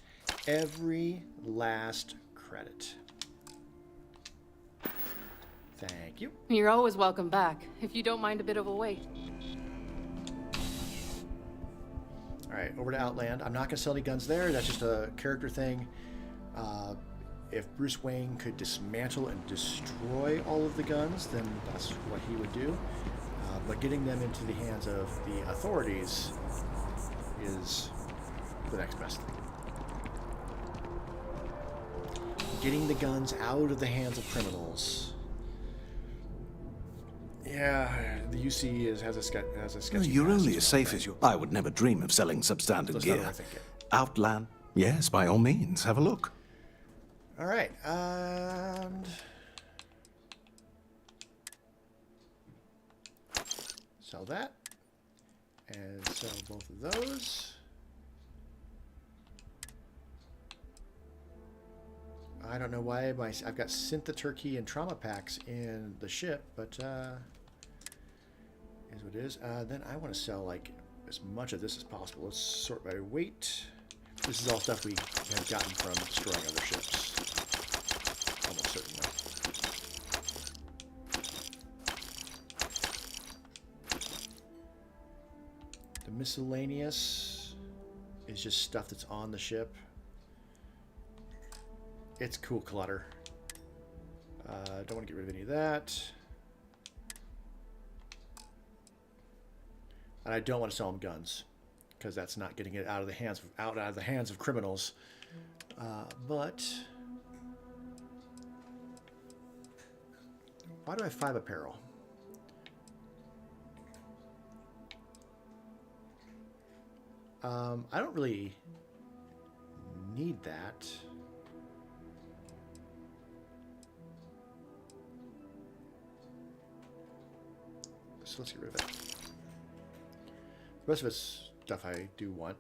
Every last credit. Thank you. You're always welcome back, if you don't mind a bit of a wait. All right, over to Outland. I'm not going to sell any guns there. That's just a character thing. if Bruce Wayne could dismantle and destroy all of the guns, then that's what he would do. But getting them into the hands of the authorities is the next best thing. Getting the guns out of the hands of criminals. Yeah, the UC has a sketchy. You're only as safe as you. I would never dream of selling substandard That's gear. not what I think it. Outland, yes, by all means, have a look. All right, and sell that, and sell both of those. I don't know why I've got Syntha-Turkey and trauma packs in the ship, but is what it is. Then I want to sell like as much of this as possible. Let's sort by weight. This is all stuff we have gotten from destroying other ships. Almost certainly. The miscellaneous is just stuff that's on the ship. It's cool clutter. Don't want to get rid of any of that. And I don't want to sell them guns, because that's not getting it out of the hands of criminals. But why do I have 5 apparel? I don't really need that. So let's get rid of it. The rest of it's stuff I do want.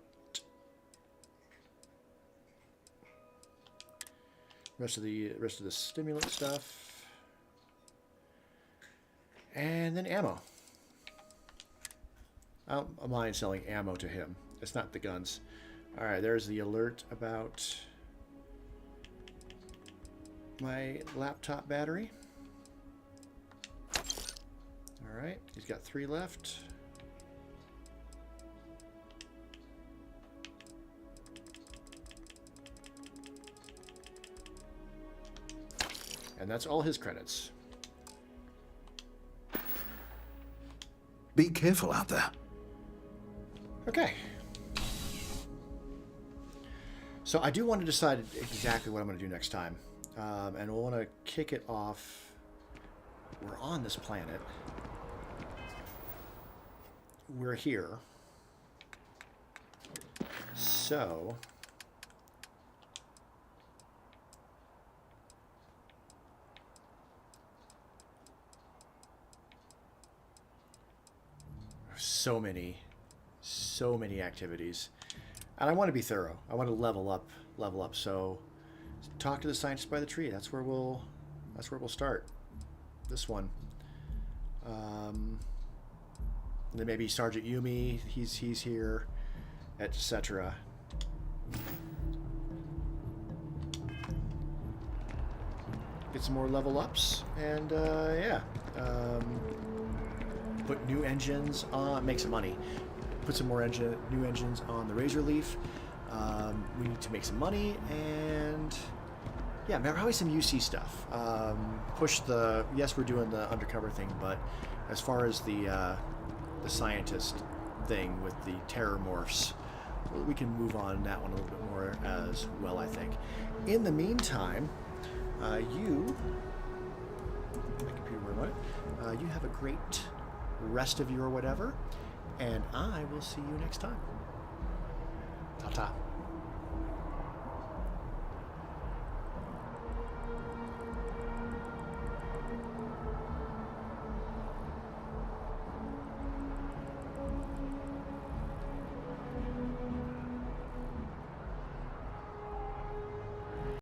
Rest of the stimulant stuff. And then ammo. I don't mind selling ammo to him. It's not the guns. Alright, there's the alert about my laptop battery. Alright, he's got 3 left. And that's all his credits. Be careful out there. Okay. So I do want to decide exactly what I'm going to do next time. And we'll want to kick it off. We're on this planet. We're here. So so many activities, and I want to be thorough. I want to level up. So talk to the scientist by the tree. That's where we'll start. This one. Then maybe Sergeant Yumi. He's here, etc. Get some more level ups, and yeah. Put new engines on, make some money. Put some more new engines on the Razorleaf. We need to make some money, and yeah, probably some UC stuff. Push the, yes, we're doing the undercover thing, but as far as the scientist thing with the terror morphs, we can move on that one a little bit more as well, I think. In the meantime, my computer remote, you have a great rest of your whatever, and I will see you next time. Ta-ta.